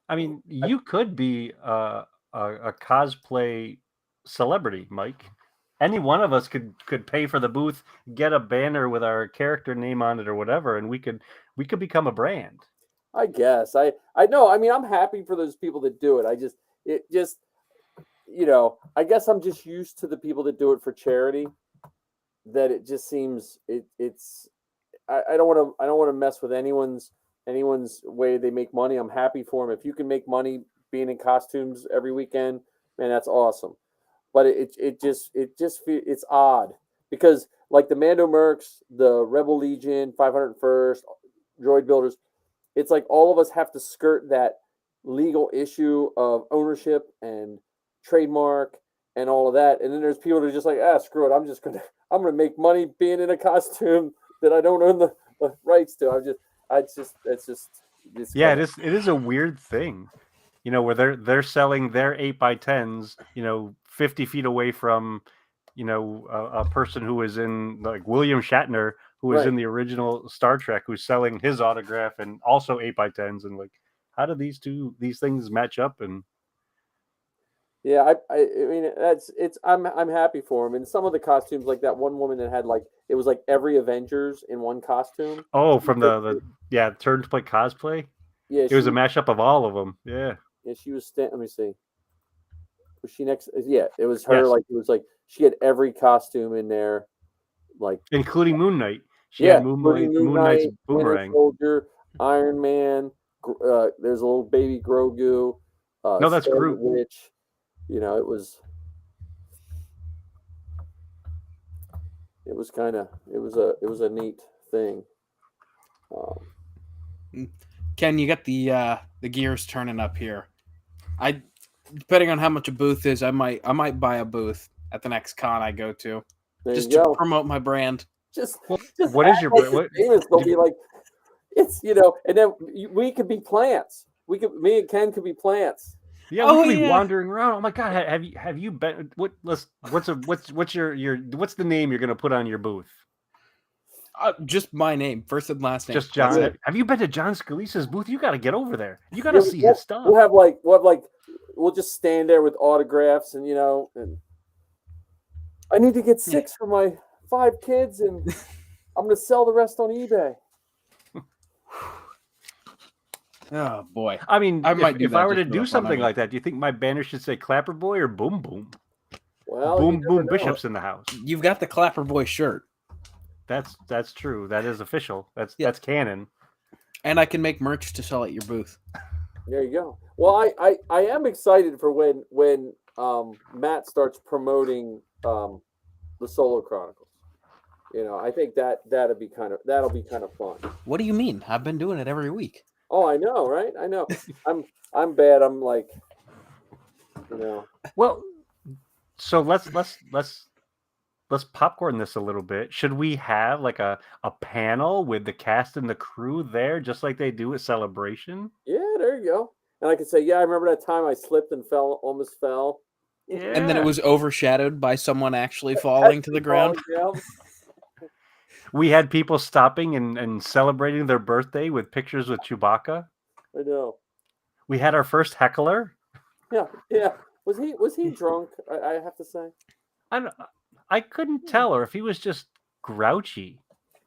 I mean, you could be a cosplay celebrity, Mike. Any one of us could pay for the booth, get a banner with our character name on it or whatever, and we could become a brand. I guess. I know. I mean, I'm happy for those people that do it. I guess I'm just used to the people that do it for charity. That it just seems it's. I don't want to mess with anyone's way they make money. I'm happy for them. If you can make money being in costumes every weekend, man, that's awesome. But it's odd because like the Mando Mercs, the Rebel Legion, 501st, Droid Builders, it's like all of us have to skirt that legal issue of ownership and trademark and all of that. And then there's people that are just like, screw it. I'm gonna make money being in a costume that I don't own the rights to. Yeah, it is a weird thing, where they're selling their 8x10s, 50 feet away from, a person who is in like William Shatner, who is in the original Star Trek, who's selling his autograph and also 8x10s, and like, how do these things match up? And yeah, I mean I'm happy for him. And some of the costumes, like that one woman that had like it was like every Avengers in one costume. Oh, from the Turn to Play cosplay. Yeah, it was a mashup of all of them. Yeah. Yeah, she was. Let me see. Was she next? Yeah, it was her. Yes. Like it was like she had every costume in there, like including Moon Knight. She had Moon Knight's boomerang. Soldier, Iron Man. There's a little baby Grogu. No, that's Groot. Witch. It was a neat thing. Ken, you got the gears turning up here. Depending on how much a booth is, I might buy a booth at the next con I go to. There just you to go. promote my brand. Just What act is your like what? it's famous. They'll be like, it's and then we could be plants. Me and Ken could be plants. Yeah, we Oh, could be yeah. wandering around. Oh my God, have you been? What's the name you're gonna put on your booth? Just my name, first and last name. Just John. That's it. Have you been to John Scalise's booth? You got to get over there. You got Yeah, to see his stuff. we'll just stand there with autographs and and I need to get 6 for my 5 kids and I'm gonna sell the rest on eBay. Oh boy. I mean, I might do if that I were just to for do the fun something of it. like that, do you think my banner should say Clapper Boy or Boom Boom? Well, Boom you never Boom know. Bishop's in the house. You've got the Clapper Boy shirt. That's true. That is official. Yeah. That's canon. And I can make merch to sell at your booth. There you go. Well, I am excited for when Matt starts promoting the Solo Chronicles. I think that'll be kind of fun. What do you mean? I've been doing it every week. Oh, I know, right? I know. I'm bad. I'm like, Well, so let's popcorn this a little bit. Should we have like a panel with the cast and the crew there, just like they do at Celebration? Yeah, there you go. And I could say, yeah, I remember that time I slipped and almost fell. Yeah. And then it was overshadowed by someone actually falling to the ground. Falling down. We had people stopping and celebrating their birthday with pictures with Chewbacca. I know. We had our first heckler. Yeah. Was he drunk? I have to say. I couldn't tell, or if he was just grouchy.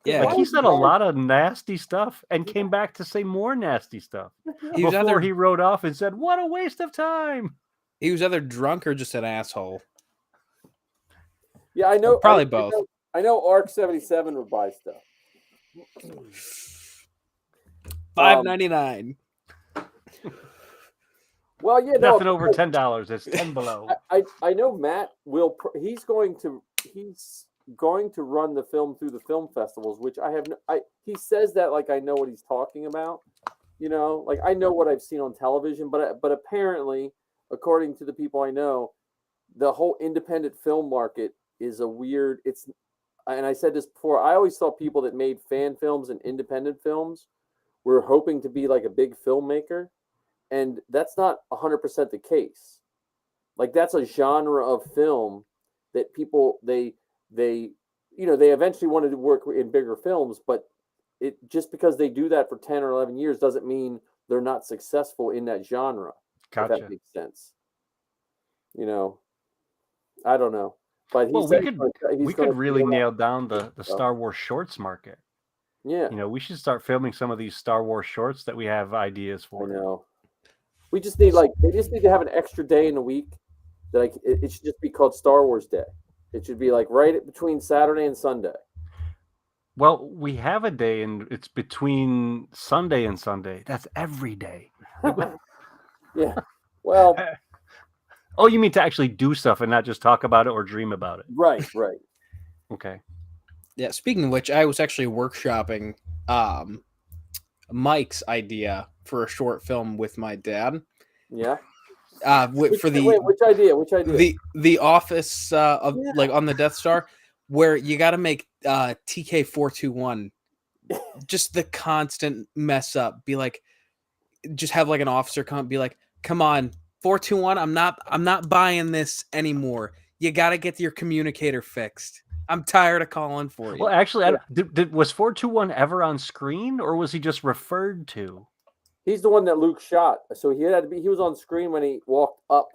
Yeah, Like he said a lot of nasty stuff and came back to say more nasty stuff he was before he rode off and said, "What a waste of time." He was either drunk or just an asshole. Yeah, I know. Probably both. I know Arc 77 would buy stuff. $5.99. Well, yeah, Nothing over $10. It's 10 below. I know Matt will. He's going to run the film through the film festivals, which I have. He says that like I know what he's talking about. Like I know what I've seen on television, but apparently, according to the people I know, the whole independent film market is a weird. And I said this before. I always thought people that made fan films and independent films were hoping to be like a big filmmaker. And that's not 100% the case. Like that's a genre of film that people they eventually wanted to work in bigger films, but it just because they do that for 10 or 11 years doesn't mean they're not successful in that genre. Gotcha. If that makes sense. I don't know, but we could really nail down the Star Wars shorts market. Yeah, we should start filming some of these Star Wars shorts that we have ideas for. I know. We just need they just need to have an extra day in the week that it should just be called Star Wars Day. It should be like right between Saturday and Sunday. Well, we have a day and it's between Sunday and Sunday. That's every day. Yeah. Well. Oh, you mean to actually do stuff and not just talk about it or dream about it? Right. Okay. Yeah. Speaking of which, I was actually workshopping Mike's idea for a short film with my dad. Yeah. Which idea? The office like on the Death Star, where you got to make TK-421 just the constant mess up. Be like, just have like an officer be like, come on, 421, I'm not buying this anymore. You got to get your communicator fixed. I'm tired of calling for you. Well, actually, was 421 ever on screen, or was he just referred to? He's the one that Luke shot, so he was on screen when he walked up.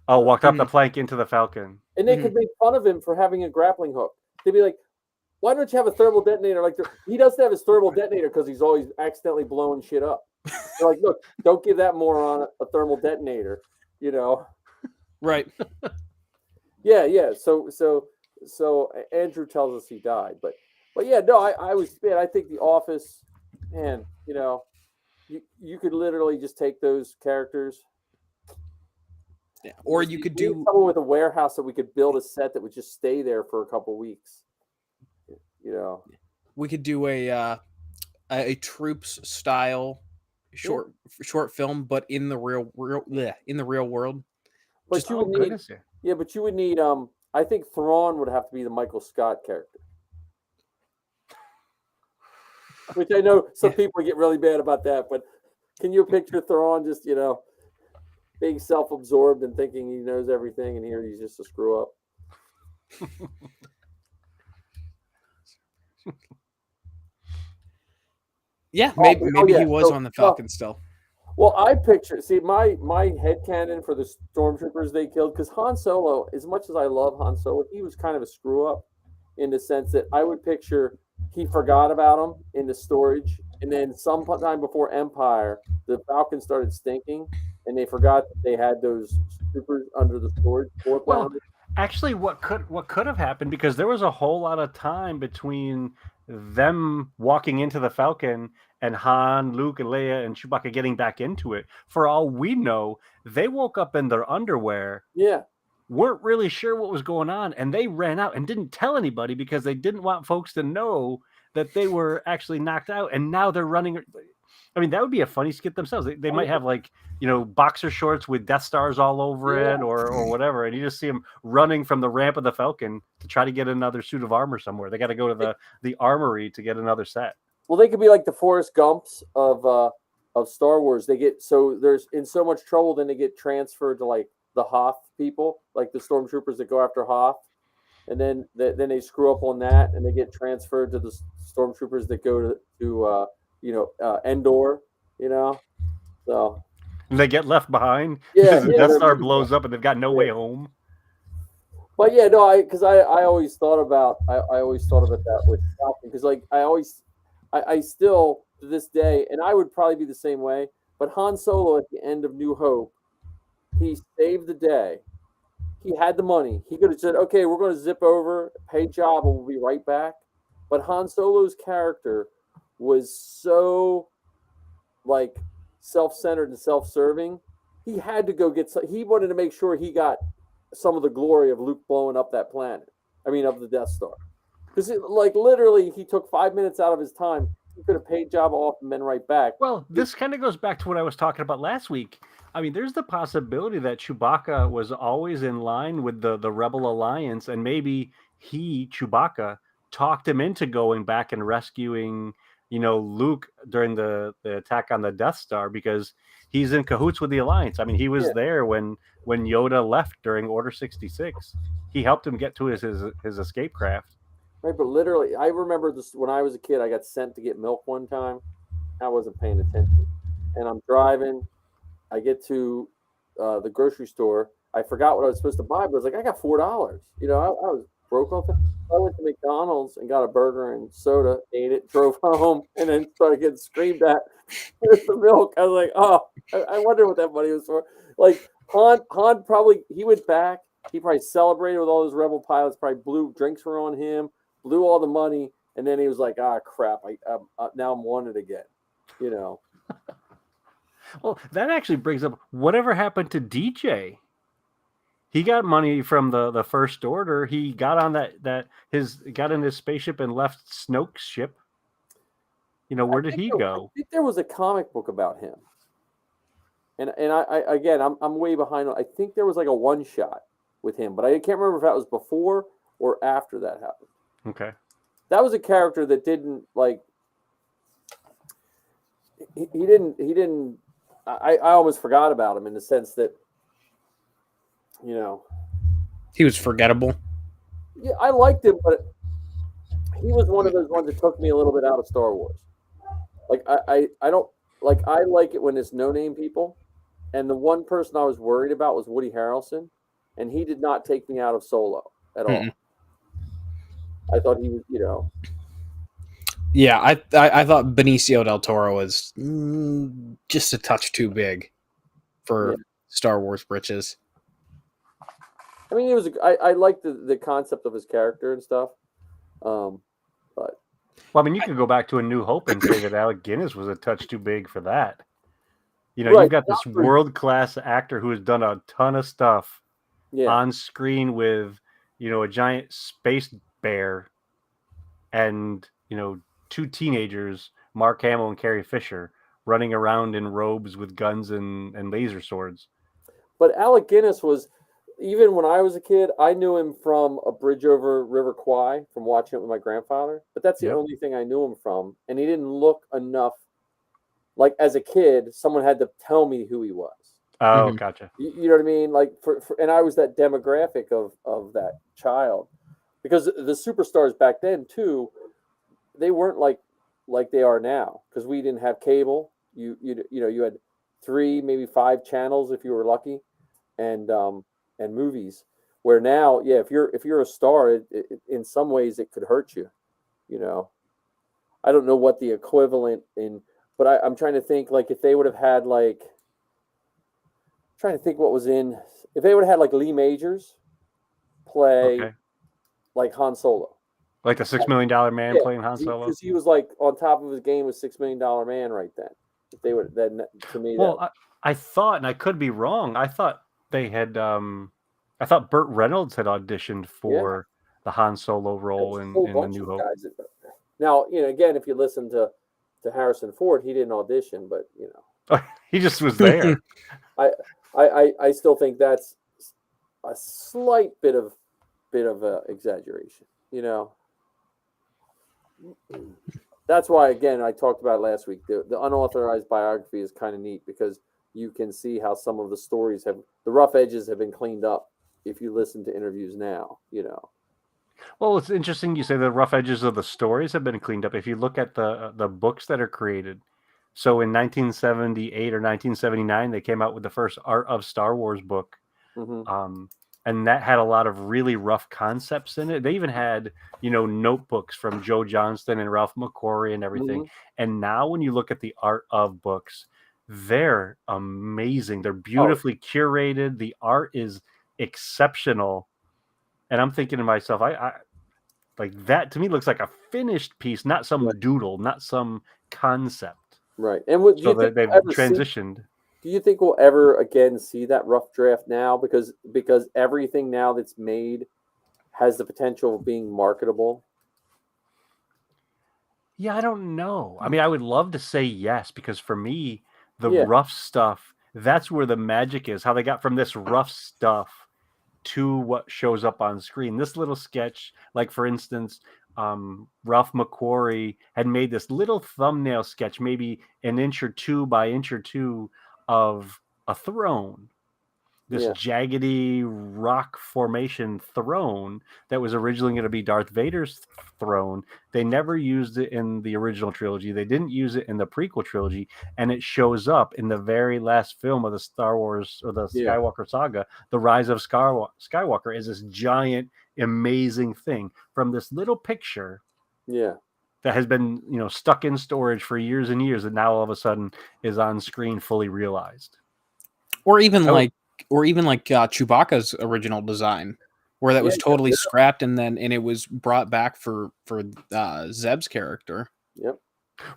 Oh, walked up the plank into the Falcon. And they could make fun of him for having a grappling hook. They'd be like, "Why don't you have a thermal detonator?" Like he doesn't have his thermal detonator because he's always accidentally blowing shit up. They're like, "Look, don't give that moron a thermal detonator." Right? Yeah. So Andrew tells us he died, but yeah, no, I think The Office, man, you could literally just take those characters. Yeah. Or you could do someone with a warehouse that we could build a set that would just stay there for a couple weeks. We could do a Troops style short film, but in the real world. But you would need I think Thrawn would have to be the Michael Scott character. Which I know some people get really bad about that, but can you picture Thrawn just, being self-absorbed and thinking he knows everything, and here he's just a screw up? Yeah, maybe yeah. he was on the Falcon still. Well, I picture, my headcanon for the stormtroopers they killed, because Han Solo, as much as I love Han Solo, he was kind of a screw up in the sense that I would picture he forgot about him in the storage, and then sometime before Empire, the Falcon started stinking, and they forgot that they had those troopers under the storage. Well, actually, what could have happened, because there was a whole lot of time between them walking into the Falcon and Han, Luke, and Leia and Chewbacca getting back into it. For all we know, they woke up in their underwear. Yeah. Weren't really sure what was going on, and they ran out and didn't tell anybody because they didn't want folks to know that they were actually knocked out, and now they're running. I mean, that would be a funny skit themselves. They might have boxer shorts with Death Stars all over it or whatever, and you just see them running from the ramp of the Falcon to try to get another suit of armor somewhere. They got to go to the armory to get another set. Well, they could be like the Forrest Gumps of Star Wars. They get there's in so much trouble, then they get transferred to like the Hoth people, like the stormtroopers that go after Hoth, and then they screw up on that, and they get transferred to the stormtroopers that go to Endor, so and they get left behind because the Death Star blows up and they've got no way home. But yeah, no, because I always thought about that with Falcon, because like I still to this day, and I would probably be the same way. But Han Solo at the end of New Hope, he saved the day. He had the money. He could have said, "Okay, we're going to zip over, pay job, and we'll be right back." But Han Solo's character was so like self-centered and self-serving. He had to go he wanted to make sure he got some of the glory of Luke blowing up that planet. I mean, of the Death Star. Because literally, he took 5 minutes out of his time. He could have paid job off and been right back. Well, this kind of goes back to what I was talking about last week. I mean, there's the possibility that Chewbacca was always in line with the Rebel Alliance, and maybe Chewbacca, talked him into going back and rescuing, Luke during the attack on the Death Star, because he's in cahoots with the Alliance. I mean, he was there when Yoda left during Order 66. He helped him get to his escape craft. Right, but literally, I remember this when I was a kid. I got sent to get milk one time. I wasn't paying attention, and I'm driving. I get to the grocery store. I forgot what I was supposed to buy, but I was like, I got $4. I was broke off. I went to McDonald's and got a burger and soda, ate it, drove home, and then started getting screamed at with the milk. I was like, oh, I wonder what that money was for. Like Han probably, he went back. He probably celebrated with all those rebel pilots. Probably drinks were on him. Blew all the money, and then he was like, crap, now I'm wanted again, Well, that actually brings up whatever happened to DJ. He got money from the First Order. He got on got in his spaceship and left Snoke's ship. Where did he go? I think there was a comic book about him, and I'm way behind. I think there was like a one shot with him, but I can't remember if that was before or after that happened. Okay. That was a character that didn't like. He didn't. I almost forgot about him in the sense that, he was forgettable. Yeah, I liked him, but he was one of those ones that took me a little bit out of Star Wars. Like I don't like. I like it when it's no name people, and the one person I was worried about was Woody Harrelson, and he did not take me out of Solo at all. I thought he was, Yeah, I thought Benicio del Toro was just a touch too big for Star Wars britches. I mean, I liked the concept of his character and stuff, but. Well, I mean, you could go back to A New Hope and say that Alec Guinness was a touch too big for that. Right. You've got this world-class actor who has done a ton of stuff on screen with, a giant space bear and, two teenagers, Mark Hamill and Carrie Fisher, running around in robes with guns and laser swords. But Alec Guinness even when I was a kid, I knew him from a bridge over River Kwai from watching it with my grandfather. But that's the Yep. only thing I knew him from, and he didn't look enough. Like as a kid, someone had to tell me who he was. Oh, Mhm. gotcha. You know what I mean? Like and I was that demographic of that child, because the superstars back then too, they weren't like they are now, because we didn't have cable. You had 3, maybe 5 channels if you were lucky, and movies. Where now, yeah, if you're a star, in some ways it could hurt you. You know, I don't know what the equivalent in, but I'm trying to think, like, if they would have had like, trying to think what was in, if they would have had like Lee Majors play Okay. like Han Solo. Like the $6 million man Yeah, playing Han Solo. because he was like on top of his game with $6 million man right then. If they would then, to me, Well, I thought, and I could be wrong. I thought they had. I thought Burt Reynolds had auditioned for the Han Solo role there's a whole in The bunch New of Hope. guys. Now, again, if you listen to Harrison Ford, he didn't audition, but He just was there. I still think that's a slight bit of exaggeration. That's why, again, I talked about it last week. The unauthorized biography is kind of neat, because you can see how some of the stories the rough edges have been cleaned up if you listen to interviews now. Well, it's interesting you say the rough edges of the stories have been cleaned up. If you look at the books that are created, so in 1978 or 1979, they came out with the first Art of Star Wars book. Mm-hmm. And that had a lot of really rough concepts in it. They even had, notebooks from Joe Johnston and Ralph McQuarrie and everything. Mm-hmm. And now when you look at the Art of books, they're amazing. They're beautifully curated. The art is exceptional. And I'm thinking to myself, I like that, to me looks like a finished piece, not some doodle, not some concept. Right. And do you think they've we'll ever transitioned. do you think we'll ever again see that rough draft now? Because everything now that's made has the potential of being marketable. Yeah, I don't know. I mean, I would love to say yes, because for me, the Yeah. rough stuff, that's where the magic is. How they got from this rough stuff to what shows up on screen. This little sketch, like for instance, Ralph McQuarrie had made this little thumbnail sketch, maybe an inch or 2 by inch or 2, of a throne. This jaggedy rock formation throne that was originally going to be Darth Vader's throne. They never used it in the original trilogy. They didn't use it in the prequel trilogy, and it shows up in the very last film of the Star Wars, or the Skywalker saga. The Rise of Skywalker is this giant, amazing thing from this little picture. Yeah. That has been, stuck in storage for years and years, and now all of a sudden is on screen fully realized. Or even like Chewbacca's original design, where that was totally scrapped and it was brought back for Zeb's character. Yep.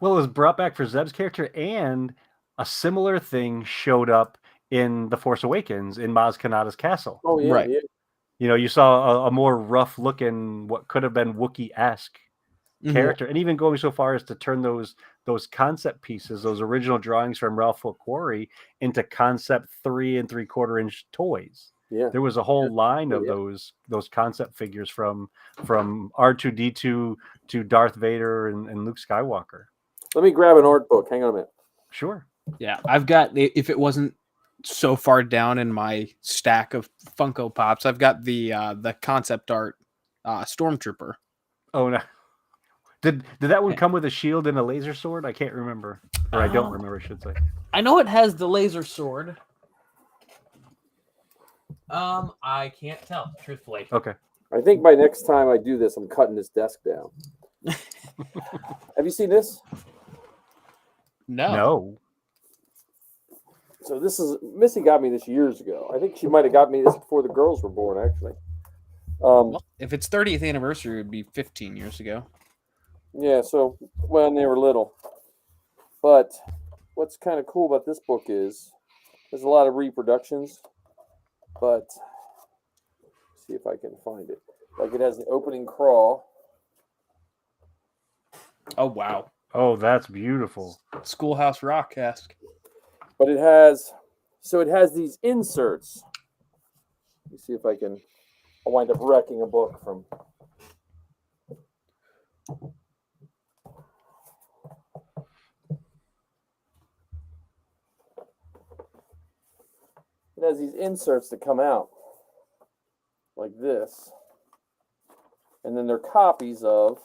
Well, it was brought back for Zeb's character, and a similar thing showed up in The Force Awakens in Maz Kanata's castle. Oh yeah, right. Yeah. You saw a more rough looking, what could have been Wookiee-esque character, and even going so far as to turn those concept pieces, those original drawings from Ralph McQuarrie, into concept 3 3/4 inch toys. Yeah. There was a whole line of those concept figures from R2D2 to Darth Vader and Luke Skywalker. Let me grab an art book. Hang on a minute. Sure. Yeah, I've got, if it wasn't so far down in my stack of Funko Pops, I've got the concept art Stormtrooper. Oh no. Did that one come with a shield and a laser sword? I can't remember. Or I don't remember, I should say. I know it has the laser sword. I can't tell, truthfully. Okay. I think by next time I do this, I'm cutting this desk down. Have you seen this? No. So this is, Missy got me this years ago. I think she might have got me this before the girls were born, actually. Well, if it's 30th anniversary, it would be 15 years ago. Yeah, so when they were little. But what's kind of cool about this book is there's a lot of reproductions, but see if I can find it. Like it has the opening crawl. Oh, wow. Oh, that's beautiful. Schoolhouse Rock-esque. But it has these inserts Let me see if I can. I'll wind up wrecking a book from. It has these inserts that come out like this, and then they're copies of.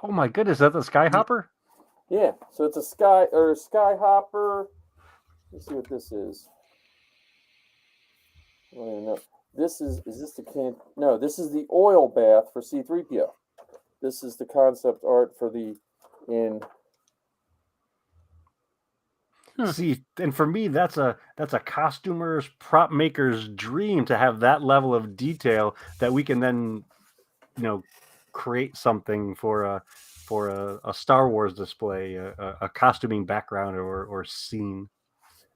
Oh my goodness, is that the Skyhopper? Yeah, so it's a Skyhopper. Let's see what this is. I don't even know. Is this the can? No, this is the oil bath for C-3PO. This is the concept art for the in. See, and for me, that's a costumer's, prop maker's dream to have that level of detail that we can then, create something for a Star Wars display, a costuming background or scene.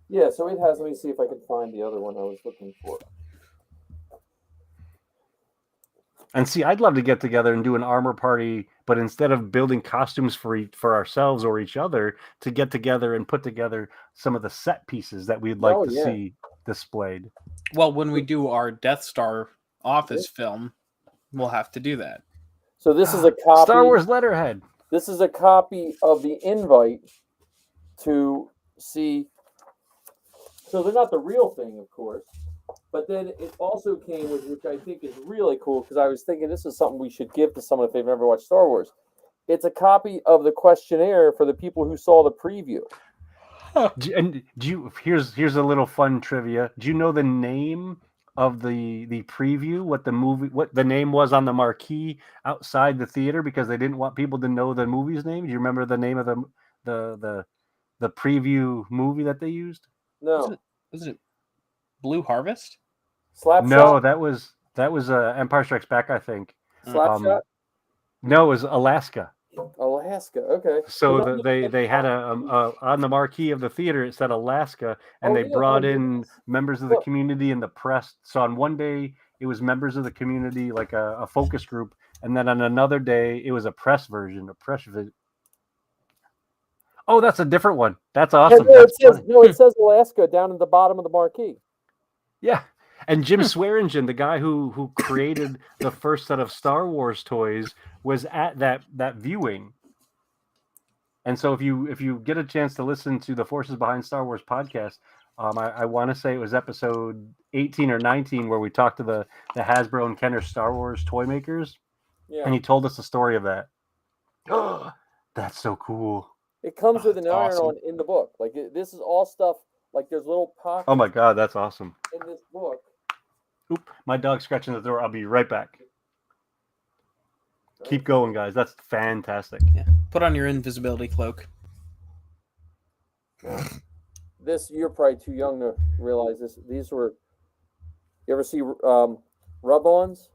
Yeah, so it has. Let me see if I can find the other one I was looking for. And see, I'd love to get together and do an armor party, but instead of building costumes for ourselves or each other, to get together and put together some of the set pieces that we'd like to see displayed. Well, when we do our Death Star office film, we'll have to do that. So this is a copy. Star Wars letterhead. This is a copy of the invite to see. So they're not the real thing, of course. But then it also came with, which I think is really cool, because I was thinking this is something we should give to someone if they've never watched Star Wars. It's a copy of the questionnaire for the people who saw the preview. And here's a little fun trivia. Do you know the name of the preview? What the name was on the marquee outside the theater, because they didn't want people to know the movie's name. Do you remember the name of the preview movie that they used? No. Was it Blue Harvest? Slapshot? No, that was Empire Strikes Back, I think. Slapshot? No, it was Alaska. Alaska. Okay. So they had a on the marquee of the theater, it said Alaska, and they brought in members of the community and the press. So on one day it was members of the community, like a focus group, and then on another day it was a press version, Oh, that's a different one. That's awesome. It says Alaska down at the bottom of the marquee. Yeah. And Jim Swearingen, the guy who created the first set of Star Wars toys, was at that viewing. And so if you get a chance to listen to the Forces Behind Star Wars podcast, I want to say it was episode 18 or 19 where we talked to the Hasbro and Kenner Star Wars toy makers. Yeah. And he told us the story of that. Oh, that's so cool. It comes with an iron-on in the book. Like this is all stuff. Like there's little pockets. Oh my God, that's awesome. In this book. Oop, my dog's scratching the door. I'll be right back. Keep going, guys. That's fantastic. Yeah. Put on your invisibility cloak. This, you're probably too young to realize this. These were. You ever see rub-ons?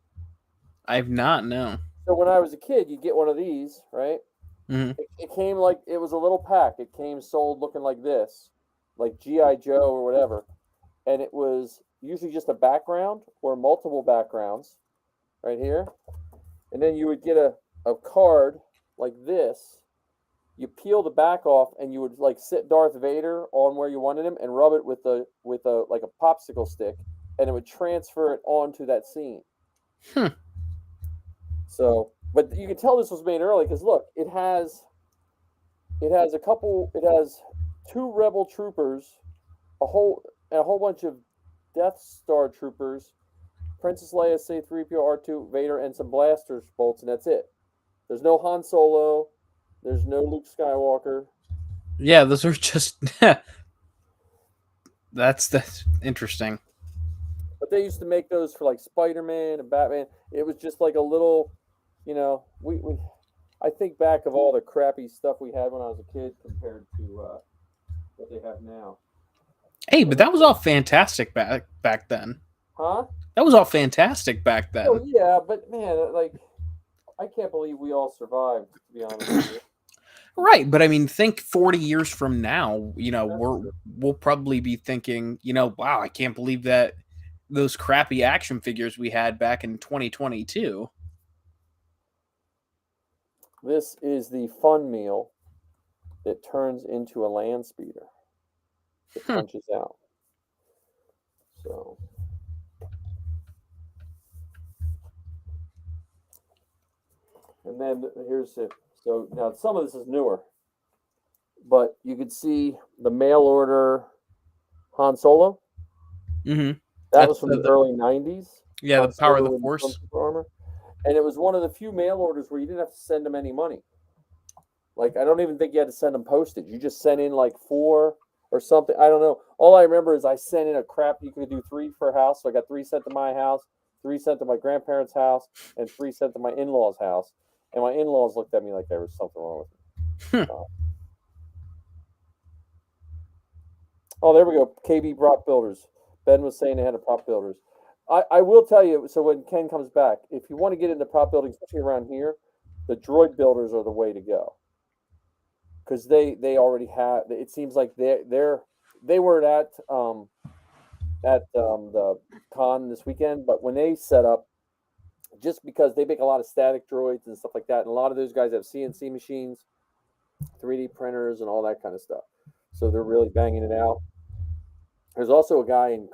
I've not, no. So when I was a kid, you get one of these, right? Mm-hmm. It came like it was a little pack. It came sold looking like this, like G.I. Joe or whatever, and it was usually just a background or multiple backgrounds, right here, and then you would get a card like this. You peel the back off, and you would like sit Darth Vader on where you wanted him, and rub it with a like a popsicle stick, and it would transfer it onto that scene. So. But you can tell this was made early because look, it has two Rebel troopers, a whole bunch of Death Star troopers, Princess Leia, C-3PO, R2, Vader, and some blaster bolts, and that's it. There's no Han Solo, there's no Luke Skywalker. Yeah, those are just that's interesting. But they used to make those for like Spider-Man and Batman. It was just like a little. I think back of all the crappy stuff we had when I was a kid compared to what they have now. Hey, but that was all fantastic back then. Huh? That was all fantastic back then. Oh yeah, but man, like I can't believe we all survived, to be honest with you. Right, but I mean, think 40 years from now, we'll probably be thinking, wow, I can't believe that those crappy action figures we had back in 2022. This is the fun meal that turns into a land speeder. It punches out. So. And then here's it. So now some of this is newer, but you could see the mail order Han Solo. Mm-hmm. That was from the early 90s. Yeah, Han the Power of Solo the in Force. Stormtrooper armor. And it was one of the few mail orders where you didn't have to send them any money. Like, I don't even think you had to send them postage. You just sent in like 4 or something. I don't know. All I remember is I sent in a crap. You could do 3 for a house. So I got 3 sent to my house, 3 sent to my grandparents' house, and 3 sent to my in-laws' house. And my in-laws looked at me like there was something wrong with me. Oh, there we go. KB Prop Builders. Ben was saying they had a prop builders. I will tell you, so when Ken comes back, if you want to get into prop building, especially around here, the droid builders are the way to go. Because they already have, it seems like they were at the con this weekend, but when they set up, just because they make a lot of static droids and stuff like that, and a lot of those guys have CNC machines, 3D printers, and all that kind of stuff. So they're really banging it out. There's also a guy in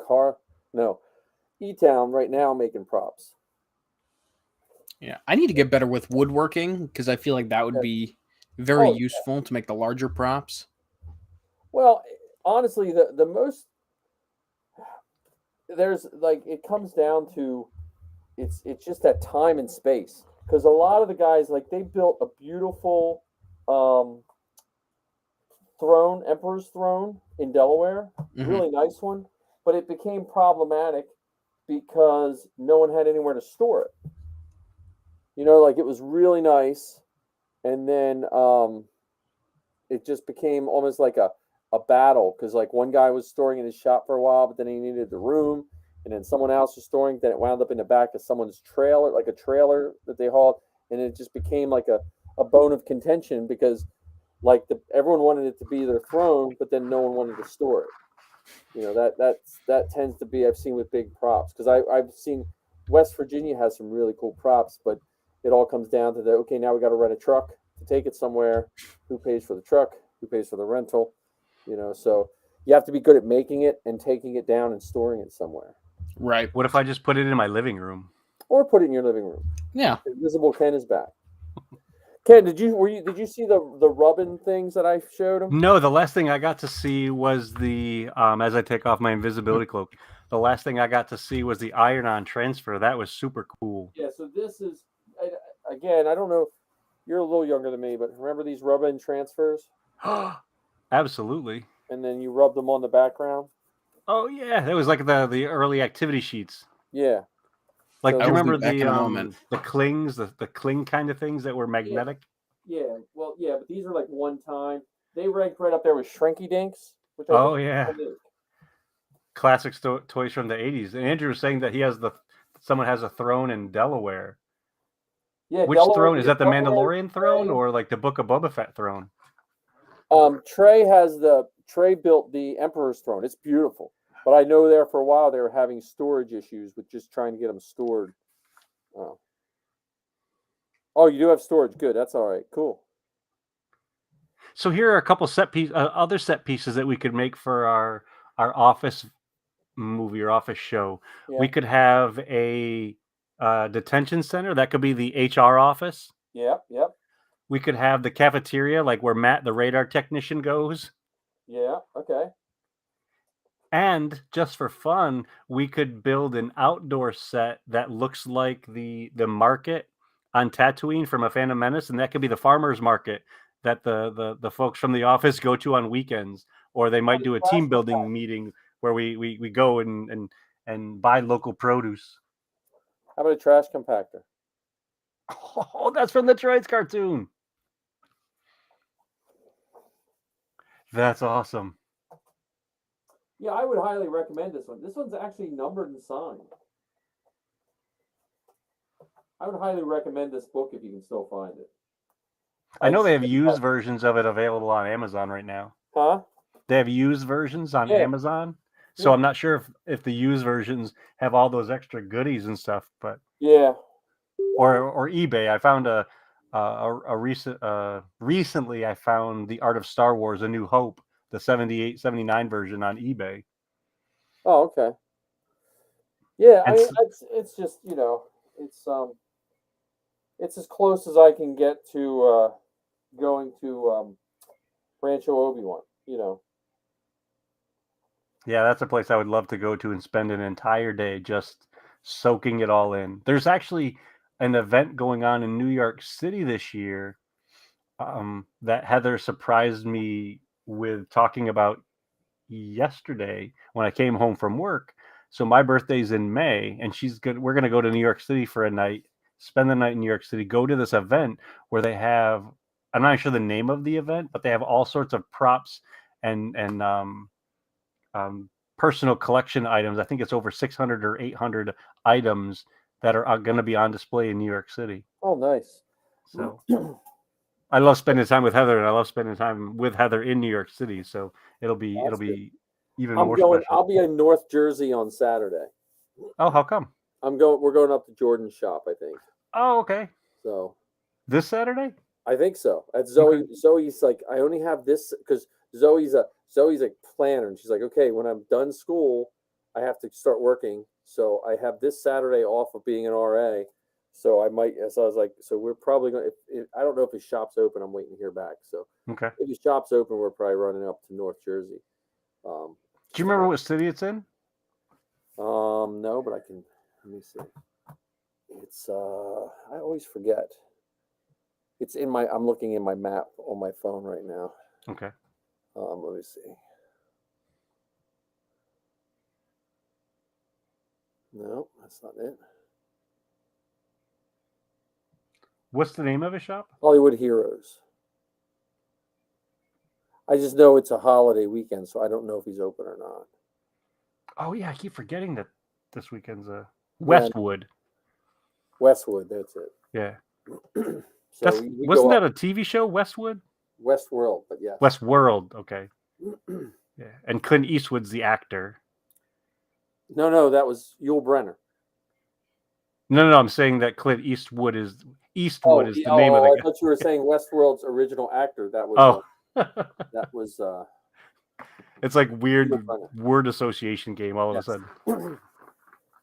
E-Town right now making props. Yeah, I need to get better with woodworking because I feel like that would be very useful to make the larger props. Well, honestly, the most there's like it comes down to it's just that time and space, because a lot of the guys, like, they built a beautiful throne, Emperor's throne in Delaware, really nice one, but it became problematic because no one had anywhere to store it. You know, like, it was really nice, and then it just became almost like a battle, because like one guy was storing in his shop for a while, but then he needed the room, and then someone else was storing, then it wound up in the back of someone's trailer, like a trailer that they hauled, and it just became like a bone of contention, because like everyone wanted it to be their throne, but then no one wanted to store it. You know, that tends to be, I've seen with big props, because I've seen West Virginia has some really cool props, but it all comes down to okay, now we got to rent a truck to take it somewhere. Who pays for the truck? Who pays for the rental? You know, so you have to be good at making it and taking it down and storing it somewhere. Right. What if I just put it in my living room? Or put it in your living room. Yeah. Invisible Ken is back. Ken, did you see the rubbing things that I showed him? No, the last thing I got to see was the as I take off my invisibility cloak. The last thing I got to see was the iron-on transfer. That was super cool. Yeah, so this is, again, I don't know, you're a little younger than me, but remember these rub-in transfers? Absolutely. And then you rub them on the background? Oh yeah, that was like the early activity sheets. Yeah. Like, So do you will be remember back in a moment. the clings, the cling kind of things that were magnetic? Yeah, well, yeah, but these are like one time. They ranked right up there with Shrinky Dinks, which I Oh think yeah, is classic toys from the 80s. And Andrew was saying that someone has a throne in Delaware. Yeah, Which Delaware, throne is that? The Delaware, Mandalorian throne, Trey. or like the Book of Boba Fett throne? Trey built the Emperor's throne. It's beautiful, but I know there for a while they were having storage issues with just trying to get them stored. Oh, you do have storage. Good. That's all right. Cool. So here are a couple other set pieces that we could make for our office movie or office show. Yeah. We could have a detention center. That could be the HR office. Yep. We could have the cafeteria, like where Matt, the radar technician, goes. Yeah. Okay. And just for fun, we could build an outdoor set that looks like the market on Tatooine from A Phantom Menace, and that could be the farmers market that the folks from the office go to on weekends, or they might do a team building meeting where we go and buy local produce. How about a trash compactor? Oh, that's from the Droids cartoon. That's awesome. Yeah, I would highly recommend this one. This one's actually numbered and signed. I would highly recommend this book if you can still find it. I know they have used versions of it available on Amazon right now. Huh? They have used versions on Amazon. So I'm not sure if the used versions have all those extra goodies and stuff, but yeah. Or eBay. I found recently I found The Art of Star Wars: A New Hope the 78, 79 version on eBay. Oh, okay. Yeah, I And mean, it's just it's as close as I can get to going to Rancho Obi-Wan. Yeah, that's a place I would love to go to and spend an entire day just soaking it all in. There's actually an event going on in New York City this year that Heather surprised me with talking about yesterday when I came home from work. So my birthday's in May, and we're gonna go to New York City for a night, spend the night in New York City, go to this event where they have, I'm not sure the name of the event, but they have all sorts of props and personal collection items. I think it's over 600 or 800 items that are going to be on display in New York City. Oh, nice. So I love spending time with Heather, and I love spending time with Heather in New York City. So it'll be even more special. I'll be in North Jersey on Saturday. Oh, how come? We're going up to Jordan's shop, I think. Oh, okay. So This Saturday? I think so. At Zoe. Okay. Zoe's like, I only have this because Zoe's a planner, and she's like, okay, when I'm done school, I have to start working. So I have this Saturday off of being an RA. So I might. So I was like, so we're probably going. If I don't know if his shop's open. I'm waiting to hear back. So Okay. if his shop's open, we're probably running up to North Jersey. Do you remember what city it's in? No, but I can. Let me see. It's I always forget. It's in my. I'm looking in my map on my phone right now. Okay. Let me see. No, that's not it. What's the name of his shop? Hollywood Heroes. I just know it's a holiday weekend, so I don't know if he's open or not. Oh yeah, I keep forgetting that this weekend's Westwood. Westwood, that's it. Yeah. So wasn't that a TV show, Westwood? Westworld, but yes. Westworld, okay. Yeah. And Clint Eastwood's the actor. No, that was Yul Brenner. No, I'm saying that Clint Eastwood is the name of the I guy. thought you were saying Westworld's original actor. That was that was It's like weird Yul Brenner. word association game all of a sudden.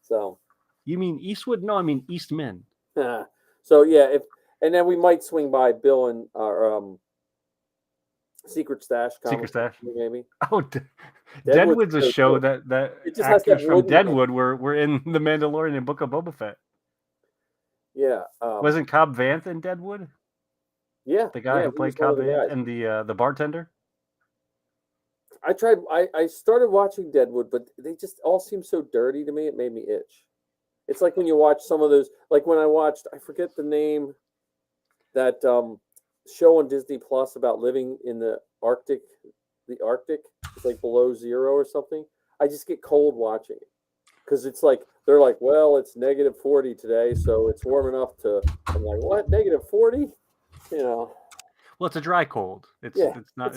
So You mean Eastwood? No, I mean Eastman. so yeah, and then we might swing by Bill and our Secret Stash. Secret Stash, maybe. Oh, Deadwood's a show that it just has actors that from wooden Deadwood were in The Mandalorian and Book of Boba Fett. Yeah. Wasn't Cobb Vanth in Deadwood? Yeah. The guy who played Cobb Vanth and the bartender. I tried. I started watching Deadwood, but they just all seem so dirty to me. It made me itch. It's like when you watch some of those. Like when I watched, I forget the name. That show on Disney Plus about living in the Arctic. The Arctic is like below zero or something. I just get cold watching it because it's like they're like, well, it's -40 today, so it's warm enough to. I'm like, what? -40? Well, it's a dry cold. It's not.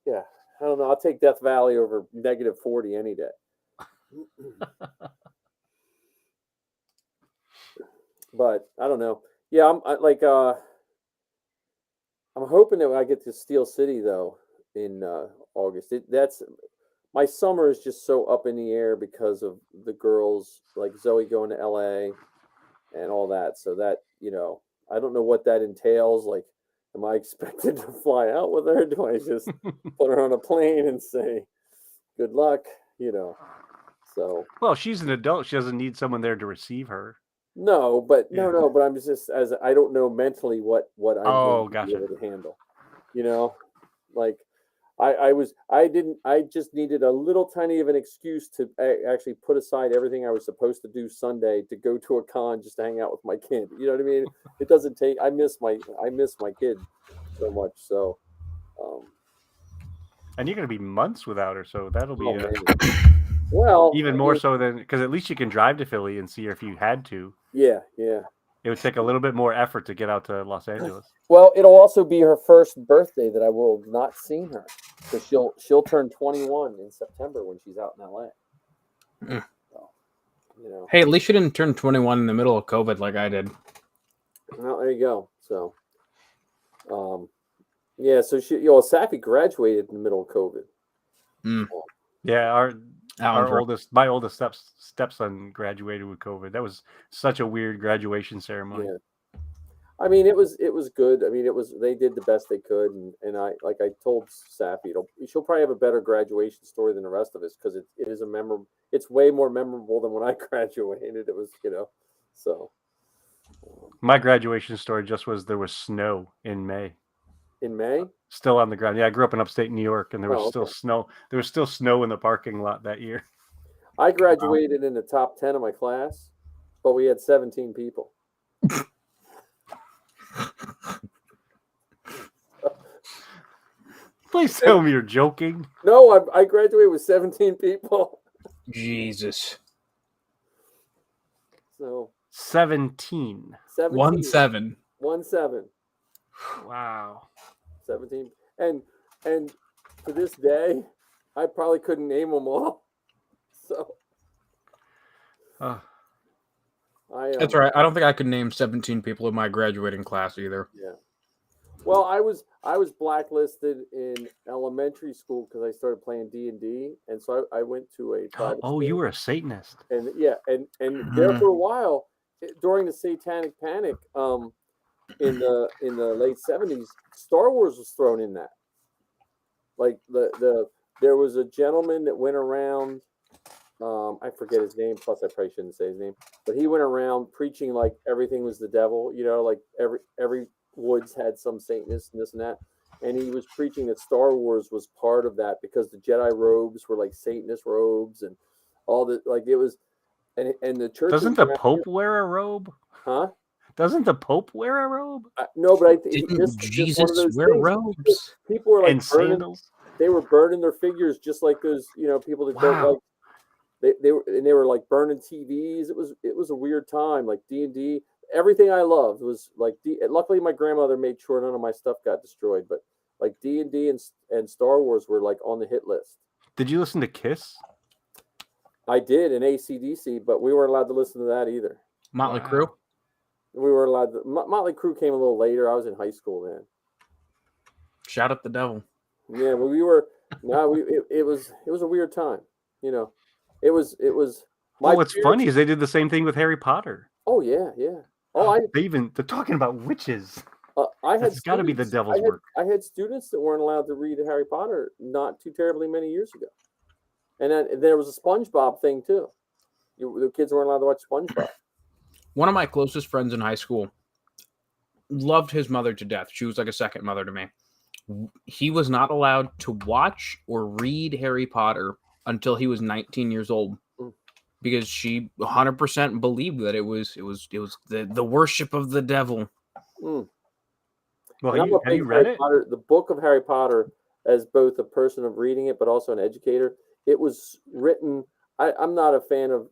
Yeah. I don't know. I'll take Death Valley over -40 any day. But I don't know. Yeah, I'm hoping that I get to Steel City though in August. That's my summer is just so up in the air because of the girls, like Zoe going to LA and all that. So that, I don't know what that entails. Like, am I expected to fly out with her? Do I just put her on a plane and say, good luck? So. Well, she's an adult. She doesn't need someone there to receive her. No, but I'm just I don't know mentally what I'm going to be able to handle. Like I just needed a little tiny of an excuse to actually put aside everything I was supposed to do Sunday to go to a con just to hang out with my kid. You know what I mean? It doesn't take. I miss my kid so much. So. And you're going to be months without her, so that'll be well even more so than because at least you can drive to Philly and see her if you had to. Yeah. It would take a little bit more effort to get out to Los Angeles. Well, it'll also be her first birthday that I will have not seen her because she'll turn 21 in September when she's out in LA. So, Hey, at least you didn't turn 21 in the middle of COVID like I did. Well, there you go. So, Yeah, so Safi graduated in the middle of COVID. Yeah, Alan's right. my oldest stepson graduated with COVID. That was such a weird graduation ceremony. Yeah. I mean, it was good. I mean, they did the best they could, and I told Safi, she'll probably have a better graduation story than the rest of us because it is a memorable. It's way more memorable than when I graduated. It was, so. My graduation story just was there was snow in May. In May? Still on the ground. Yeah, I grew up in upstate New York, and there was still okay. snow. There was still snow in the parking lot that year. I graduated in the top 10 of my class, but we had 17 people. Please tell me you're joking. No, I graduated with 17 people. Jesus. So 17. 17. 17. Wow. 17. And to this day, I probably couldn't name them all. So that's right. I don't think I could name 17 people in my graduating class either. Yeah. Well, I was blacklisted in elementary school because I started playing D&D, and so I went to a private school. You were a Satanist. And yeah, and there for a while during the Satanic Panic, in the late 70s, Star Wars was thrown in that. Like there was a gentleman that went around, I forget his name, plus I probably shouldn't say his name, but he went around preaching like everything was the devil, like every woods had some Satanist and this and that. And he was preaching that Star Wars was part of that because the Jedi robes were like Satanist robes and all that. Like it was, and the church. Doesn't the Pope wear a robe? Huh? Doesn't the Pope wear a robe? No, but I think Jesus wear robes. People were like and sandals. They were burning their figures just like those, people that don't like. They were like burning TVs. It was a weird time. Like D&D, everything I loved was like luckily my grandmother made sure none of my stuff got destroyed, but like D&D and Star Wars were like on the hit list. Did you listen to Kiss? I did in AC/DC, but we weren't allowed to listen to that either. Motley Crue? We were allowed to. Motley Crue came a little later. I was in high school then. Shout out the devil. Yeah, but we were. No, it was a weird time. It was. What's funny is they did the same thing with Harry Potter. Oh yeah. Oh, they're talking about witches. It's got to be the devil's work. I had students that weren't allowed to read Harry Potter not too terribly many years ago, and then there was a SpongeBob thing too. The kids weren't allowed to watch SpongeBob. One of my closest friends in high school loved his mother to death. She was like a second mother to me. He was not allowed to watch or read Harry Potter until he was 19 years old, because she 100% believed that it was the worship of the devil. Well, have you read it? Potter, the book of Harry Potter, as both a person of reading it, but also an educator. It was written. I'm not a fan of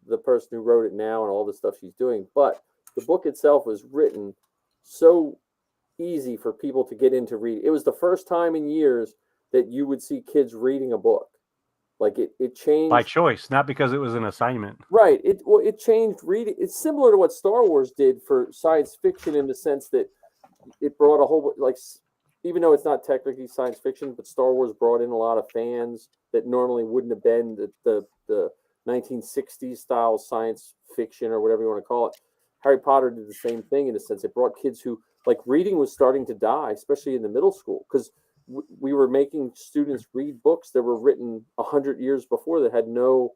the person who wrote it now and all the stuff she's doing, but the book itself was written so easy for people to get into reading. It was the first time in years that you would see kids reading a book. Like it changed by choice, not because it was an assignment. Right. It changed reading. It's similar to what Star Wars did for science fiction in the sense that it brought a whole, like, even though it's not technically science fiction, but Star Wars brought in a lot of fans that normally wouldn't have been the 1960s style science fiction or whatever you want to call it. Harry Potter did the same thing in a sense. It brought kids who, like, reading was starting to die, especially in the middle school, because we were making students read books that were written 100 years before that had no,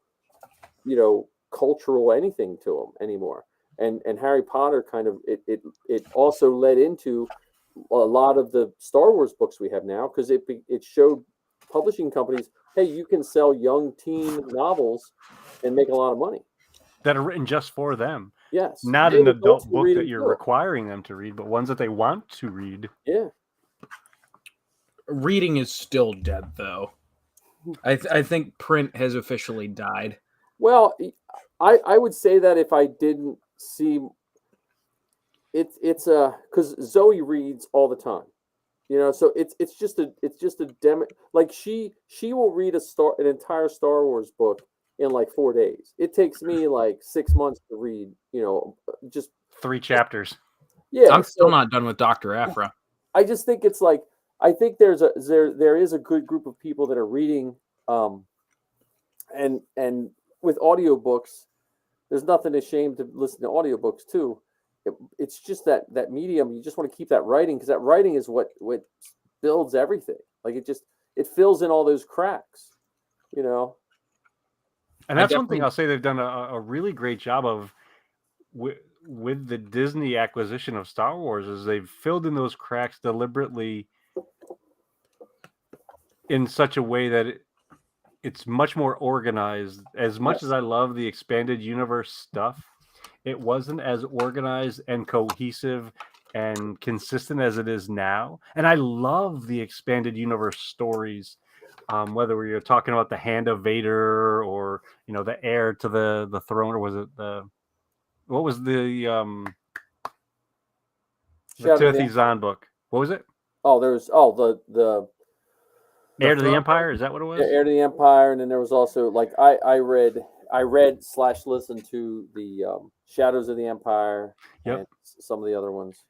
cultural anything to them anymore. And Harry Potter kind of, it also led into a lot of the Star Wars books we have now, because it showed publishing companies, hey, you can sell young teen novels and make a lot of money. That are written just for them. Yes. Not an adult book that you're requiring them to read, but ones that they want to read. Yeah. Reading is still dead, though. I think print has officially died. Well, I would say that if I didn't see it's because Zoe reads all the time, so it's just a demo. Like she will read an entire Star Wars book in like 4 days. It takes me like 6 months to read, just 3 chapters. Yeah, I'm still not done with Dr. Aphra. I just think it's like I think there is a good group of people that are reading, and with audiobooks, there's nothing ashamed to listen to audiobooks too. It's just that medium. You just want to keep that writing because that writing is what builds everything. Like it fills in all those cracks, you know. And that's one thing I'll say they've done a really great job of with the Disney acquisition of Star Wars is they've filled in those cracks deliberately in such a way that it's much more organized. As much as I love the expanded universe stuff, it wasn't as organized and cohesive and consistent as it is now. And I love the expanded universe stories, whether you're talking about the Hand of Vader or the heir to the throne, or was it what was the Timothy Zahn book? What was it? Oh, there's the Heir to the Empire. Is that what it was? Yeah, Heir to the Empire, and then there was also like I read / listened to the Shadows of the Empire and some of the other ones.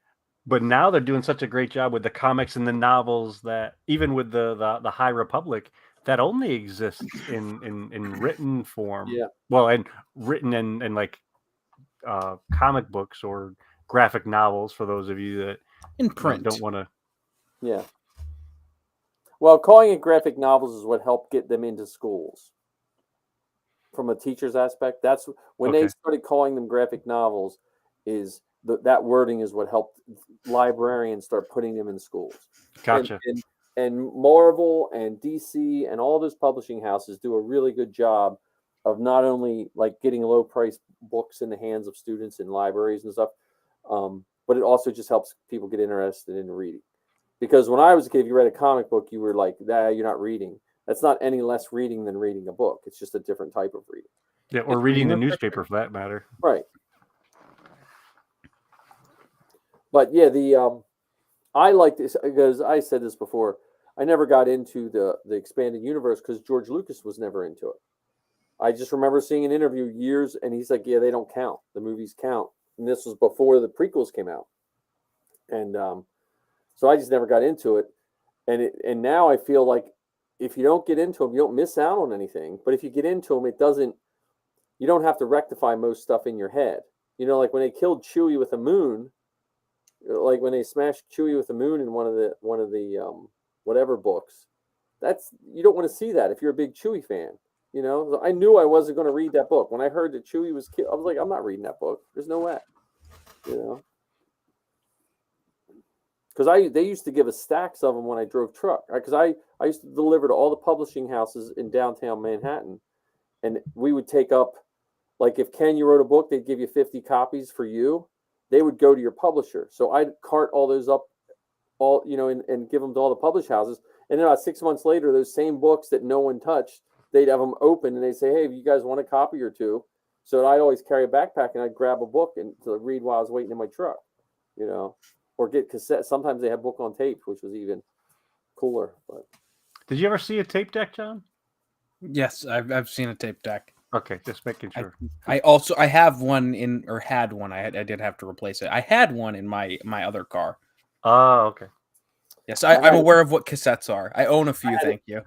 But now they're doing such a great job with the comics and the novels that even with the High Republic, that only exists in written form. Yeah. Well, and written and like comic books or graphic novels for those of you that in print don't want to. Yeah. Well, calling it graphic novels is what helped get them into schools. From a teacher's aspect, that's when they started calling them graphic novels. Is that wording is what helped librarians start putting them in schools. Gotcha. And Marvel and DC and all those publishing houses do a really good job of not only like getting low price books in the hands of students in libraries and stuff, but it also just helps people get interested in reading. Because when I was a kid, if you read a comic book, you were like, nah, you're not reading. That's not any less reading than reading a book. It's just a different type of reading. Yeah, or reading the newspaper for that matter. Right. But yeah, I like this because I said this before. I never got into the expanded universe because George Lucas was never into it. I just remember seeing an interview years, and he's like, "Yeah, they don't count. The movies count." And this was before the prequels came out, and so I just never got into it. And now I feel like if you don't get into them, you don't miss out on anything. But if you get into them, you don't have to rectify most stuff in your head. Like when they killed Chewie with a moon. Like when they smashed Chewie with the moon in one of the whatever books, you don't want to see that if you're a big Chewie fan. So I knew I wasn't going to read that book. When I heard that Chewie was killed, I was like, I'm not reading that book. There's no way. Because they used to give us stacks of them when I drove truck. Because I used to deliver to all the publishing houses in downtown Manhattan, and we would take up, like if Ken, you wrote a book, they'd give you 50 copies for you. They would go to your publisher. So I'd cart all those up, and give them to all the publish houses. And then about 6 months later, those same books that no one touched, they'd have them open and they'd say, "Hey, if you guys want a copy or two." So I'd always carry a backpack and I'd grab a book and to read while I was waiting in my truck, or get cassettes. Sometimes they had book on tape, which was even cooler. But did you ever see a tape deck, John? Yes, I've seen a tape deck. Okay, just making sure. I have one had one. I did have to replace it. I had one in my other car. Oh, okay. Yes, I'm aware of what cassettes are. I own a few. Thank you.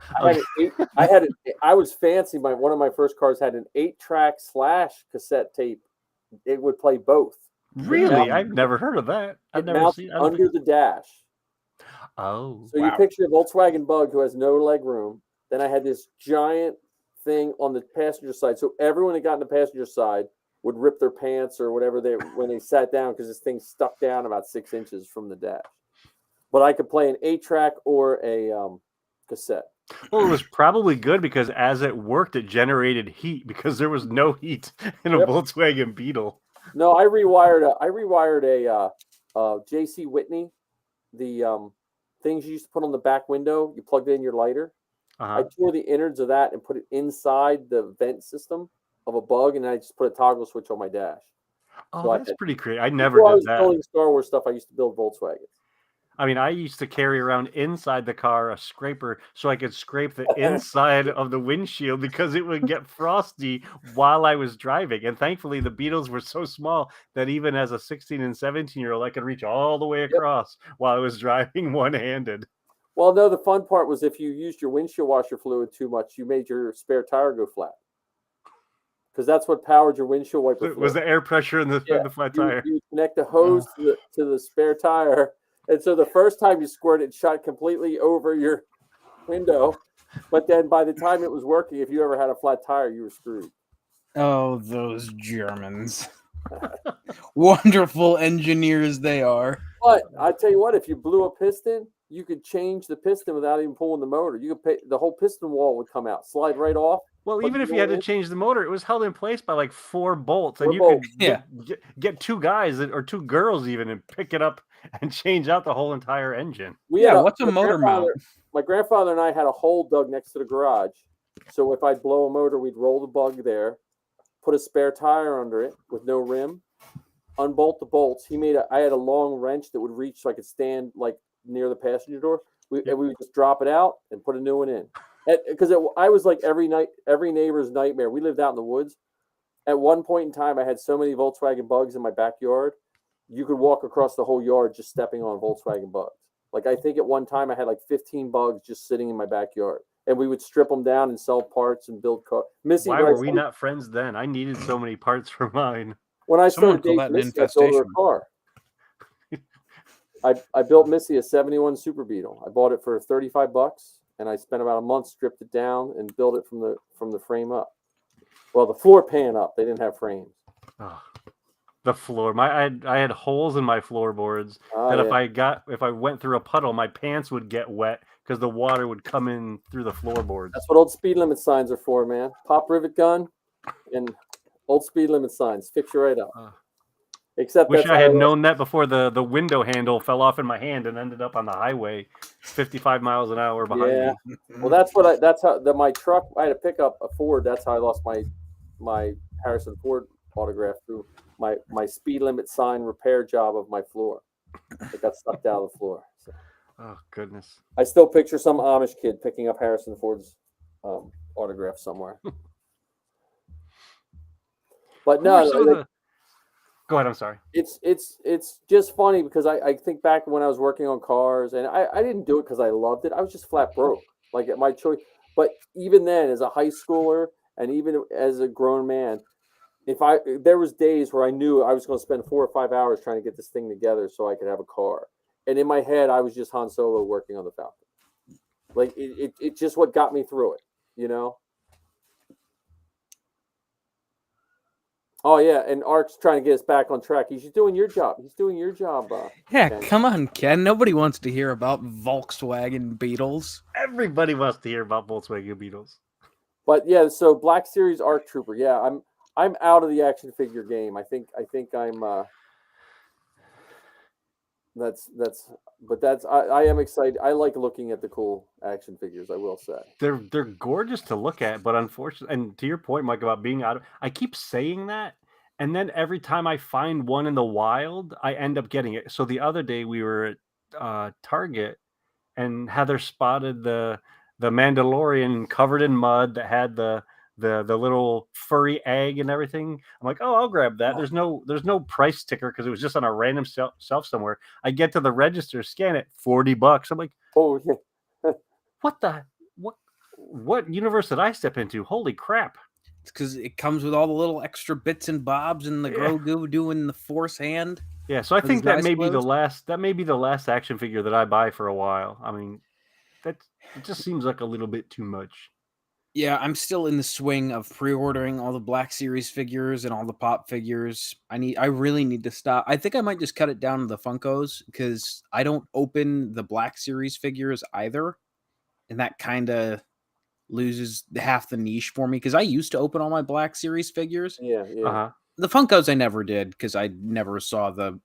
I was fancy. One of my first cars had an 8-track / cassette tape. It would play both. Really? I've never heard of that. I've never seen it. Under the dash. Oh. So you picture a Volkswagen Bug who has no leg room. Then I had this giant thing on the passenger side, so everyone that got on the passenger side would rip their pants or whatever when they sat down because this thing stuck down about 6 inches from the dash. But I could play an 8-track or a cassette. Well, it was probably good because as it worked, it generated heat because there was no heat in a Volkswagen Beetle. No, I rewired a J.C. Whitney, the things you used to put on the back window. You plugged it in your lighter. I tore the innards of that and put it inside the vent system of a Bug, and I just put a toggle switch on my dash. Oh, so that's pretty creative. I never did that. I was building Star Wars stuff. I used to build Volkswagens. I mean, I used to carry around inside the car a scraper so I could scrape the inside of the windshield because it would get frosty while I was driving. And thankfully, the Beetles were so small that even as a 16 and 17-year-old, I could reach all the way across while I was driving one-handed. Well, no, the fun part was if you used your windshield washer fluid too much, you made your spare tire go flat. Because that's what powered your windshield wiper fluid. Was the air pressure in the flat tire? You connect the hose to the spare tire. And so the first time you squirt it shot completely over your window. But then by the time it was working, if you ever had a flat tire, you were screwed. Oh, those Germans. Wonderful engineers they are. But I tell you what, if you blew a piston, you could change the piston without even pulling the motor. You could the whole piston wall would come out, slide right off. Well, But even if you had to change the motor, it was held in place by like 4 bolts, and 4 you bolts. could get 2 guys or 2 girls even and pick it up and change out the whole entire engine. What's a motor mount? My grandfather and I had a hole dug next to the garage. So if I'd blow a motor, we'd roll the bug there, put a spare tire under it with no rim, unbolt the bolts. I had a long wrench that would reach so I could stand like near the passenger door. And we would just drop it out and put a new one in. Because I was like every neighbor's nightmare. We lived out in the woods. At one point in time, I had so many Volkswagen bugs in my backyard. You could walk across the whole yard just stepping on Volkswagen bugs. Like I think at one time I had like 15 bugs just sitting in my backyard, and we would strip them down and sell parts and build cars. Why were we not friends then? I needed so many parts for mine. When I started dating Missy, I built her a car. I built Missy a 71 Super Beetle. I bought it for $35, and I spent about a month, stripped it down, and built it from the frame up. Well, the floor pan up. They didn't have frames. Oh, the floor. I had holes in my floorboards that if I went through a puddle, my pants would get wet because the water would come in through the floorboards. That's what old speed limit signs are for, man. Pop rivet gun and old speed limit signs. Fix you right up. Except wish I had known that before the window handle fell off in my hand and ended up on the highway 55 miles an hour behind me. Well, my truck, I had to pick up a Ford. That's how I lost my Harrison Ford autograph through my speed limit sign repair job of my floor. It got sucked out of the floor. So. Oh, goodness. I still picture some Amish kid picking up Harrison Ford's autograph somewhere. But no, go ahead. I'm sorry. It's just funny because I think back when I was working on cars, and I didn't do it because I loved it. I was just flat broke, like at my choice. But even then, as a high schooler and even as a grown man, there was days where I knew I was going to spend 4 or 5 hours trying to get this thing together so I could have a car. And in my head, I was just Han Solo working on the Falcon. Like it's just what got me through it, you know. Oh yeah, and Ark's trying to get us back on track. He's doing your job. Yeah, Ken. Come on, Ken. Nobody wants to hear about Volkswagen Beetles. Everybody wants to hear about Volkswagen Beetles. But yeah, so Black Series Arc Trooper. Yeah, I'm out of the action figure game. I think I'm. I am excited. I like looking at the cool action figures. I will say they're gorgeous to look at, but unfortunately, and to your point, Mike, about being I keep saying that, and then every time I find one in the wild, I end up getting it. So the other day we were at Target, and Heather spotted the Mandalorian covered in mud that had the little furry egg and everything. I'm like, oh, I'll grab that. There's no price sticker because it was just on a random shelf somewhere. I get to the register, scan it, $40. I'm like, oh yeah. what universe did I step into? Holy crap. It's because it comes with all the little extra bits and bobs and the Grogu doing the Force hand. Yeah, so I think that may be the last action figure that I buy for a while. I mean, it just seems like a little bit too much. Yeah, I'm still in the swing of pre-ordering all the Black Series figures and all the Pop figures. I really need to stop. I think I might just cut it down to the Funkos because I don't open the Black Series figures either. And that kind of loses half the niche for me because I used to open all my Black Series figures. Yeah. Uh-huh. The Funkos I never did because I never saw the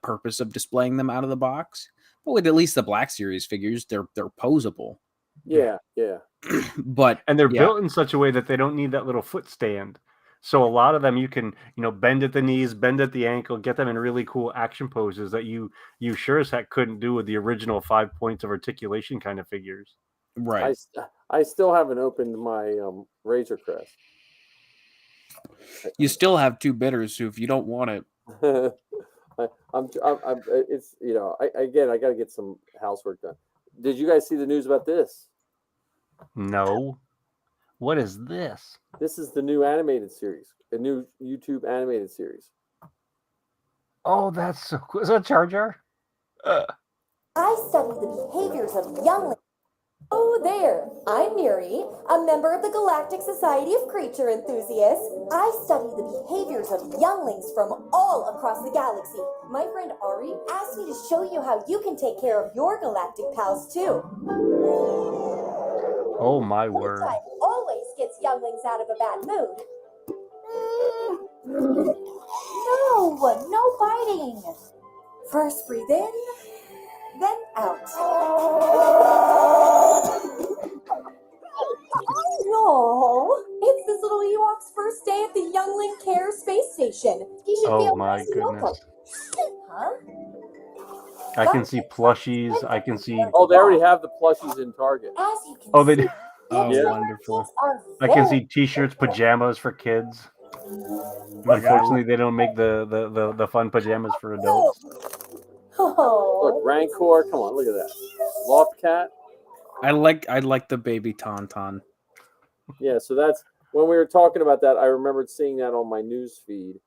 purpose of displaying them out of the box. But with at least the Black Series figures, they're posable. Yeah. But and they're built in such a way that they don't need that little foot stand. So a lot of them you can, bend at the knees, bend at the ankle, get them in really cool action poses that you sure as heck couldn't do with the original 5 points of articulation kind of figures. Right. I still haven't opened my Razor Crest. You still have 2 bidders, so if you don't want it, It's I got to get some housework done. Did you guys see the news about this? No. What is this? This is the new animated series, a new YouTube animated series. Oh, that's so cool. Is that Jar Jar? I study the behaviors of younglings. Oh there, I'm Miri, a member of the Galactic Society of Creature Enthusiasts. I study the behaviors of younglings from all across the galaxy. My friend Ari asked me to show you how you can take care of your galactic pals too. Oh my word. Time always gets younglings out of a bad mood. No biting. First breathe in, then out. No, it's this little Ewok's first day at the Youngling Care Space Station. He should Oh feel my nice and welcome. goodness. Huh? I can see plushies. I can see. Oh, they already have the plushies in Target. As you can Oh, they see, do. oh, Yeah. wonderful. kids are I can very see t-shirts, pajamas for kids. Unfortunately, they don't make the fun pajamas for adults. Oh. Look, Rancor. Come on, look at that. Loft Cat. I like the baby Tauntaun. Yeah, so that's when we were talking about that. I remembered seeing that on my news feed.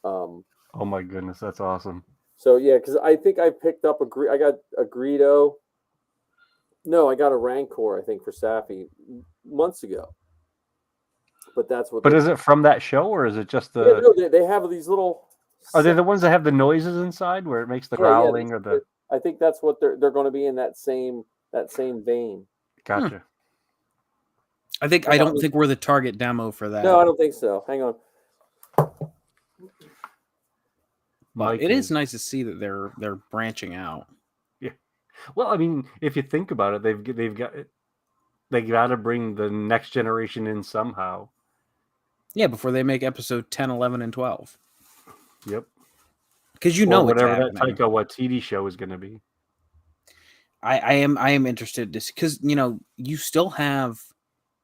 Oh my goodness, that's awesome. So yeah, because I think I picked up I got a Greedo. No, I got a Rancor. I think for Safi months ago. But that's what. But is it from that show, or is it just the? Yeah, no, they have these little. Are they the ones that have the noises inside, where it makes the growling or the? I think that's what they're going to be in that same vein. Gotcha. I don't think we're the target demo for that. No, I don't think so. Hang on. But it is nice to see that they're branching out. Yeah. Well, I mean, if you think about it, they got to bring the next generation in somehow. Yeah, before they make episode 10, 11, and 12. Yep. Because whatever it's that happening. Taika Waititi show is going to be. I am interested to see, because you still have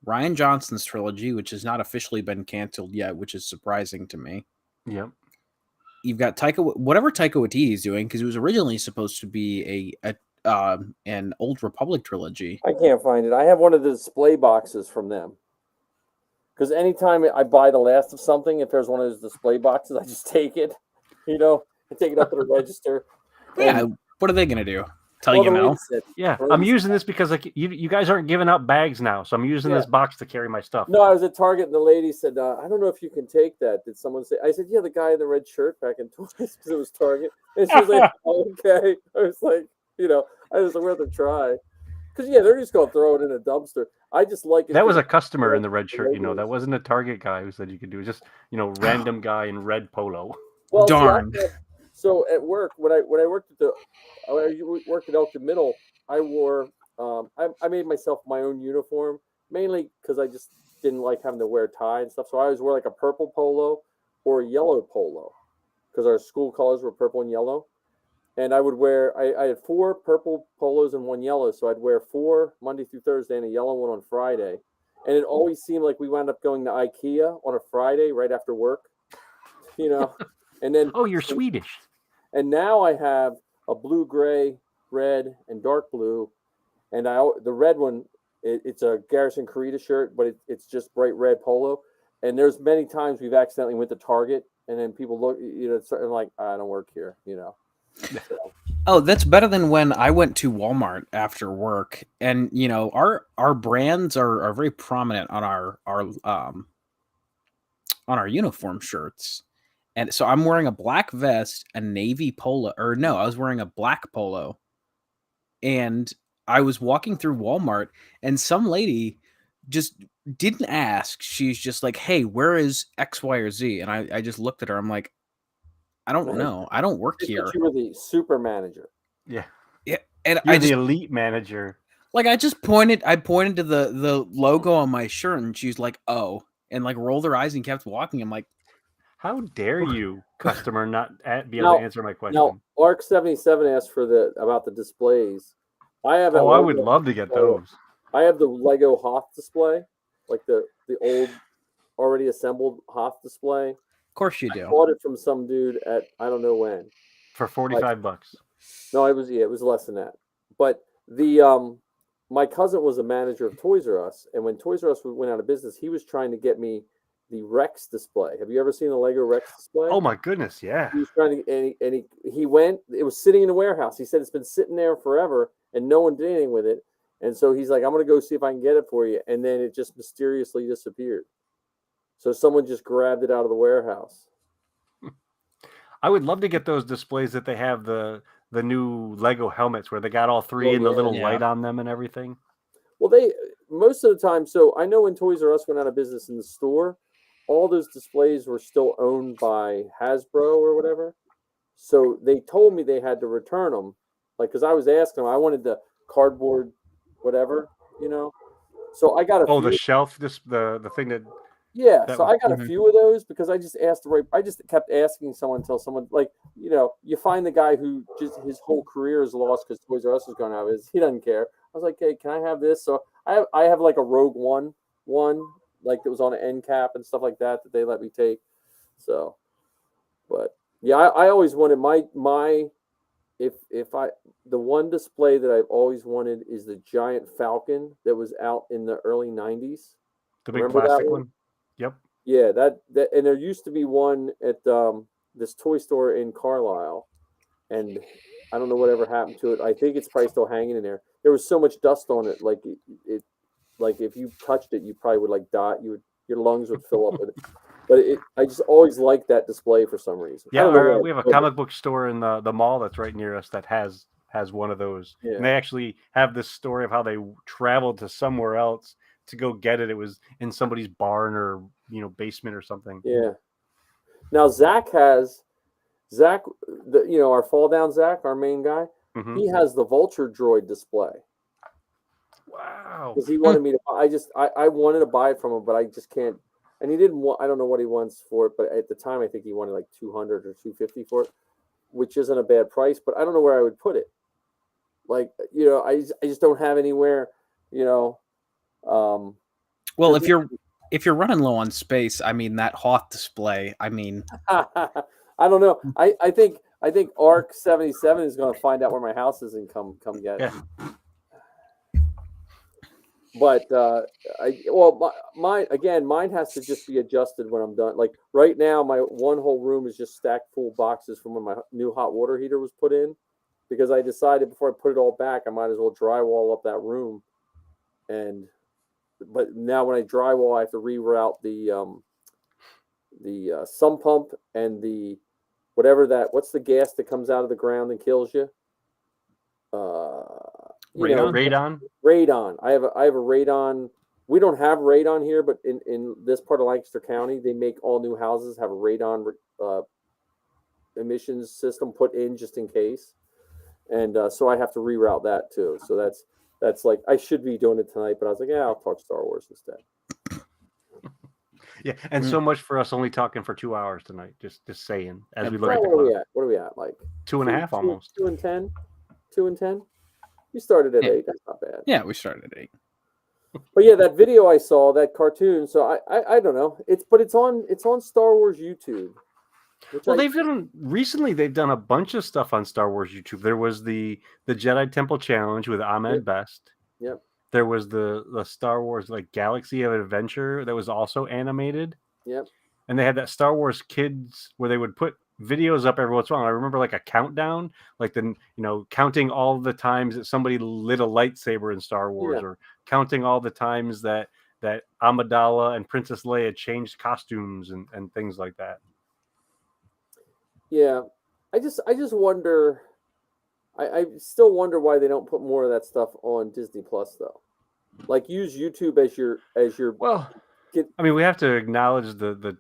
Rian Johnson's trilogy, which has not officially been canceled yet, which is surprising to me. Yep. You've got whatever Taika Waititi is doing, because it was originally supposed to be an Old Republic trilogy. I can't find it. I have one of the display boxes from them. Because anytime I buy the last of something, if there's one of those display boxes, I just take it. I take it up to the register. Yeah, what are they going to do? Tell you no? Yeah, I'm using this because you guys aren't giving out bags now, so I'm using this box to carry my stuff. No, I was at Target and the lady said, "I don't know if you can take that." Did someone say? I said, "Yeah, the guy in the red shirt back in Toys because it was Target." And she was like, "Okay." I was like, I was like, "We're going to try," because they're just going to throw it in a dumpster. I just like it. That was a customer in the red shirt, that wasn't a Target guy who said you could do it. Just random guy in red polo. Well, darn. So at work, when I worked at Elkton Middle, I wore I made myself my own uniform, mainly because I just didn't like having to wear a tie and stuff. So I always wore like a purple polo or a yellow polo because our school colors were purple and yellow. And I would wear I had 4 purple polos and 1 yellow, so I'd wear 4 Monday through Thursday and a yellow one on Friday. And it always seemed like we wound up going to IKEA on a Friday right after work, And then you're Swedish. And now I have a blue, gray, red, and dark blue. And the red one, it's a Garrison Carita shirt, but it's just bright red polo. And there's many times we've accidentally went to Target, and then people look, I'm like, I don't work here, So. Oh, that's better than when I went to Walmart after work, and our brands are very prominent on our uniform shirts. And so I'm wearing a black vest, a navy polo, or no, I was wearing a black polo. And I was walking through Walmart and some lady just didn't ask. She's just like, "Hey, where is X, Y, or Z?" And I just looked at her. I'm like, I don't know. I don't work here. You were the super manager. Yeah. Yeah. And You're the elite manager. Like I pointed to the logo on my shirt and she's like, "Oh." and like rolled their eyes and kept walking. I'm like, How dare you, customer, not be Now- able to answer my question? Now, Arc 77 asked about the displays. I have. Oh, at I one would point- love to get those. I have the Lego Hoth display, like the old, already assembled Hoth display. of course you I do. bought it from some dude at I don't know when. For $45. No, it was less than that. But the my cousin was a manager of Toys R Us, and when Toys R Us went out of business, he was trying to get me the Rex display. Have you ever seen the Lego Rex display? Oh my goodness, yeah. He was trying to, and he went. It was sitting in the warehouse. He said it's been sitting there forever, and no one did anything with it. And so he's like, "I'm going to go see if I can get it for you." And then it just mysteriously disappeared. So someone just grabbed it out of the warehouse. I would love to get those displays that they have the new Lego helmets where they got all three Oh, and the yeah. little Yeah. light on them and everything. Well, they most of the time. So I know when Toys R Us went out of business in the store, all those displays were still owned by Hasbro or whatever. So they told me they had to return them, like because I was asking them, I wanted the cardboard, whatever, you know. So I got a Oh, few. the shelf, the thing that Yeah, that so was- I got a few of those because I just asked the right. I just kept asking someone until someone like you find the guy who just his whole career is lost because Toys R Us is going out of his. He doesn't care. I was like, hey, can I have this? So I have like a Rogue One like that was on an end cap and stuff like that they let me take. So, but yeah, I always wanted my if I the one display that I've always wanted is the giant Falcon that was out in the early '90s. the big Remember that plastic one? one? Yep. Yeah, that and there used to be one at this toy store in Carlisle, and I don't know whatever happened to it. I think it's probably still hanging in there. There was so much dust on it, like it like if you touched it, you probably would like die. Your lungs would fill up with it. But I just always liked that display for some reason. I Yeah, don't know why we have a comic book store in the mall that's right near us that has one of those. Yeah. And they actually have this story of how they traveled to somewhere else to go get it. It was in somebody's barn or basement or something. Yeah. Now our fall down Zach, our main guy. Mhm. He has the Vulture droid display. Wow. Because he wanted me to. I wanted to buy it from him, but I just can't. And he didn't want. I don't know what he wants for it, but at the time, I think he wanted like $200 or $250 for it, which isn't a bad price. But I don't know where I would put it. Like I just don't have anywhere. Well, if you're running low on space, I mean that Hoth display. I mean, I don't know. I think Arc 77 is going to find out where my house is and come get it. Yeah. But mine has to just be adjusted when I'm done. Like right now, my one whole room is just stacked full of boxes from when my new hot water heater was put in, because I decided before I put it all back, I might as well drywall up that room. But now when I drywall, I have to reroute the sump pump and the what's the gas that comes out of the ground and kills you? Radon. Radon. I have a radon. We don't have radon here, but in this part of Lancaster County, they make all new houses have a radon emissions system put in just in case. And so I have to reroute that too. So that's like I should be doing it tonight, but I was like, yeah, I'll talk Star Wars instead. Yeah, and so much for us only talking for 2 hours tonight. Just saying as we look What at the are we clock. at? What are we at? Like 2.5 almost. 2 and 10. 2 and 10. You started at Yeah. 8. That's not bad. yeah, we started at 8. But yeah, that video I saw, that cartoon. So I don't know. It's on Star Wars YouTube. Well, they've done a bunch of stuff on Star Wars YouTube. There was the Jedi Temple Challenge with Ahmed Best. Yep. There was the Star Wars like Galaxy of Adventure that was also animated. Yep. And they had that Star Wars Kids where they would put videos up every once in a while. I remember like a countdown, like counting all the times that somebody lit a lightsaber in Star Wars, or counting all the times that Amidala and Princess Leia changed costumes and things like that. Yeah, I just wonder. I still wonder why they don't put more of that stuff on Disney Plus though. Like use YouTube as your. Well, I mean, we have to acknowledge the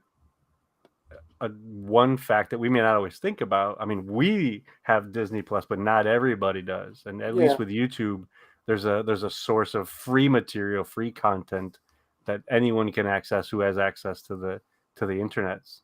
one fact that we may not always think about. I mean, we have Disney Plus, but not everybody does. And at least with YouTube, there's a source of free material, free content that anyone can access who has access to the internets.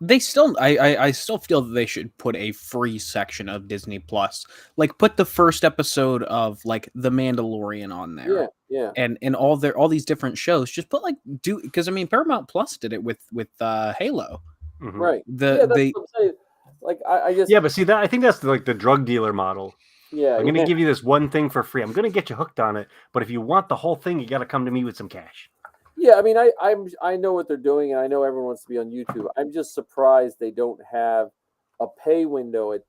They still, I still feel that they should put a free section of Disney Plus. Like, put the first episode of like The Mandalorian on there. Yeah. And all these different shows. Just put like because I mean Paramount Plus did it with Halo. Mhm. Right. That's what I'm saying. Like I just. Yeah, but see that I think that's like the drug dealer model. Yeah. I'm going to give you this one thing for free. I'm going to get you hooked on it, but if you want the whole thing, you got to come to me with some cash. Yeah, I mean, I know what they're doing, and I know everyone wants to be on YouTube. I'm just surprised they don't have a pay window at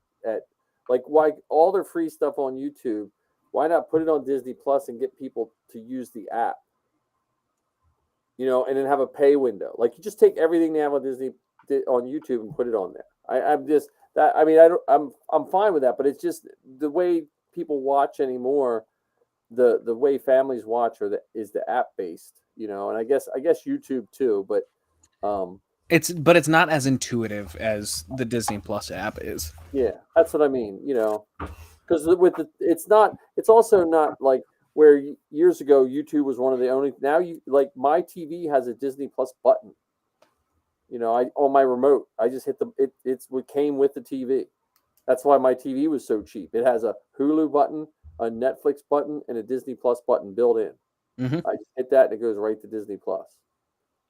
like why all their free stuff on YouTube. Why not put it on Disney Plus and get people to use the app? You know, and then have a pay window. Like you just take everything they have on on YouTube and put it on there. I'm just that. I mean, I'm fine with that, but it's just the way people watch anymore. The way families watch is the app based, you know, and I guess YouTube too, but it's not as intuitive as the Disney Plus app is. Yeah, that's what I mean, you know, because it's also not like where years ago YouTube was one of the only. Now you like my TV has a Disney Plus button. You know, on my remote, I just hit it's what came with the TV. That's why my TV was so cheap. It has a Hulu button, a Netflix button, and a Disney Plus button built in. Mm-hmm. I just hit that and it goes right to Disney Plus.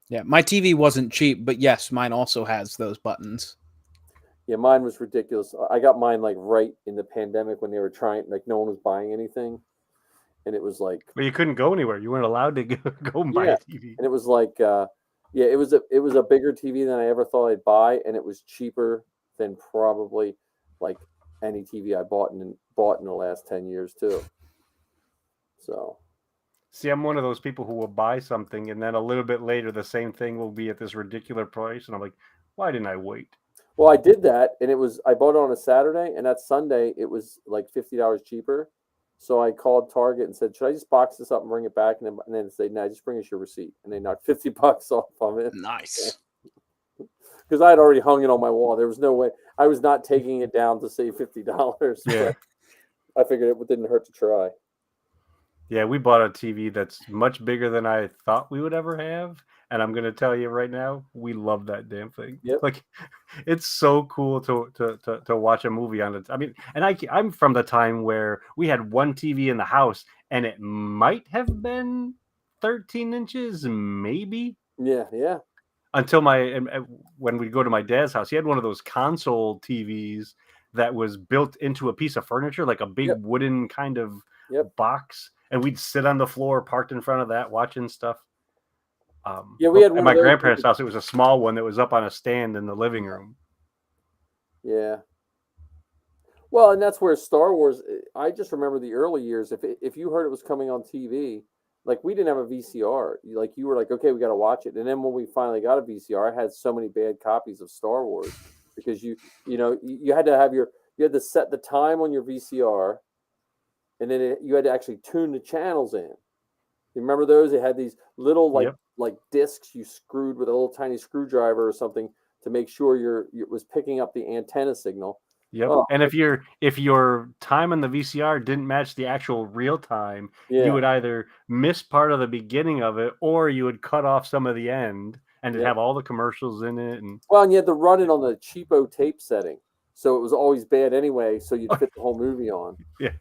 Yeah, my TV wasn't cheap, but yes, mine also has those buttons. Yeah, mine was ridiculous. I got mine like right in the pandemic when they were trying, like no one was buying anything, and it was like. But you couldn't go anywhere. You weren't allowed to go and buy a TV. And it was like, it was a bigger TV than I ever thought I'd buy, and it was cheaper than probably like any TV I bought in the last 10 years too. So. See, I'm one of those people who will buy something and then a little bit later the same thing will be at this ridiculous price, and I'm like, why didn't I wait? Well, I did that, and I bought it on a Saturday, and that Sunday it was like $50 cheaper. So I called Target and said, "Should I just box this up and bring it back?" And then say, "No, just bring us your receipt." And they knocked $50 off of it. Nice. Because I had already hung it on my wall. There was no way I was not taking it down to save $50. Yeah. I figured it didn't hurt to try. Yeah, we bought a TV that's much bigger than I thought we would ever have. And I'm going to tell you right now, we love that damn thing. Yep. Like, it's so cool to watch a movie on it. I mean, and I'm from the time where we had one TV in the house, and it might have been 13 inches, maybe. Yeah. Until when we go to my dad's house, he had one of those console TVs that was built into a piece of furniture, like a big wooden kind of box. And we'd sit on the floor parked in front of that watching stuff. We had one at my of those grandparents' house. It was a small one that was up on a stand in the living room. Yeah. Well, and that's where Star Wars. I just remember the early years. If you heard it was coming on TV, like we didn't have a VCR. Like you were like, okay, we got to watch it. And then when we finally got a VCR, I had so many bad copies of Star Wars because you had to set the time on your VCR. And then you had to actually tune the channels in. You remember those? They had these little like discs you screwed with a little tiny screwdriver or something to make sure it was picking up the antenna signal. Yep. Oh. And if your time on the VCR didn't match the actual real time, you would either miss part of the beginning of it, or you would cut off some of the end, and it'd have all the commercials in it. And you had to run it on the cheapo tape setting, so it was always bad anyway. So you'd fit the whole movie on. Yeah.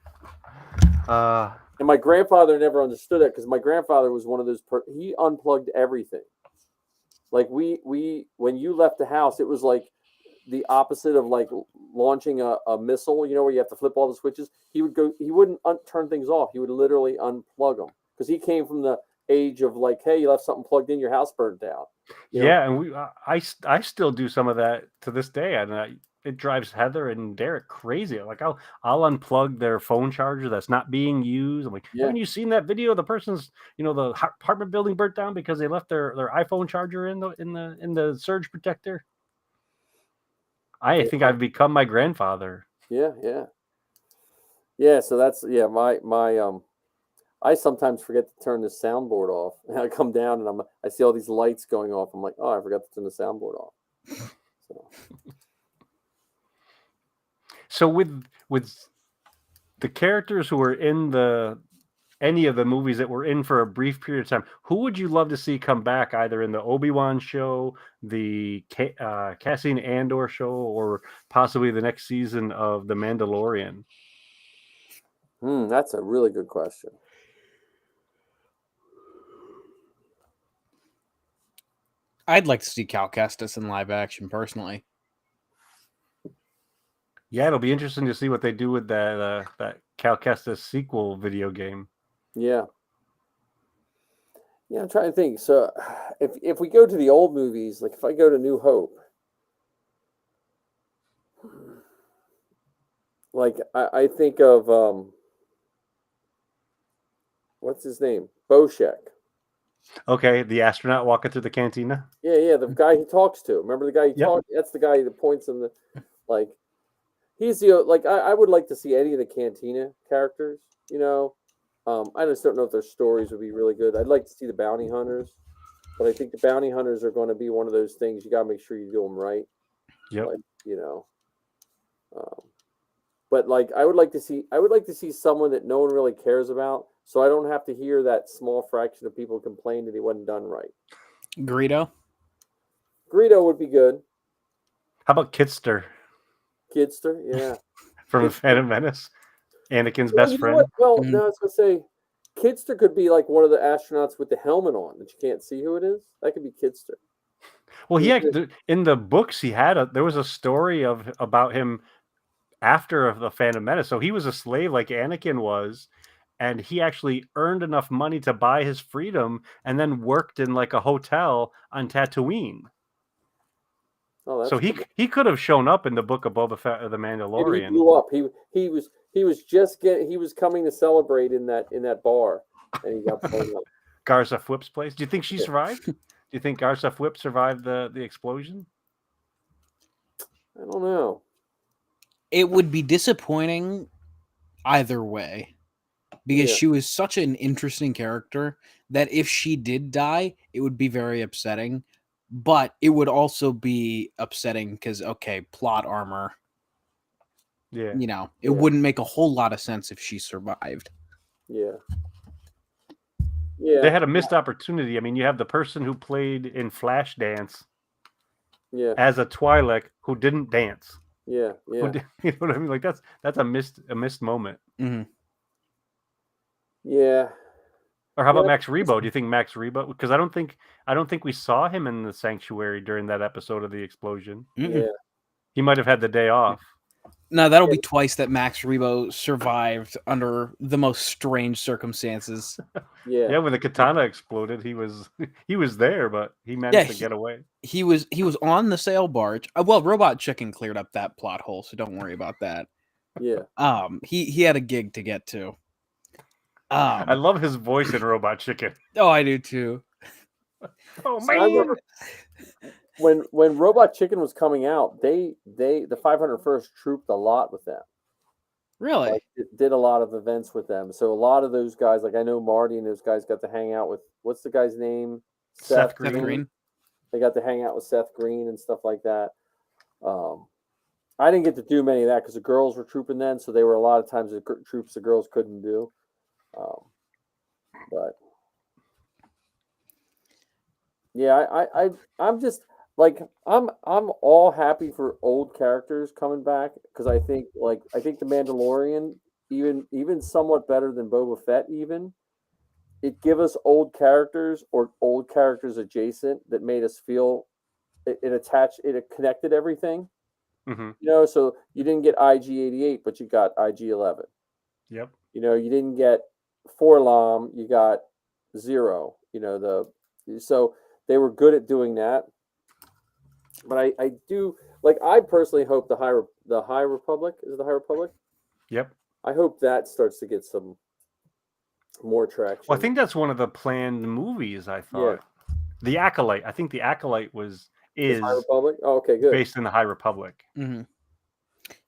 And my grandfather never understood it because my grandfather was one of those. He unplugged everything. Like when you left the house, it was like the opposite of like launching a missile. You know, where you have to flip all the switches. He wouldn't turn things off. He would literally unplug them because he came from the age of like, hey, you left something plugged in, your house burned down. And I still do some of that to this day, and it drives Heather and Derek crazy. Like I'll unplug their phone charger that's not being used. I'm like, haven't you seen that video? The person's, the apartment building burnt down because they left their iPhone charger in the surge protector. I think I've become my grandfather. Yeah. So that's my I sometimes forget to turn the soundboard off, and I come down and I see all these lights going off. I'm like, oh, I forgot to turn the soundboard off. So with the characters who are in the any of the movies that were in for a brief period of time, who would you love to see come back either in the Obi-Wan show, the Cassian Andor show, or possibly the next season of The Mandalorian? That's a really good question. I'd like to see Cal Kestis in live action personally. Yeah, it'll be interesting to see what they do with that Cal Kestis sequel video game. Yeah. Yeah, I'm trying to think. So, if we go to the old movies, like if I go to New Hope, like I think of what's his name, Boshek. Okay, the astronaut walking through the cantina. Yeah, the guy he talks to. Remember the guy he Yep. talks? That's the guy that points him. Like, he's the like. I would like to see any of the cantina characters. You know, I just don't know if their stories would be really good. I'd like to see the bounty hunters, but I think the bounty hunters are going to be one of those things you got to make sure you do them right. Yep. Like, you know, but like I would like to see someone that no one really cares about, so I don't have to hear that small fraction of people complain that he wasn't done right. Greedo. Greedo would be good. How about Kitster Kidster, yeah. from Kitster. Phantom Menace? Anakin's Well, best you know friend. what? Well, Mhm. no, I was gonna say, Kidster could be like one of the astronauts with the helmet on that you can't see who it is. That could be Kidster. Well, He's in the books he had there was a story about him after the Phantom Menace. So he was a slave like Anakin was, and he actually earned enough money to buy his freedom, and then worked in like a hotel on Tatooine. Oh, that's So cool. he could have shown up in the book of Boba Fett or the Maybe he Mandalorian. blew up. He was coming to celebrate in that bar, and he got blown up. Garza Fwip's place. Do you think she Yeah. survived? Do you think Garza Fwip survived the explosion? I don't know. It would be disappointing either way because Yeah. she was such an interesting character that if she did die, it would be very upsetting. But it would also be upsetting because, okay, plot armor. Yeah. You know, it Yeah. wouldn't make a whole lot of sense if she survived. Yeah. Yeah. They had a missed opportunity. I mean, you have the person who played in Flashdance Yeah. as a Twi'lek who didn't dance. Yeah. You know what I mean? Like that's a missed moment. Mm-hmm. Yeah. Or how about Yeah. Max Rebo? Do you think Max Rebo? Because I don't think we saw him in the sanctuary during that episode of the explosion. Yeah. He might have had the day off. No, that'll be twice that Max Rebo survived under the most strange circumstances. Yeah. Yeah, when the katana exploded, he was there, but he managed to get away. He was on the sail barge. Well, Robot Chicken cleared up that plot hole, so don't worry about that. Yeah. He had a gig to get to. I love his voice in Robot Chicken. Oh, I do too. Oh So I man! remember when Robot Chicken was coming out, the 501st trooped a lot with them. Really? Like, it did a lot of events with them. So a lot of those guys, like I know Marty and those guys got to hang out with what's the guy's name? Seth Seth Green. They got to hang out with Seth Green and stuff like that. I didn't get to do many of that because the girls were trooping then, so they were a lot of times the troops the girls couldn't do. But yeah, I'm just like I'm all happy for old characters coming back because I think the Mandalorian even somewhat better than Boba Fett even. It give us old characters or old characters adjacent that made us feel it connected everything. Mm-hmm. You know, so you didn't get IG-88, but you got IG-11. Yep. You know, you didn't get Forlam, you got Zero. You know, so they were good at doing that. But I do like I personally hope the High Republic is it the High Republic? Yep. I hope that starts to get some more traction. Well, I think that's one of the planned movies. I thought The Acolyte. I think The Acolyte is High Republic. Oh, okay, good. based in the High Republic. Mm-hmm.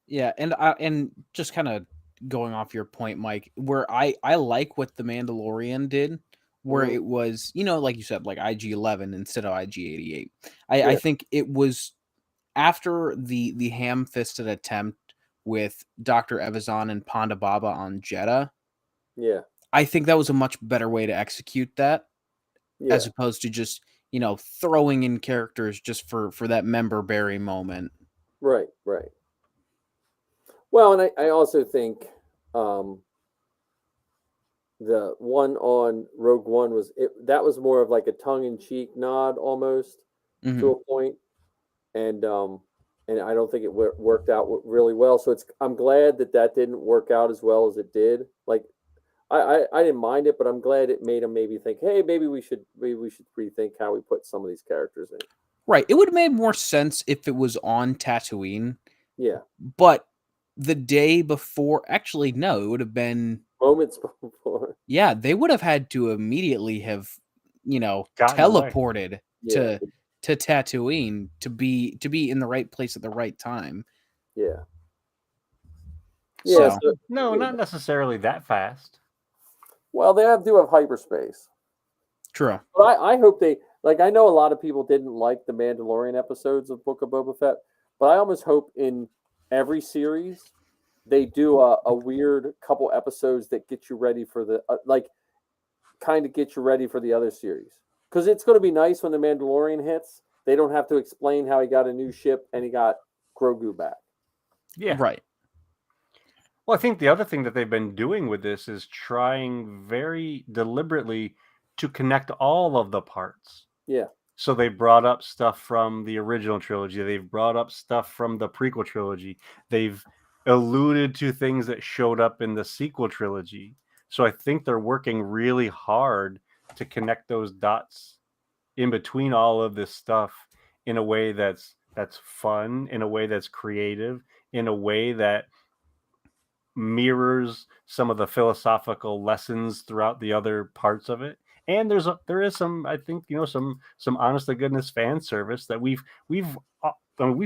Yeah, and just kind of going off your point, Mike, where I like what the Mandalorian did, where it was, you know, like you said, like IG-11 instead of IG-88. I think it was after the ham-fisted attempt with Dr. Evazan and Ponda Baba on Jeddah. Yeah. I think that was a much better way to execute that, Yeah, as opposed to just throwing in characters just for that member berry moment. right. Well, and I also think the one on Rogue One that was more of like a tongue in cheek nod almost Mhm. to a point, and I don't think it worked out really well. So I'm glad that didn't work out as well as it did. Like I didn't mind it, but I'm glad it made him maybe think, hey, maybe we should rethink how we put some of these characters in. Right. It would have made more sense if it was on Tatooine, Yeah, but the day before, actually, no, it would have been, moments before. yeah, they would have had to immediately have, Gotten away. teleported Yeah, to Tatooine to be in the right place at the right time. yeah. So, So, No, not necessarily that fast. well, they do have hyperspace. true. But I hope they like. I know a lot of people didn't like the Mandalorian episodes of Book of Boba Fett, but I almost hope in every series they do a weird couple episodes that get you ready for the kind of get you ready for the other series, because it's going to be nice when the Mandalorian hits. They don't have to explain how he got a new ship and he got Grogu back. Yeah. Right. Well, I think the other thing that they've been doing with this is trying very deliberately to connect all of the parts. Yeah, So they brought up stuff from the original trilogy. They've brought up stuff from the prequel trilogy. They've alluded to things that showed up in the sequel trilogy. So I think they're working really hard to connect those dots in between all of this stuff in a way that's fun, in a way that's creative, in a way that mirrors some of the philosophical lessons throughout the other parts of it. And there is some, I think, some honest to goodness fan service that we've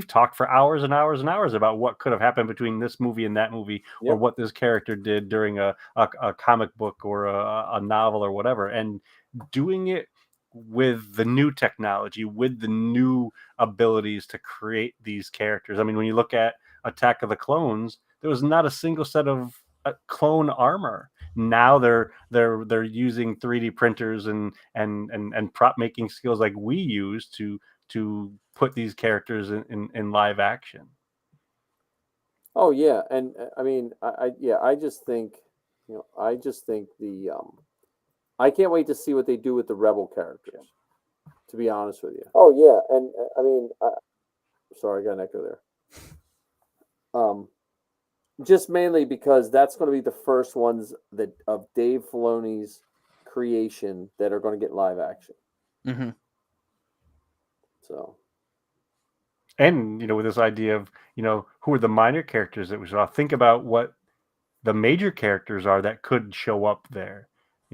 talked for hours and hours and hours about what could have happened between this movie and that movie, or what this character did during a comic book or a novel or whatever, and doing it with the new technology, with the new abilities to create these characters. I mean, when you look at Attack of the Clones, there was not a single set of clone armor. Now they're using 3D printers and prop making skills like we use to put these characters in live action. Oh yeah, and I mean, I just think, the I can't wait to see what they do with the Rebel characters. To be honest with you. Oh yeah, and I mean, sorry, I got an echo there. Just mainly because that's going to be the first ones that of Dave Filoni's creation that are going to get live action. Mm-hmm. So. And with this idea of who are the minor characters that we saw, think about what the major characters are that could show up there.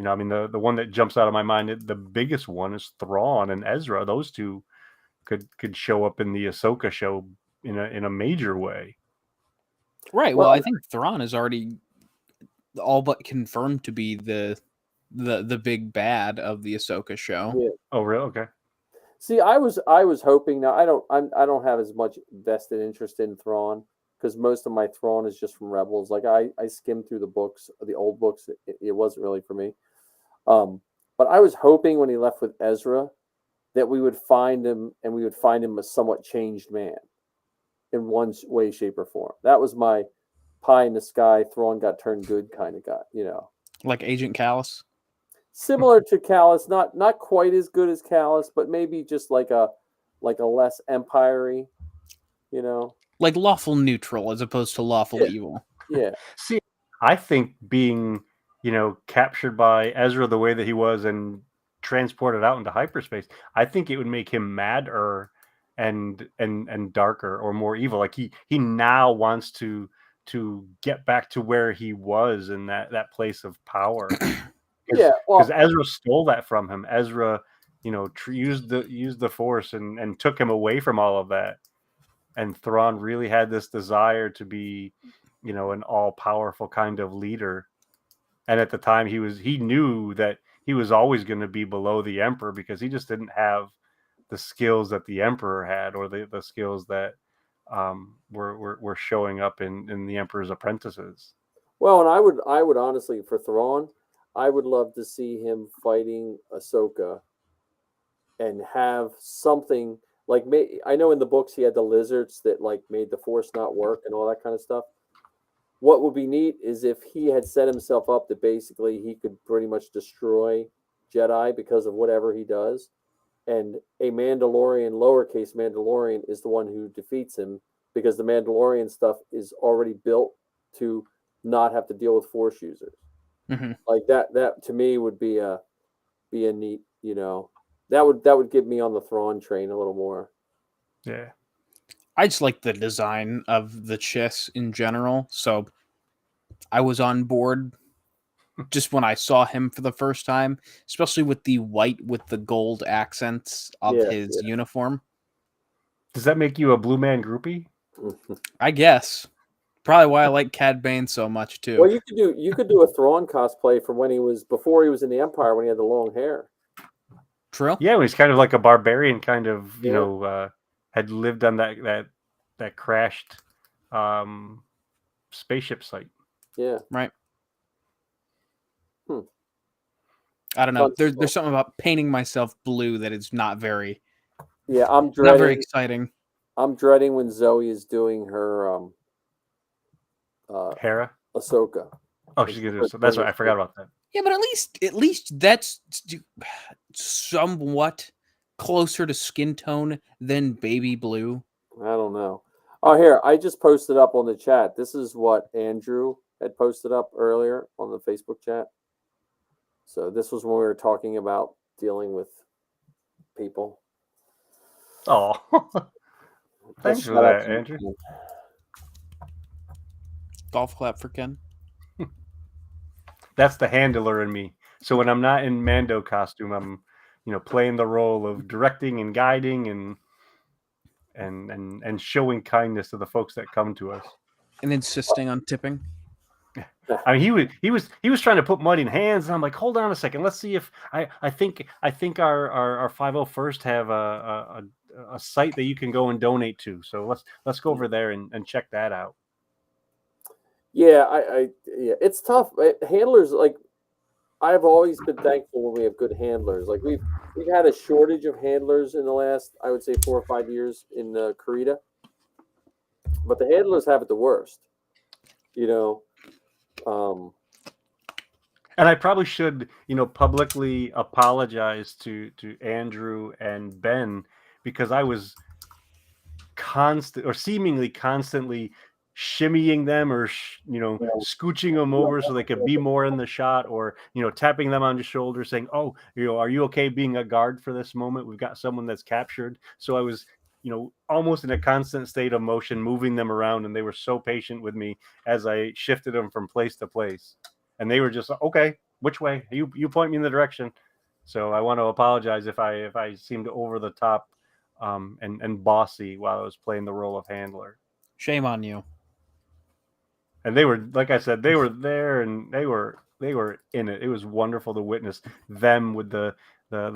I mean, the one that jumps out of my mind, the biggest one is Thrawn and Ezra. Those two could show up in the Ahsoka show in a major way. Right. Well, I think Thrawn is already all but confirmed to be the big bad of the Ahsoka show. Yeah. Oh, really? Okay. See, I was hoping. Now I don't have as much vested interest in Thrawn, because most of my Thrawn is just from Rebels. Like I skimmed through the books, the old books. It wasn't really for me. But I was hoping when he left with Ezra that we would find him, and we would find him a somewhat changed man in one way, shape, or form. That was my pie in the sky. Thrawn got turned good kind of guy, like Agent Callus. Similar to Callus, not quite as good as Callus, but maybe just like a less empire-y, like lawful neutral as opposed to lawful evil. Yeah. See, I think being captured by Ezra the way that he was and transported out into hyperspace, I think it would make him madder and darker or more evil. Like he now wants to get back to where he was in that place of power. Yeah, because Ezra stole that from him. Ezra, used the Force and took him away from all of that. And Thrawn really had this desire to be, an all-powerful kind of leader. And at the time, he knew that he was always going to be below the Emperor, because he just didn't have the skills that the Emperor had, or the skills that were showing up in the Emperor's apprentices. Well, and I would honestly, for Thrawn, I would love to see him fighting Ahsoka and have something like I know in the books he had the lizards that like made the Force not work and all that kind of stuff. What would be neat is if he had set himself up that basically he could pretty much destroy Jedi because of whatever he does, and a Mandalorian, lowercase Mandalorian, is the one who defeats him because the Mandalorian stuff is already built to not have to deal with Force users. Mm-hmm. Like that to me would be a neat, that would get me on the Thrawn train a little more. Yeah. I just like the design of the Chiss in general, so I was on board just when I saw him for the first time, especially with the white with the gold accents of his uniform. Does that make you a Blue Man groupie? I guess. Probably why I like Cad Bane so much too. Well, you could do a Thrawn cosplay from before he was in the Empire when he had the long hair. True. Yeah, when he's kind of like a barbarian, kind of, had lived on that crashed spaceship site. Yeah. Right. I don't know. Fun There's something about painting myself blue that is not very. Yeah, I'm Not very dreading. exciting. I'm dreading when Zoe is doing her Hera? Ahsoka. Oh, she's gonna do so. That's right. I forgot about that. Yeah, but at least that's somewhat closer to skin tone than baby blue. I don't know. Oh, here, I just posted up on the chat. This is what Andrew had posted up earlier on the Facebook chat. So this was when we were talking about dealing with people. Oh, thanks for that, Andrew. Golf clap for Ken. That's the handler in me. So when I'm not in Mando costume, I'm, playing the role of directing and guiding and showing kindness to the folks that come to us. And insisting on tipping. I mean, he was trying to put money in hands, and I'm like, hold on a second, let's see if I think our 501st have a site that you can go and donate to. So let's go over there and check that out. Yeah, it's tough. Handlers, like, I've always been thankful when we have good handlers. Like we've had a shortage of handlers in the last, I would say, 4 or 5 years in Karita, but the handlers have it the worst. And I probably should, publicly apologize to Andrew and Ben, because I was seemingly constantly shimmying them or scooching them over so they could be more in the shot, or tapping them on the shoulder saying, oh, are you okay being a guard for this moment? We've got someone that's captured. So I was almost in a constant state of motion, moving them around, and they were so patient with me as I shifted them from place to place. And they were just, okay, which way? You point me in the direction. So I want to apologize if I seemed over the top and bossy while I was playing the role of handler. Shame on you. And they were, like I said, they were there, and they were in it. It was wonderful to witness them with the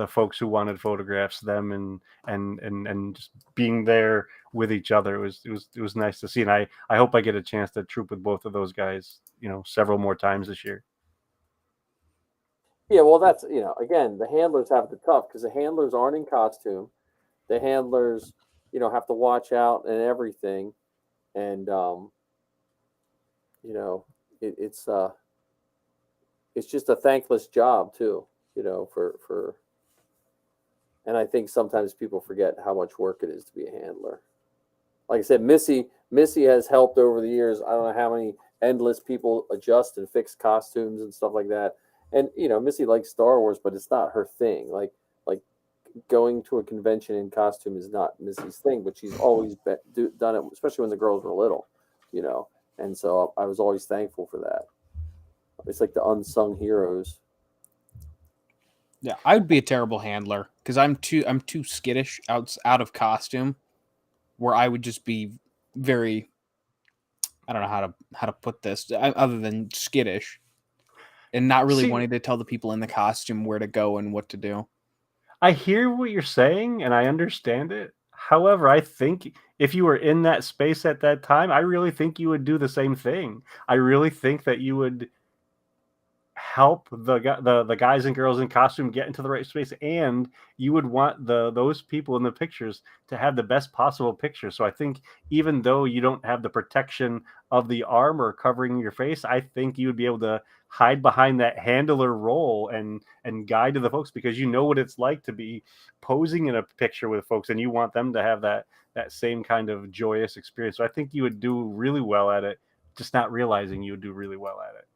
folks who wanted photographs, them and just being there with each other. It was nice to see, and I hope I get a chance to troop with both of those guys, several more times this year. Yeah, well, that's again, the handlers have it tough because the handlers aren't in costume. The handlers, have to watch out and everything, and it's just a thankless job too, for. And I think sometimes people forget how much work it is to be a handler. Like I said, Missy has helped over the years. I don't know how many endless people adjust and fix costumes and stuff like that. And Missy likes Star Wars, but it's not her thing. Like going to a convention in costume is not Missy's thing, but she's always done it, especially when the girls were little, And so I was always thankful for that. It's like the unsung heroes. Yeah, I would be a terrible handler because I'm too skittish out of costume, where I would just be very, I don't know how to put this other than skittish, and not really wanting to tell the people in the costume where to go and what to do. I hear what you're saying, and I understand it. However, I think if you were in that space at that time, I really think you would do the same thing. I really think that you would help the guys and girls in costume get into the right space, and you would want those people in the pictures to have the best possible picture. So I think even though you don't have the protection of the armor covering your face, I think you would be able to hide behind that handler role and guide to the folks, because you know what it's like to be posing in a picture with folks, and you want them to have that same kind of joyous experience. So I think you would do really well at it, just not realizing you would do really well at it.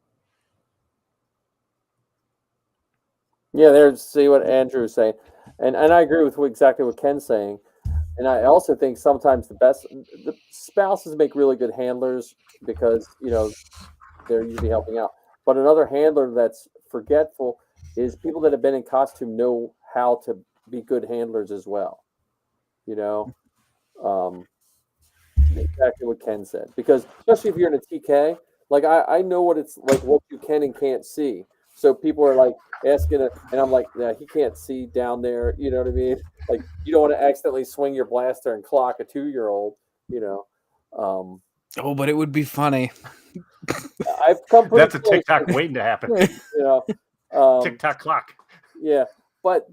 Yeah, there's see what Andrew's saying, and I agree with exactly what Ken's saying, and I also think sometimes the spouses make really good handlers because they're usually helping out. But another handler that's forgetful is people that have been in costume know how to be good handlers as well. Exactly what Ken said, because especially if you're in a TK, like I know what it's like, what you can and can't see. So people are like asking, and I'm like, yeah, he can't see down there. You know what I mean? Like you don't want to accidentally swing your blaster and clock a 2-year-old. Oh, but it would be funny. I've come pretty That's a close, TikTok waiting to happen. TikTok clock. Yeah, but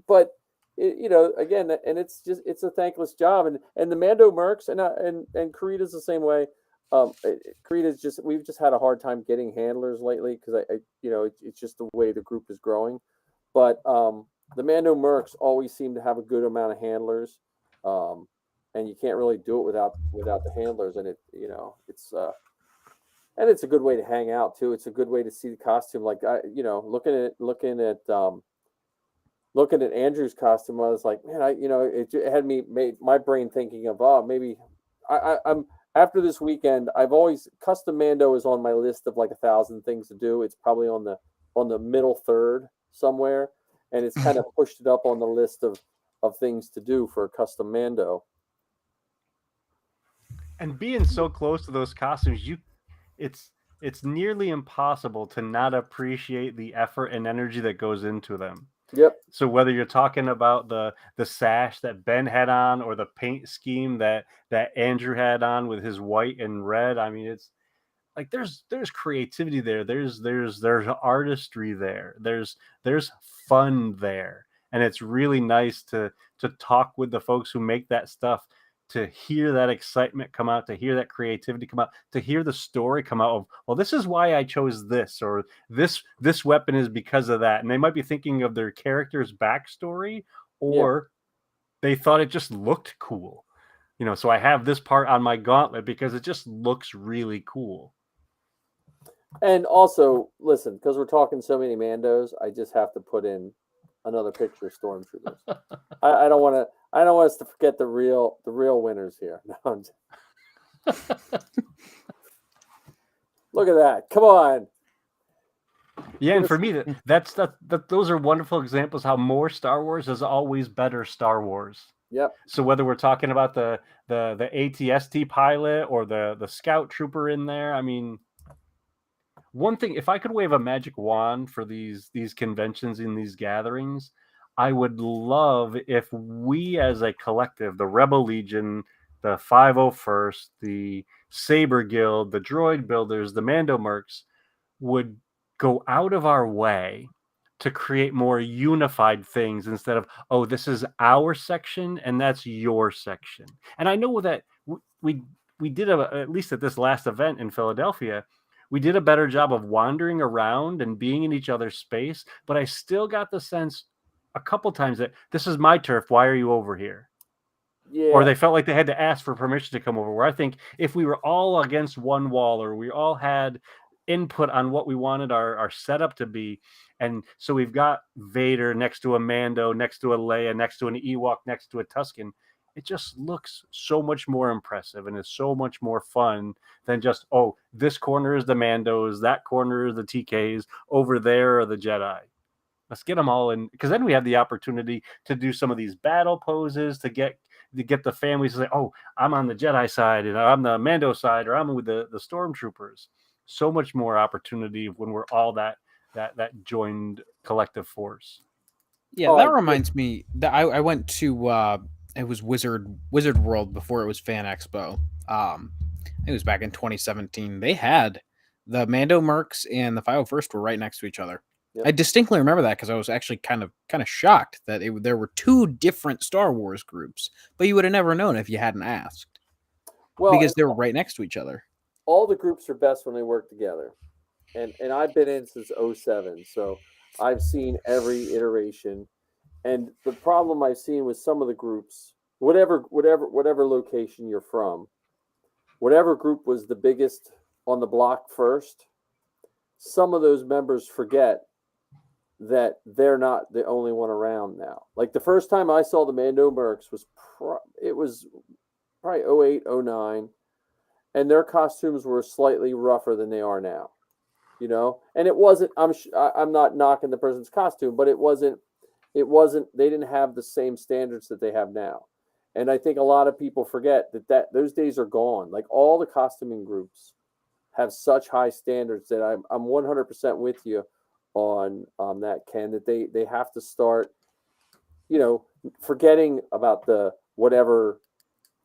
again, and it's a thankless job, and the Mando Mercs and Karita's the same way. Karita's we've just had a hard time getting handlers lately because it's just the way the group is growing. But the Mando Mercs always seem to have a good amount of handlers, and you can't really do it without the handlers, and it's and it's a good way to hang out too. It's a good way to see the costume. Like looking at Andrew's costume, I was like, man, it had made my brain thinking of, maybe I'm after this weekend. I've always custom Mando is on my list of like 1,000 things to do. It's probably on the middle third somewhere, and it's kind of pushed it up on the list of things to do for a custom Mando. And being so close to those costumes, it's nearly impossible to not appreciate the effort and energy that goes into them. Yep. So whether you're talking about the sash that Ben had on, or the paint scheme that Andrew had on with his white and red, I mean, it's like there's creativity there. There's artistry there. There's fun there, and it's really nice to talk with the folks who make that stuff, to hear that excitement come out, to hear that creativity come out, to hear the story come out of, well, this is why I chose this, or this weapon is because of that. And they might be thinking of their character's backstory, or they thought it just looked cool. So I have this part on my gauntlet because it just looks really cool. And also, listen, because we're talking so many Mandos, I just have to put in another picture of Stormtroopers. I don't want us to forget the real winners here. No, look at that! Come on. Yeah, and for me, those are wonderful examples how more Star Wars is always better Star Wars. Yep. So whether we're talking about the ATST pilot or the scout trooper in there, I mean, one thing, if I could wave a magic wand for these conventions and these gatherings, I would love if we as a collective, the Rebel Legion, the 501st, the Saber Guild, the Droid Builders, the Mando Mercs, would go out of our way to create more unified things instead of, oh, this is our section and that's your section. And I know that we did, at least at this last event in Philadelphia, we did a better job of wandering around and being in each other's space, but I still got the sense a couple times that this is my turf. Why are you over here? Yeah. Or they felt like they had to ask for permission to come over, where I think if we were all against one wall, or we all had input on what we wanted our setup to be, and so we've got Vader next to a Mando, next to a Leia, next to an Ewok, next to a Tusken, it just looks so much more impressive and is so much more fun than just, oh, this corner is the Mandos, that corner is the TKs, over there are the Jedi. Let's get them all in, because then we have the opportunity to do some of these battle poses, to get the families to say, oh, I'm on the Jedi side, and I'm the Mando side, or I'm with the Stormtroopers. So much more opportunity when we're all that joined collective force. Yeah, that reminds me that I went to it was Wizard World before it was Fanexpo. It was back in 2017. They had the Mando Mercs and the 501st were right next to each other. Yep. I distinctly remember that because I was actually kind of shocked that there were 2 different Star Wars groups, but you would have never known if you hadn't asked Well, because and they were right next to each other. all the groups are best when they work together. And I've been in since '07, so I've seen every iteration. And the problem I've seen with some of the groups, whatever location you're from, whatever group was the biggest on the block first, some of those members forget that they're not the only one around now. Like the first time I saw the Mando Mercs it was probably '08, '09, and their costumes were slightly rougher than they are now. You know, and it wasn't. I'm not knocking the person's costume, but it wasn't. They didn't have the same standards that they have now, and I think a lot of people forget that those days are gone. Like all the costuming groups have such high standards that I'm 100% with you on that, Ken. That they have to start, forgetting about the whatever,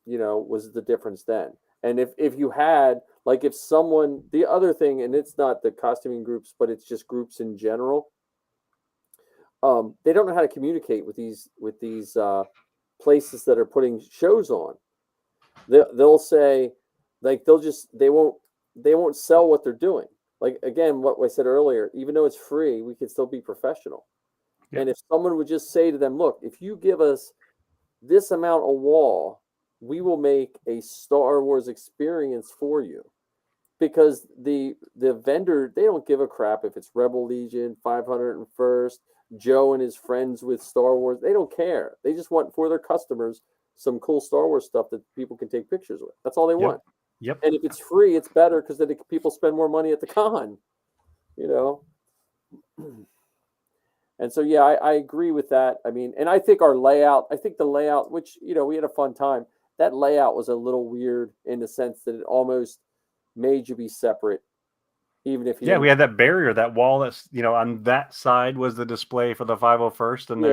was the difference then. And if you had, like, if someone, the other thing, and it's not the costuming groups, but it's just groups in general, they don't know how to communicate with these places that are putting shows on. They'll say, like, they won't sell what they're doing. Like, again, what I said earlier, even though it's free, we can still be professional. Yep. And if someone would just say to them, look, if you give us this amount of wall, we will make a Star Wars experience for you. Because the vendor, they don't give a crap if it's Rebel Legion, 501st, Joe and his friends with Star Wars. They don't care. They just want for their customers some cool Star Wars stuff that people can take pictures with. That's all they want. Yep. And if it's free, it's better because then people spend more money at the con, And so, yeah, I agree with that. I mean, and I think the layout, which, we had a fun time. That layout was a little weird in the sense that it almost made you be separate, even if you we had that barrier, that wall that's on that side was the display for the 501st and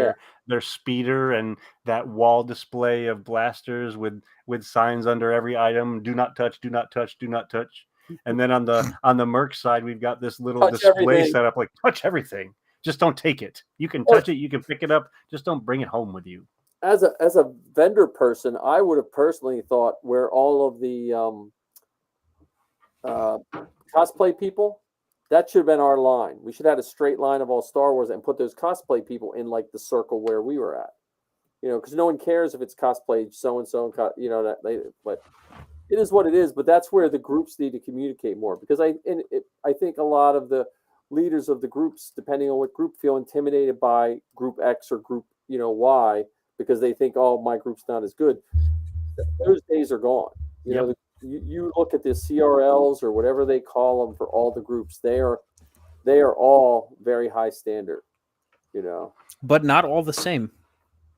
their speeder, and that wall display of blasters with signs under every item: do not touch, do not touch, do not touch. And then on the Merc side, we've got this little Touch display everything. set up, like, touch everything, just don't take it. You can touch it, you can pick it up, just don't bring it home with you. As a vendor person, I would have personally thought where all of the cosplay people, that should have been our line. We should have had a straight line of all Star Wars and put those cosplay people in like the circle where we were at. Because no one cares if it's cosplay so and so, but it is what it is. But that's where the groups need to communicate more, because I think a lot of the leaders of the groups, depending on what group, feel intimidated by Group X or Group Y, because they think, oh, my group's not as good. Those days are gone. You look at the CRLs or whatever they call them for all the groups. They are all very high standard. But not all the same.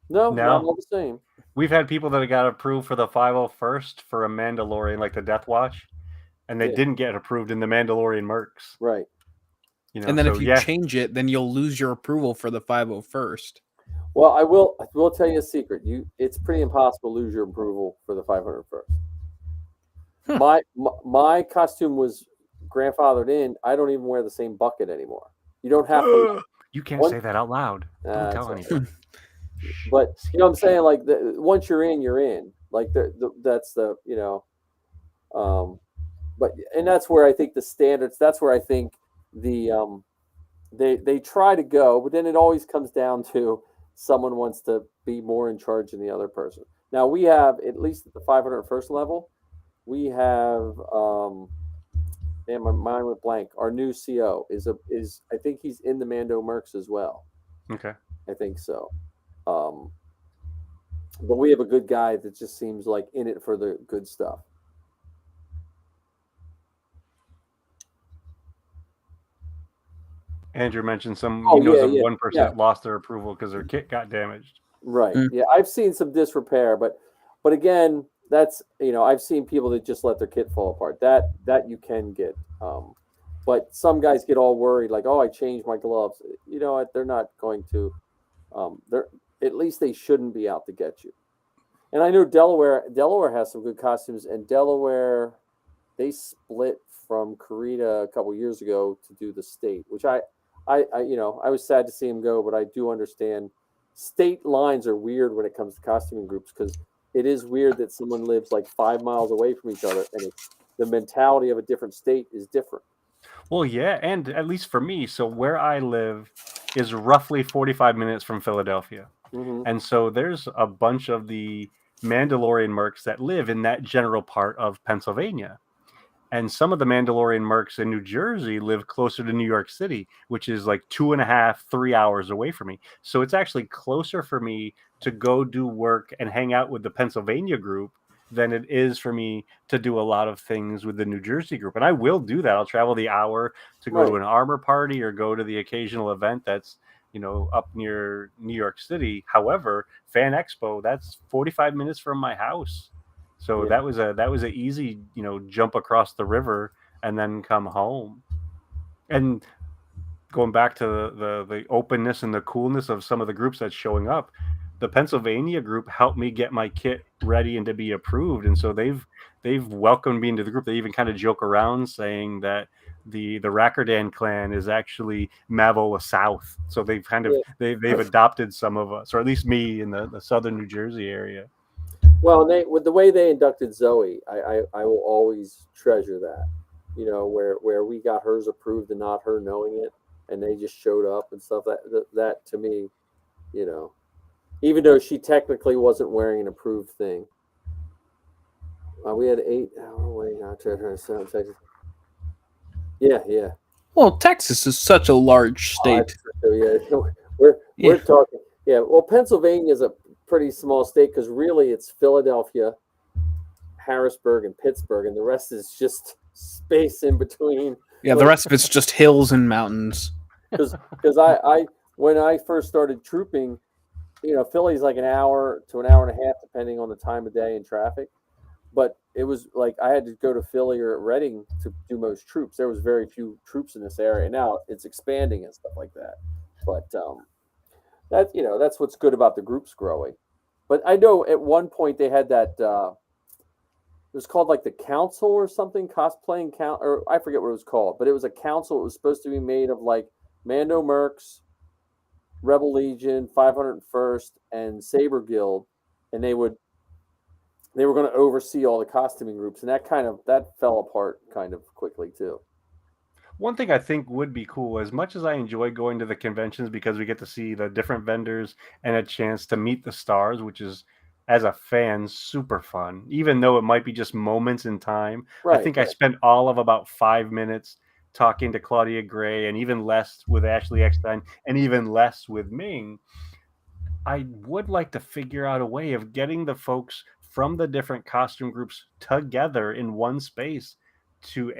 No, not all the same. We've had people that got approved for the 501st for a Mandalorian, like the Death Watch, and they didn't get approved in the Mandalorian Mercs. Right. And then if you change it, then you'll lose your approval for the 501st. Well, I will tell you a secret. It's pretty impossible to lose your approval for the 501st. Huh. My costume was grandfathered in. I don't even wear the same bucket anymore. You don't have to. You can't say that out loud. Don't tell anyone. But you know what I'm saying? Like, once you're in, you're in. Like, that's the but and that's where I think the standards. That's where I think the they try to go, but then it always comes down to someone wants to be more in charge than the other person. Now we have, at least at the 501st level, we have man, my mind went blank. Our new CO is I think he's in the Mando Mercs as well. Okay. I think so. But we have a good guy that just seems like in it for the good stuff. Andrew mentioned some, 1% lost their approval because their kit got damaged. Right. Yeah, I've seen some disrepair, but again, that's, I've seen people that just let their kit fall apart. That you can get. But some guys get all worried, like, oh, I changed my gloves. You know what? They're not going to. At least they shouldn't be out to get you. And I know Delaware has some good costumes, and Delaware, they split from Karita a couple years ago to do the state, which I I was sad to see him go, but I do understand state lines are weird when it comes to costuming groups because it is weird that someone lives like 5 miles away from each other and the mentality of a different state is different. Well, yeah, and at least for me, so where I live is roughly 45 minutes from Philadelphia. Hmm. And so there's a bunch of the Mandalorian mercs that live in that general part of Pennsylvania. And some of the Mandalorian mercs in New Jersey live closer to New York City, which is like 2.5, 3 hours away from me. So it's actually closer for me to go do work and hang out with the Pennsylvania group than it is for me to do a lot of things with the New Jersey group. And I will do that. I'll travel the hour to go to Right. an armor party or go to the occasional event that's, up near New York City. However, Fanexpo, that's 45 minutes from my house. So Yeah. that was a easy, jump across the river and then come home. And going back to the openness and the coolness of some of the groups that's showing up, the Pennsylvania group helped me get my kit ready and to be approved. And so they've welcomed me into the group. They even kind of joke around saying that the Rackerdan clan is actually Mavola South. So they've kind of Yeah. they've adopted some of us, or at least me in the southern New Jersey area. Well, with the way they inducted Zoe, I will always treasure that. Where we got hers approved and not her knowing it, and they just showed up and stuff. That to me, even though she technically wasn't wearing an approved thing. We had 8 hour wait. I'm trying to sound Texas. Yeah. Well, Texas is such a large state. So yeah, we're Yeah. talking. Yeah, well, Pennsylvania is a pretty small state because really it's Philadelphia, Harrisburg, and Pittsburgh, and the rest is just space in between. Yeah, the rest of it's just hills and mountains. Because I when I first started trooping, Philly's like an hour to an hour and a half depending on the time of day and traffic. But it was like I had to go to Philly or Reading to do most troops. There was very few troops in this area. Now it's expanding and stuff like that. But that's what's good about the groups growing. But I know at one point they had that it was called like the council or something, cosplaying count, or I forget what it was called, but it was a council. It was supposed to be made of like Mando Mercs, Rebel Legion, 501st, and Saber Guild, and they were going to oversee all the costuming groups, and that fell apart kind of quickly too. One thing I think would be cool, as much as I enjoy going to the conventions because we get to see the different vendors and a chance to meet the stars, which is, as a fan, super fun, even though it might be just moments in time. I think I spent all of about 5 minutes talking to Claudia Gray, and even less with Ashley Eckstein, and even less with Ming. I would like to figure out a way of getting the folks from the different costume groups together in one space to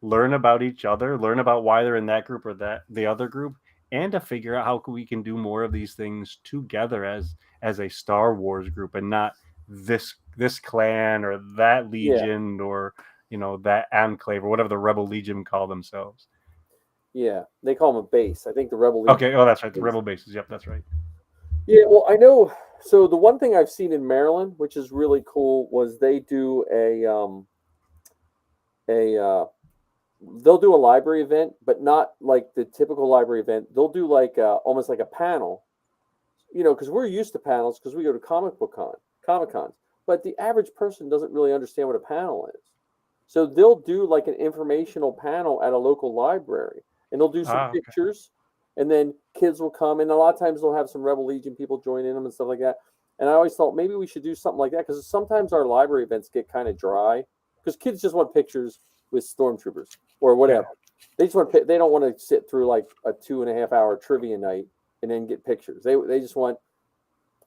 learn about each other, learn about why they're in that group or the other group, and to figure out how we can do more of these things together as a Star Wars group, and not this clan or that legion or that enclave or whatever the Rebel Legion call themselves. Yeah, they call them a base. I think the Rebel Legion. Okay, oh, that's right, the Rebel bases. Yep, that's right. Yeah, well, I know. So the one thing I've seen in Maryland, which is really cool, was they do they'll do a library event, but not like the typical library event. They'll do like almost like a panel, because we're used to panels because we go to Comic Cons, but the average person doesn't really understand what a panel is. So they'll do like an informational panel at a local library, and they'll do some pictures, and then kids will come, and a lot of times they'll have some Rebel Legion people join in them and stuff like that. And I always thought maybe we should do something like that because sometimes our library events get kind of dry because kids just want pictures with stormtroopers or whatever. Yeah. They don't want to sit through like a 2.5 hour trivia night and then get pictures. They just want,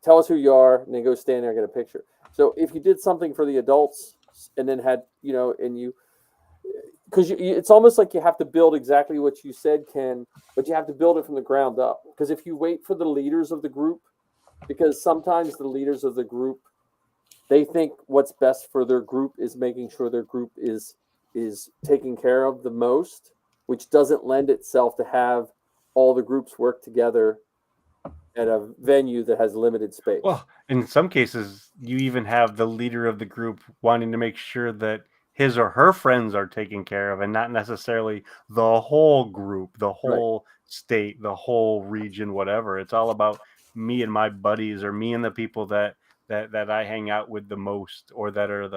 tell us who you are, and then go stand there and get a picture. So if you did something for the adults and then had, because it's almost like you have to build exactly what you said, Ken, but you have to build it from the ground up. Because if you wait for the leaders of the group, because sometimes the leaders of the group, they think what's best for their group is making sure their group is taken care of the most, which doesn't lend itself to have all the groups work together at a venue that has limited space. Well, in some cases, you even have the leader of the group wanting to make sure that his or her friends are taken care of and not necessarily the whole group, the whole state, the whole region, whatever. It's all about me and my buddies, or me and the people that I hang out with the most, or that are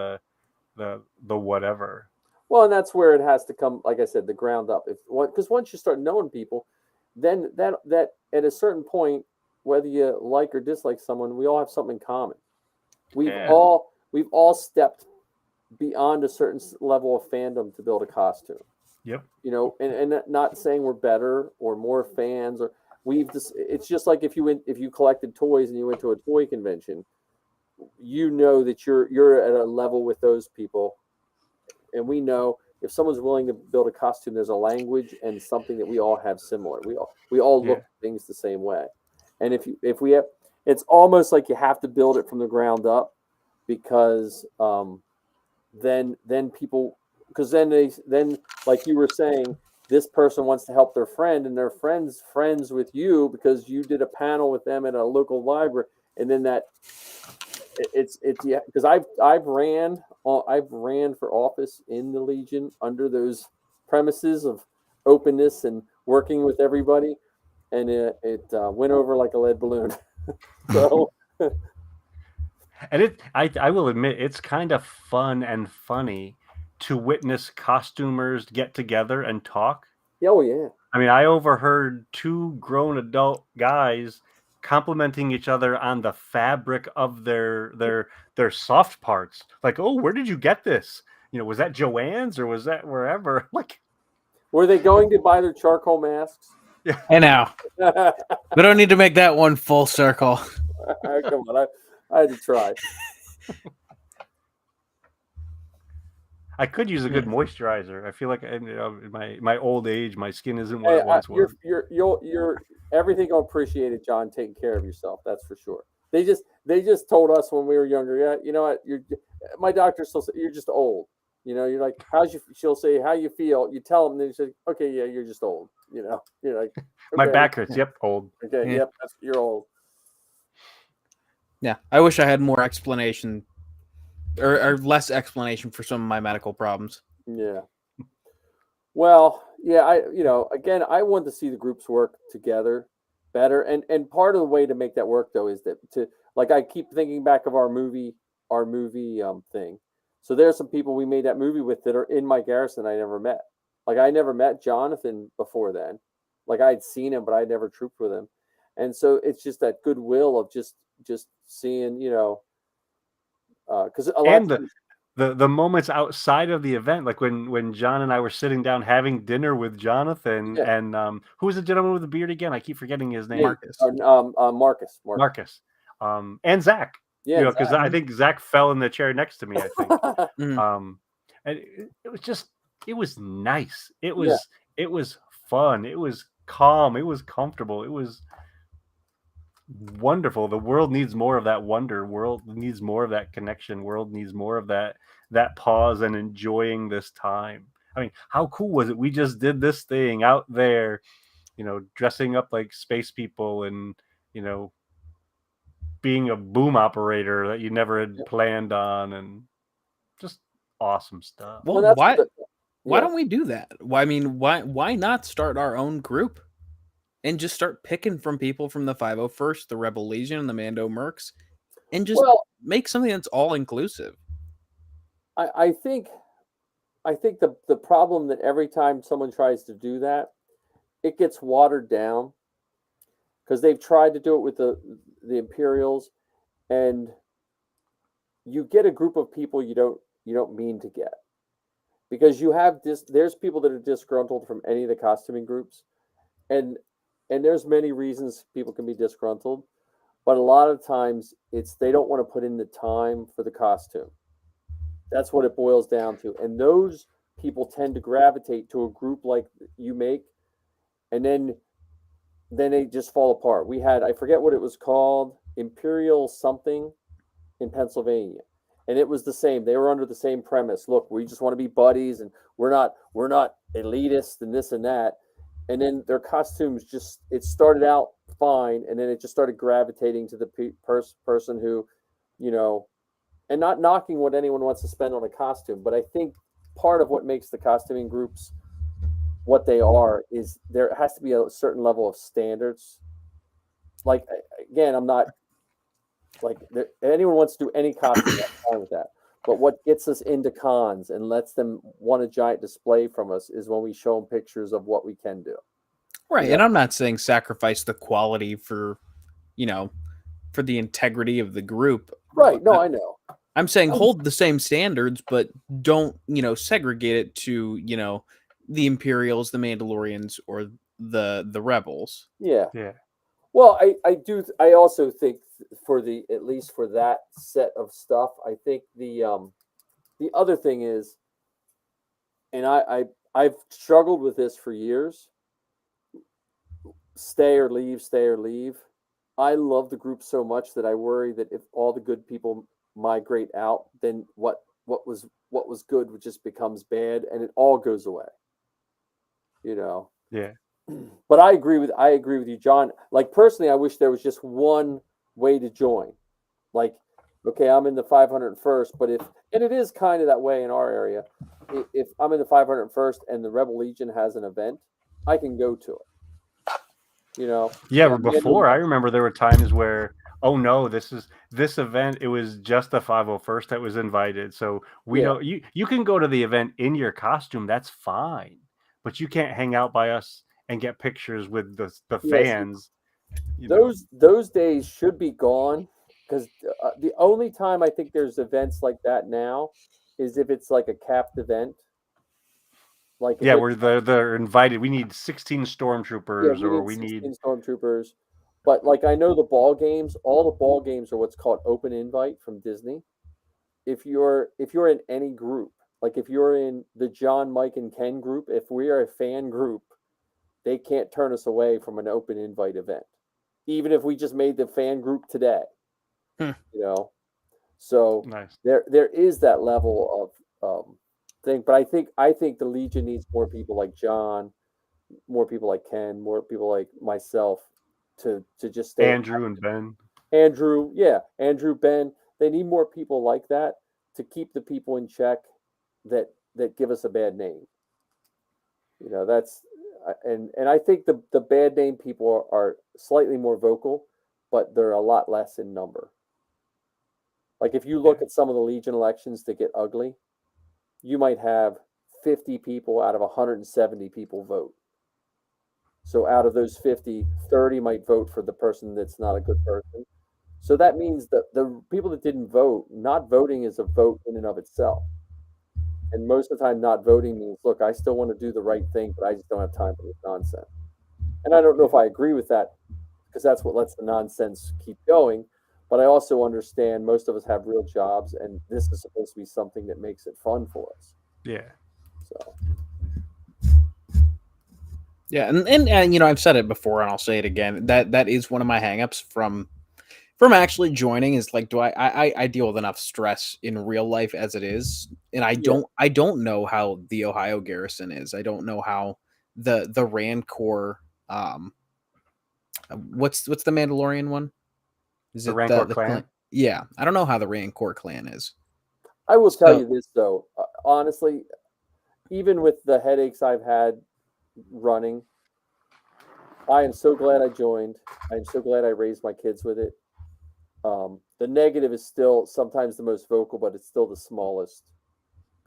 the whatever. Well, and that's where it has to come, like I said, the ground up. Because once you start knowing people, then that at a certain point, whether you like or dislike someone, we all have something in common. We've Yeah. all stepped beyond a certain level of fandom to build a costume. Yep. You know, and not saying we're better or more fans, or it's just like if you collected toys and you went to a toy convention, you know that you're at a level with those people. And we know if someone's willing to build a costume, there's a language and something that we all have similar. We all look at things the same way. And if we have, it's almost like you have to build it from the ground up, because then people, because then like you were saying, this person wants to help their friend, and their friends with you because you did a panel with them at a local library, and then that it's yeah, because I've ran for office in the Legion under those premises of openness and working with everybody, and it went over like a lead balloon. So And I will admit, it's kind of fun and funny to witness costumers get together and talk. oh yeah. I mean, I overheard two grown adult guys complimenting each other on the fabric of their soft parts. Like, oh, where did you get this? You know, was that Joanne's or was that wherever? Like, Were they going to buy their charcoal masks? And now we don't need to make that one full circle. Come on, I had to try. I could use a good moisturizer. I feel like in my old age, my skin isn't what it once was. You're everything appreciate it, John. Taking care of yourself, that's for sure. They just told us when we were younger. Yeah, you know what? My doctor still said you're just old. You know, you're like, she'll say, how you feel? You tell them, and then you say, okay, yeah, you're just old. You know, you're like, okay, my back hurts. Yep, old. Okay, yep, you're old. Yeah, I wish I had more explanation or less explanation for some of my medical problems. Yeah. Well, yeah, again, I want to see the groups work together better, and part of the way to make that work though is that like I keep thinking back of our movie thing. So there are some people we made that movie with that are in my garrison I never met. Like I never met Jonathan before then. Like I'd seen him, but I'd never trooped with him. And so it's just that goodwill of just seeing, because the moments outside of the event, like when John and I were sitting down having dinner with Jonathan and who was the gentleman with the beard again? I keep forgetting his name. Marcus. Marcus. And Zach. Yeah, because I think Zach fell in the chair next to me, I think. And it was nice. It was fun. It was calm. It was comfortable. It was wonderful. The world needs more of that wonder. World needs more of that connection. World needs more of that pause and enjoying this time. I mean, how cool was it? We just did this thing out there, dressing up like space people and, being a boom operator that you never had planned on, and just awesome stuff. Well, why don't we do that? Why not start our own group and just start picking from people from the 501st, the Rebel Legion, and the Mando Mercs, and just make something that's all inclusive? I think the problem that every time someone tries to do that, it gets watered down, because they've tried to do it with the Imperials, and you get a group of people you don't mean to get, because there's people that are disgruntled from any of the costuming groups, and there's many reasons people can be disgruntled, but a lot of times they don't want to put in the time for the costume. That's what it boils down to. And those people tend to gravitate to a group like you make, and then they just fall apart. We had, I forget what it was called, Imperial something in Pennsylvania. And it was the same. They were under the same premise. Look, we just want to be buddies, and we're not elitist and this and that. And then their costumes it started out fine, and then it just started gravitating to the person who, and not knocking what anyone wants to spend on a costume, but I think part of what makes the costuming groups what they are is there has to be a certain level of standards. Like again, I'm not like anyone wants to do any costume, I'm fine with that. But what gets us into cons and lets them want a giant display from us is when we show them pictures of what we can do. Right. And I'm not saying sacrifice the quality for, for the integrity of the group. Right. No, I know. I'm saying hold the same standards, but don't, segregate it to, the Imperials, the Mandalorians, or the Rebels. Yeah. Yeah. Well, I also think for at least for that set of stuff, I think the other thing is, and I've struggled with this for years. Stay or leave, stay or leave. I love the group so much that I worry that if all the good people migrate out, then what was good just becomes bad and it all goes away. Yeah. But I agree with you, John. Like personally, I wish there was just one way to join. Like, okay, I'm in the 501st, but and it is kind of that way in our area. If I'm in the 501st and the Rebel Legion has an event, I can go to it. Yeah, but before I remember there were times where, oh no, this event, it was just the 501st that was invited. So we don't you can go to the event in your costume, that's fine. But you can't hang out by us and get pictures with the fans. Those days should be gone because the only time I think there's events like that now is if it's like a capped event. Like where they're invited. We need 16 stormtroopers, or we need stormtroopers. But like I know the ball games, all the ball games are what's called open invite from Disney. If you're in any group, like if you're in the John, Mike, and Ken group, if we are a fan group, they can't turn us away from an open invite event, even if we just made the fan group today. So nice. There is that level of thing, but I think the Legion needs more people like John, more people like Ken, more people like myself to just stay. Andrew and Ben. Andrew, Ben. They need more people like that to keep the people in check that give us a bad name. That's and I think the bad name people are slightly more vocal, but they're a lot less in number. Like if you look at some of the Legion elections that get ugly, you might have 50 people out of 170 people vote. So out of those 50, 30 might vote for the person that's not a good person. So that means that the people that didn't vote, not voting is a vote in and of itself. And most of the time not voting means, look, I still want to do the right thing, but I just don't have time for this nonsense. And I don't know if I agree with that because that's what lets the nonsense keep going. But I also understand most of us have real jobs, and this is supposed to be something that makes it fun for us. Yeah. So. Yeah, and I've said it before, and I'll say it again. That is one of my hangups from actually joining. Is like, do I deal with enough stress in real life as it is, and I don't know how the Ohio Garrison is. I don't know how the Rancor. What's the Mandalorian one? Is the it Rancor the clan? Yeah, I don't know how the Rancor clan is. I will tell you this though, honestly, even with the headaches I've had running, I am so glad I joined. I'm so glad I raised my kids with it. The negative is still sometimes the most vocal, but it's still the smallest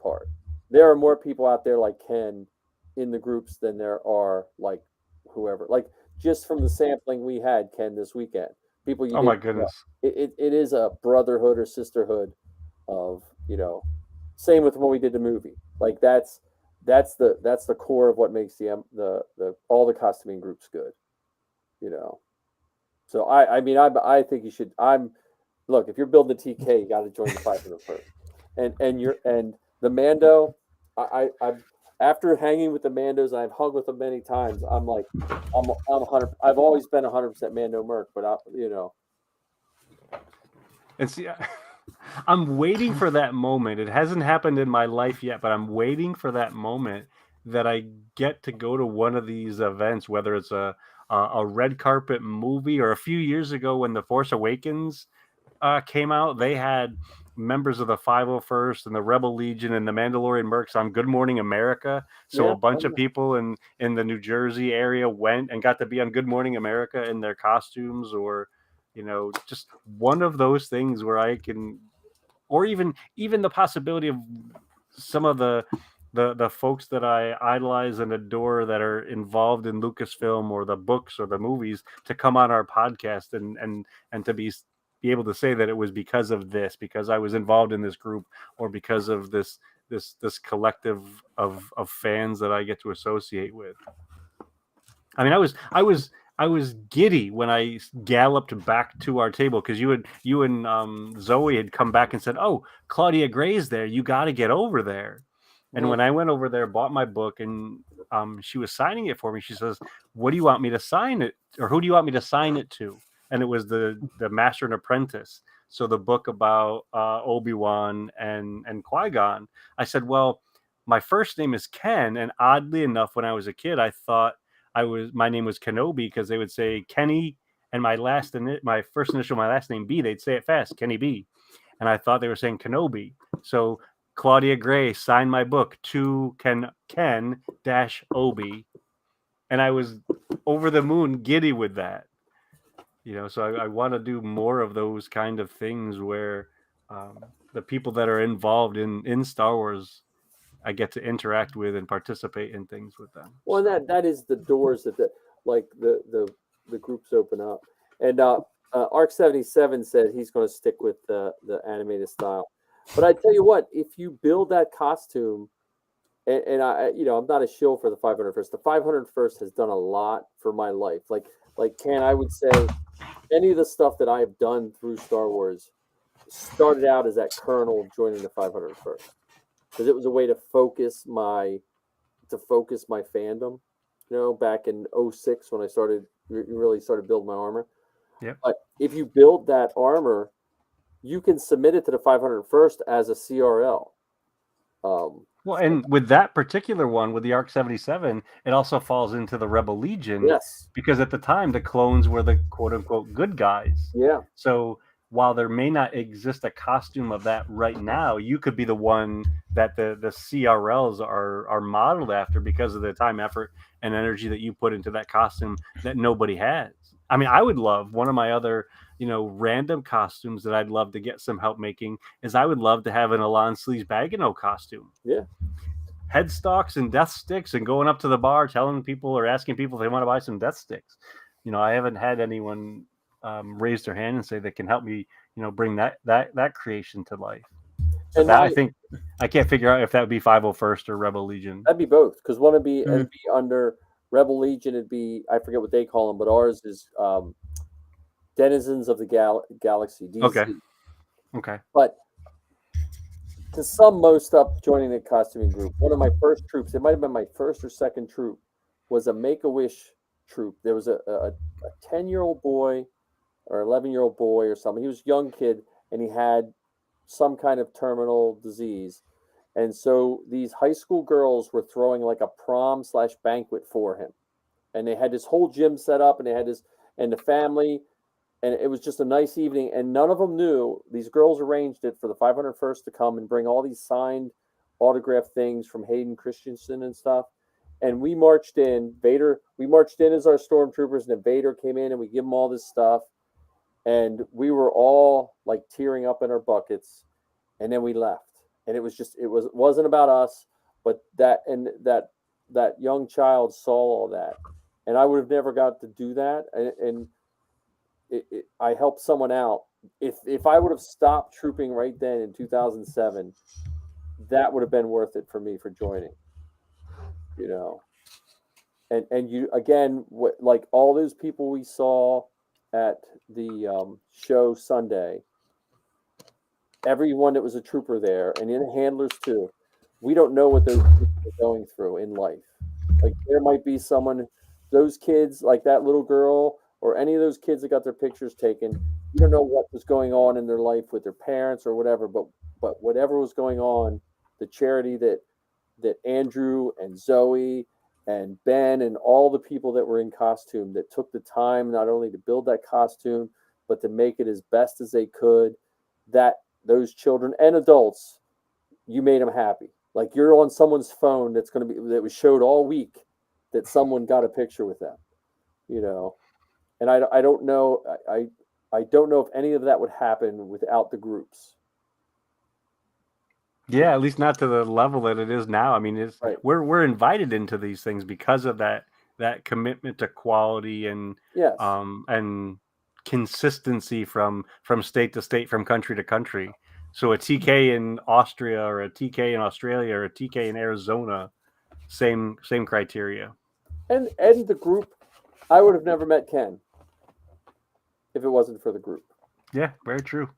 part. There are more people out there like Ken in the groups than there are like whoever. Like just from the sampling we had, Ken, this weekend. People you my goodness. It is a brotherhood or sisterhood of, same with when we did the movie. Like that's the core of what makes the all the costuming groups good. So I think you should. Look, if you're building a TK, you got to join the 501st. And the Mando, I after hanging with the Mandos, and I've hung with them many times. I'm like, I'm 100. I've always been 100% Mando Merc, but And see, I'm waiting for that moment. It hasn't happened in my life yet, but I'm waiting for that moment that I get to go to one of these events, whether it's a red carpet movie or a few years ago when The Force Awakens came out. They had members of the 501st and the Rebel Legion and the Mandalorian Mercs on Good Morning America. So Yeah. a bunch of people in the New Jersey area went and got to be on Good Morning America in their costumes, or, you know, just one of those things where I can, or even the possibility of some of the folks that I idolize and adore that are involved in Lucasfilm or the books or the movies to come on our podcast and to be able to say that it was because of this, because I was involved in this group, or because of this collective of fans that I get to associate with. I mean, I was giddy when I galloped back to our table, because you and Zoe had come back and said, "Oh, Claudia Gray's there. You got to get over there." And when I went over there, bought my book, and she was signing it for me. She says, "What do you want me to sign it, or who do you want me to sign it to?" And it was the Master and Apprentice. So the book about Obi-Wan and Qui-Gon. I said, "Well, my first name is Ken, and oddly enough, when I was a kid, I thought my name was Kenobi, because they would say Kenny, and my first initial, my last name B. They'd say it fast, Kenny B, and I thought they were saying Kenobi. So Claudia Gray signed my book to Ken Obi, and I was over the moon, giddy with that. You know, so I want to do more of those kind of things where the people that are involved in Star Wars, I get to interact with and participate in things with them. Well, that is the doors that the groups open up. And Arc 77 said he's going to stick with the animated style. But I tell you what, if you build that costume, and I, you know, I'm not a shill for the 501st. The 501st has done a lot for my life. Like Ken, I would say any of the stuff that I have done through Star Wars started out as that colonel joining the 501st, because it was a way to focus my fandom, you know, back in 06 when I really started building my armor. Yep. But if you build that armor, you can submit it to the 501st as a CRL. Well, and with that particular one, with the Arc 77, it also falls into the Rebel Legion. Yes. Because at the time, the clones were the quote-unquote good guys. Yeah. So while there may not exist a costume of that right now, you could be the one that the CRLs are modeled after, because of the time, effort, and energy that you put into that costume that nobody has. I mean, I would love, one of my other, you know, random costumes that I'd love to get some help making is, I would love to have an Alon Sleaze Bagano costume. Yeah. Headstalks and death sticks, and going up to the bar telling people or asking people if they want to buy some death sticks. You know, I haven't had anyone raise their hand and say they can help me, you know, bring that creation to life. So And that, now I think, I can't figure out if that would be 501st or Rebel Legion. that'd be both, because one would be, it'd be under Rebel Legion. It'd be, I forget what they call them, but ours is Denizens of the Galaxy, DC. Okay. But to sum most up joining the costuming group, one of my first troops, it might have been my first or second troop, was a Make-A-Wish troop. There was a 10-year-old boy or 11-year-old boy or something. He was a young kid, and he had some kind of terminal disease. And so these high school girls were throwing like a prom/banquet for him. And they had this whole gym set up, and they had this, and the family, and it was just a nice evening. And none of them knew, these girls arranged it for the 501st to come and bring all these signed autograph things from Hayden Christensen and stuff. And we marched in, we marched in as our stormtroopers, and then Vader came in, and we give him all this stuff. And we were all like tearing up in our buckets. And then we left. And it wasn't about us, but that young child saw all that. And I would have never got to do that. And I helped someone out. If I would have stopped trooping right then in 2007, that would have been worth it for me for joining. You know, and you again, like all those people we saw at the show Sunday, everyone that was a trooper there, and in handlers too, we don't know what those people are going through in life. Like there might be someone, those kids, like that little girl, or any of those kids that got their pictures taken, you don't know what was going on in their life with their parents or whatever, but whatever was going on, the charity that Andrew and Zoe and Ben and all the people that were in costume that took the time not only to build that costume, but to make it as best as they could, that those children and adults, you made them happy. Like you're on someone's phone that was showed all week that someone got a picture with them, and I don't know. I don't know if any of that would happen without the groups. Yeah, at least not to the level that it is now. I mean, Right. we're invited into these things because of that commitment to quality and Yes. and consistency from state to state, from country to country. So a TK in Austria or a TK in Australia or a TK in Arizona, same criteria. And the group, I would have never met Ken if it wasn't for the group. Yeah, very true.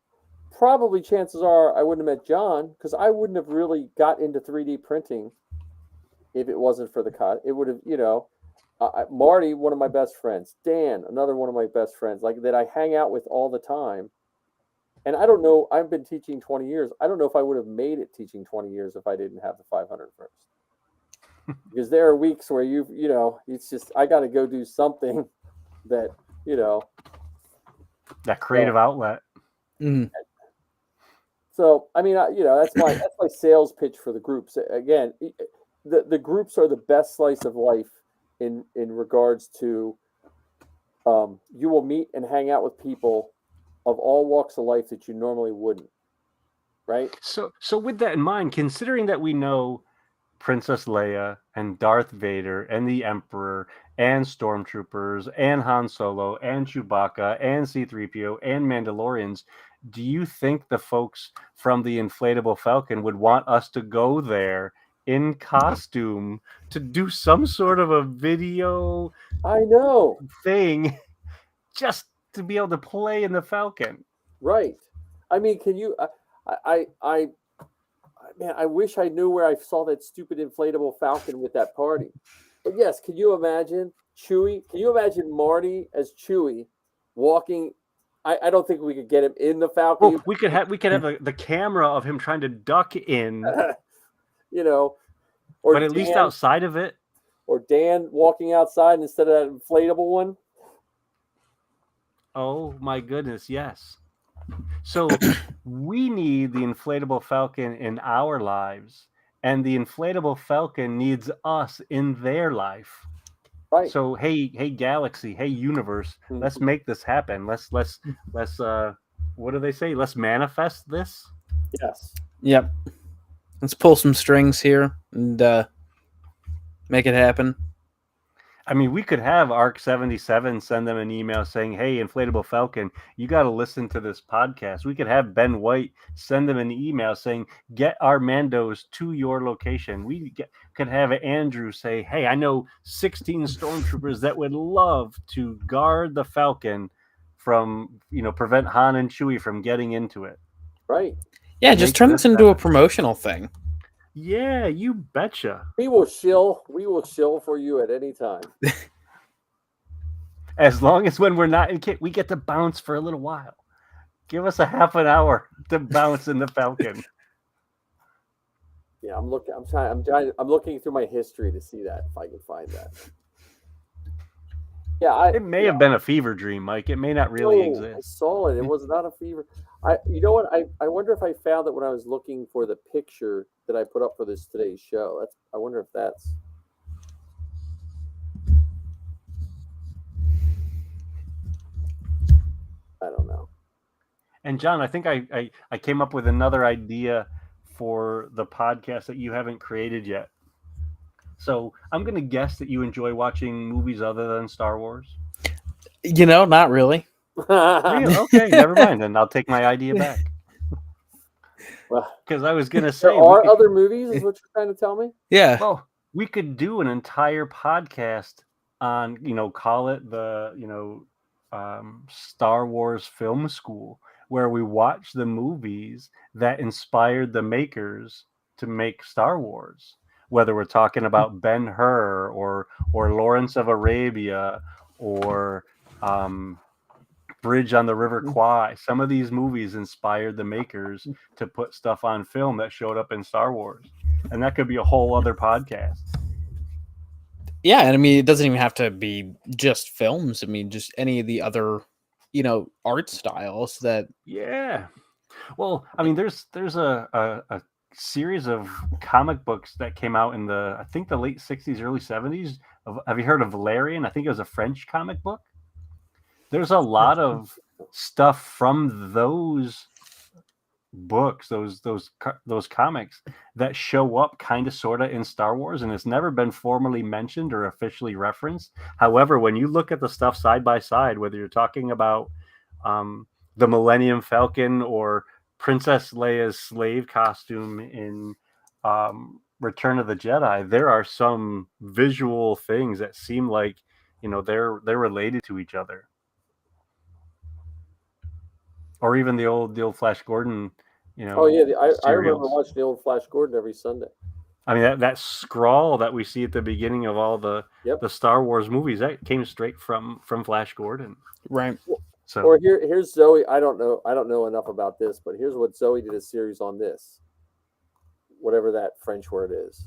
Probably chances are I wouldn't have met John because I wouldn't have really got into 3D printing if it wasn't for the cut. It would have, Marty, one of my best friends, Dan, another one of my best friends, like that I hang out with all the time. And I don't know, I've been teaching 20 years. I don't know if I would have made it teaching 20 years if I didn't have the 500 first. Because there are weeks where it's just, I got to go do something that, that creative outlet. Mm. So, I mean, that's my sales pitch for the groups. Again, the groups are the best slice of life in regards to you will meet and hang out with people of all walks of life that you normally wouldn't, right? So with that in mind, considering that we know Princess Leia and Darth Vader and the Emperor and Stormtroopers and Han Solo and Chewbacca and C-3PO and Mandalorians, do you think the folks from the Inflatable Falcon would want us to go there in costume to do some sort of a video I know thing just to be able to play in the Falcon? Right. I mean, can you? Man, I wish I knew where I saw that stupid inflatable Falcon with that party. But yes, can you imagine Chewie? Can you imagine Marty as Chewie walking? I don't think we could get him in the Falcon. Well, we could have the camera of him trying to duck in, or but at least outside of it. Or Dan walking outside instead of that inflatable one. Oh my goodness, yes. So we need the Inflatable Falcon in our lives, and the Inflatable Falcon needs us in their life. Right. So hey galaxy, hey universe, let's make this happen. Let's what do they say? Let's manifest this. Yes. Yep. Let's pull some strings here and make it happen. I mean, we could have ARC 77 send them an email saying, hey, Inflatable Falcon, you got to listen to this podcast. We could have Ben White send them an email saying, get our Mandos to your location. Could have Andrew say, hey, I know 16 stormtroopers that would love to guard the Falcon from, prevent Han and Chewie from getting into it. Right. Yeah, just turn this into a promotional thing. Yeah, you betcha. We will shill for you at any time. As long as when we're not in kit, we get to bounce for a little while. Give us a half an hour to bounce in the Falcon. Yeah, I'm looking through my history to see that if I can find that. Yeah, it may have been a fever dream, Mike. It may not really exist. I saw it. It was not a fever. You know what? I wonder if I found it when I was looking for the picture that I put up for today's show. I wonder if that's. I don't know. And John, I think I came up with another idea for the podcast that you haven't created yet. So I'm going to guess that you enjoy watching movies other than Star Wars. Not really. Really? Okay, never mind. Then I'll take my idea back. Because I was going to say there are other movies, is what you're trying to tell me? Yeah. Well, we could do an entire podcast on, call it the, Star Wars Film School, where we watch the movies that inspired the makers to make Star Wars. Whether we're talking about Ben-Hur or Lawrence of Arabia or Bridge on the River Kwai. Some of these movies inspired the makers to put stuff on film that showed up in Star Wars. And that could be a whole other podcast. Yeah, and I mean, it doesn't even have to be just films. I mean, just any of the other, art styles that... Yeah. Well, I mean, there's a series of comic books that came out in the I think the late '60s, early '70s. Have you heard of Valerian? I think it was a French comic book. There's a lot of stuff from those books, those comics that show up kind of sort of in Star Wars, and it's never been formally mentioned or officially referenced. However, when you look at the stuff side by side, whether you're talking about the Millennium Falcon or Princess Leia's slave costume in Return of the Jedi, there are some visual things that seem like they're related to each other. Or even the old Flash Gordon, Oh yeah, I remember serials. watching the old Flash Gordon every Sunday. I mean, that scrawl that we see at the beginning of all the Star Wars movies, that came straight from Flash Gordon. Right. So, or here's Zoe. I don't know enough about this, but here's what Zoe did a series on this. Whatever that French word is.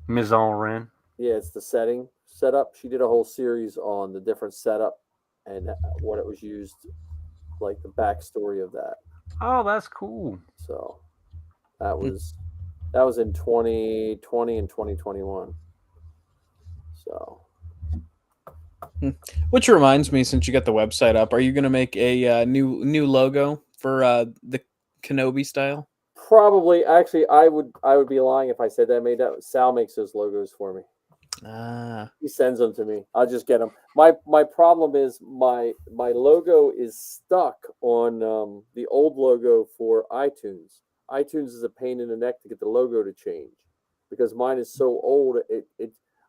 Mise en Ren. Yeah, it's the setup. She did a whole series on the different setup and what it was used, like the backstory of that. Oh, that's cool. So that was in 2020 and 2021. So, which reminds me, since you got the website up, are you going to make a new logo for the Kenobi style? Probably. Actually, I would be lying if I said that I made that. Sal makes those logos for me. He sends them to me. I'll just get them. My problem is my logo is stuck on the old logo for iTunes. iTunes is a pain in the neck to get the logo to change because mine is so old.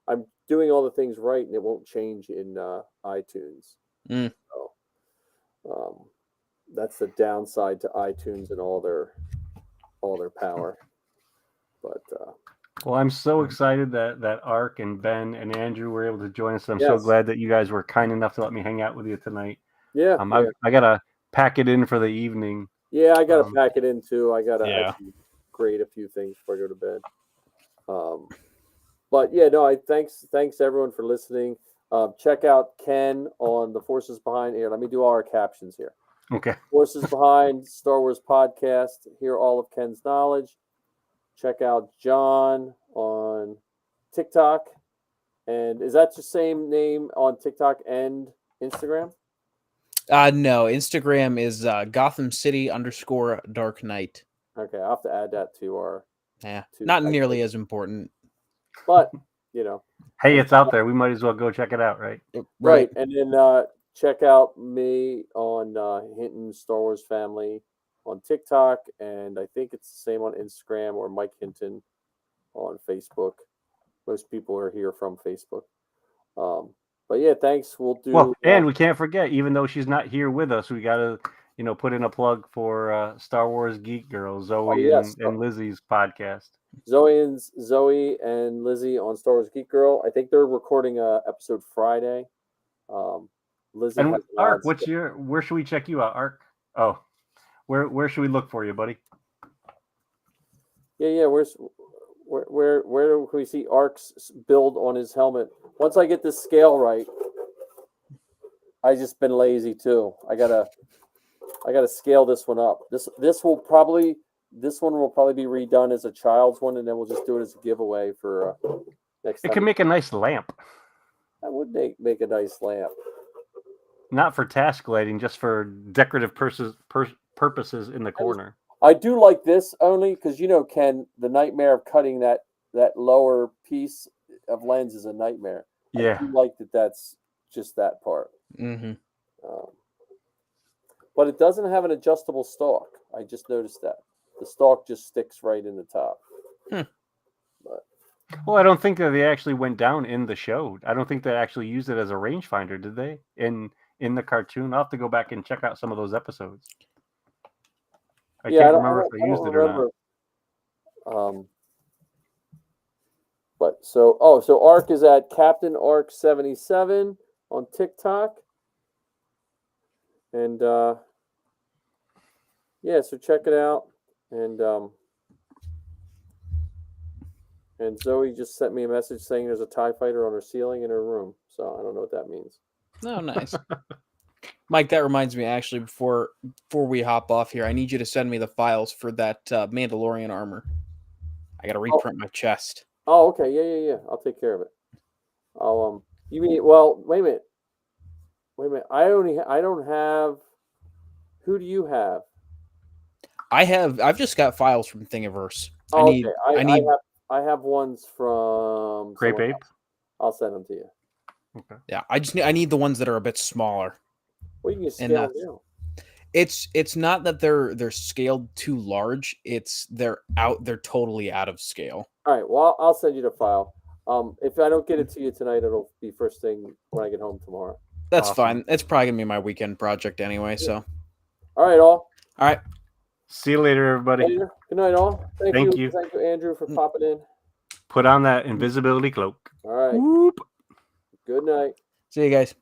I'm doing all the things right and it won't change in iTunes. So, that's the downside to iTunes and all their power. But well, I'm so excited that Ark and Ben and Andrew were able to join us. I'm so glad that you guys were kind enough to let me hang out with you tonight. Yeah. I gotta pack it in for the evening. Yeah, I gotta pack it in too. I gotta actually grade a few things before I go to bed. But yeah, no, thanks everyone for listening. Check out Ken on the Forces Behind here. Let me do all our captions here. Okay. Forces Behind Star Wars Podcast. Hear all of Ken's knowledge. Check out John on TikTok. And is that your same name on TikTok and Instagram? No, Instagram is Gotham City _Dark Knight. Okay, I'll have to add that to our. Yeah, not nearly as important. But, hey, it's out there. We might as well go check it out, right? Right. And then check out me on Hinton Star Wars Family on TikTok, and I think it's the same on Instagram, or Mike Hinton on Facebook. Most people are here from Facebook. But yeah, thanks. We'll do. Well, and we can't forget, even though she's not here with us, we gotta put in a plug for Star Wars Geek Girl, Zoe and Lizzie's podcast. Zoe and Lizzie on Star Wars Geek Girl. I think they're recording a episode Friday. Lizzie and Ark, where should we check you out, Ark? Oh, where should we look for you, buddy? Yeah. Where can we see Ark's build on his helmet? Once I get this scale right, I just been lazy too. I gotta scale this one up. This one will probably be redone as a child's one, and then we'll just do it as a giveaway for next time. It can make a nice lamp. That would make a nice lamp. Not for task lighting, just for decorative purposes in the corner. I do like this only because Ken, the nightmare of cutting that lower piece of lens is a nightmare. Yeah, I do like that's just that part. Mm-hmm. But it doesn't have an adjustable stalk. I just noticed that the stalk just sticks right in the top. Well, I don't think that they actually went down in the show. I don't think they actually used it as a rangefinder, did they? In the cartoon, I'll have to go back and check out some of those episodes. I can't remember if they used it or not. But so Ark is at Captain Ark 77 on TikTok, and so check it out. And Zoe just sent me a message saying there's a TIE fighter on her ceiling in her room. So I don't know what that means. Oh, nice. Mike, that reminds me actually before we hop off here, I need you to send me the files for that Mandalorian armor. I got to reprint my chest. Oh, okay. Yeah. I'll take care of it. I'll You mean? Well, wait a minute. I don't have. Who do you have? I've just got files from Thingiverse. Oh, I have ones from Grape someone Ape. else. I'll send them to you. Yeah, I need the ones that are a bit smaller. Well, you can scale them down. It's not that they're scaled too large. It's they're totally out of scale. All right. Well, I'll send you the file. If I don't get it to you tonight, it'll be first thing when I get home tomorrow. That's Awesome. fine. It's probably gonna be my weekend project anyway. So, all right, all. All right. See you later, everybody. Later. Good night, all. Thank you. Thank you, Andrew, for popping in. Put on that invisibility cloak. All right. Whoop. Good night. See you guys.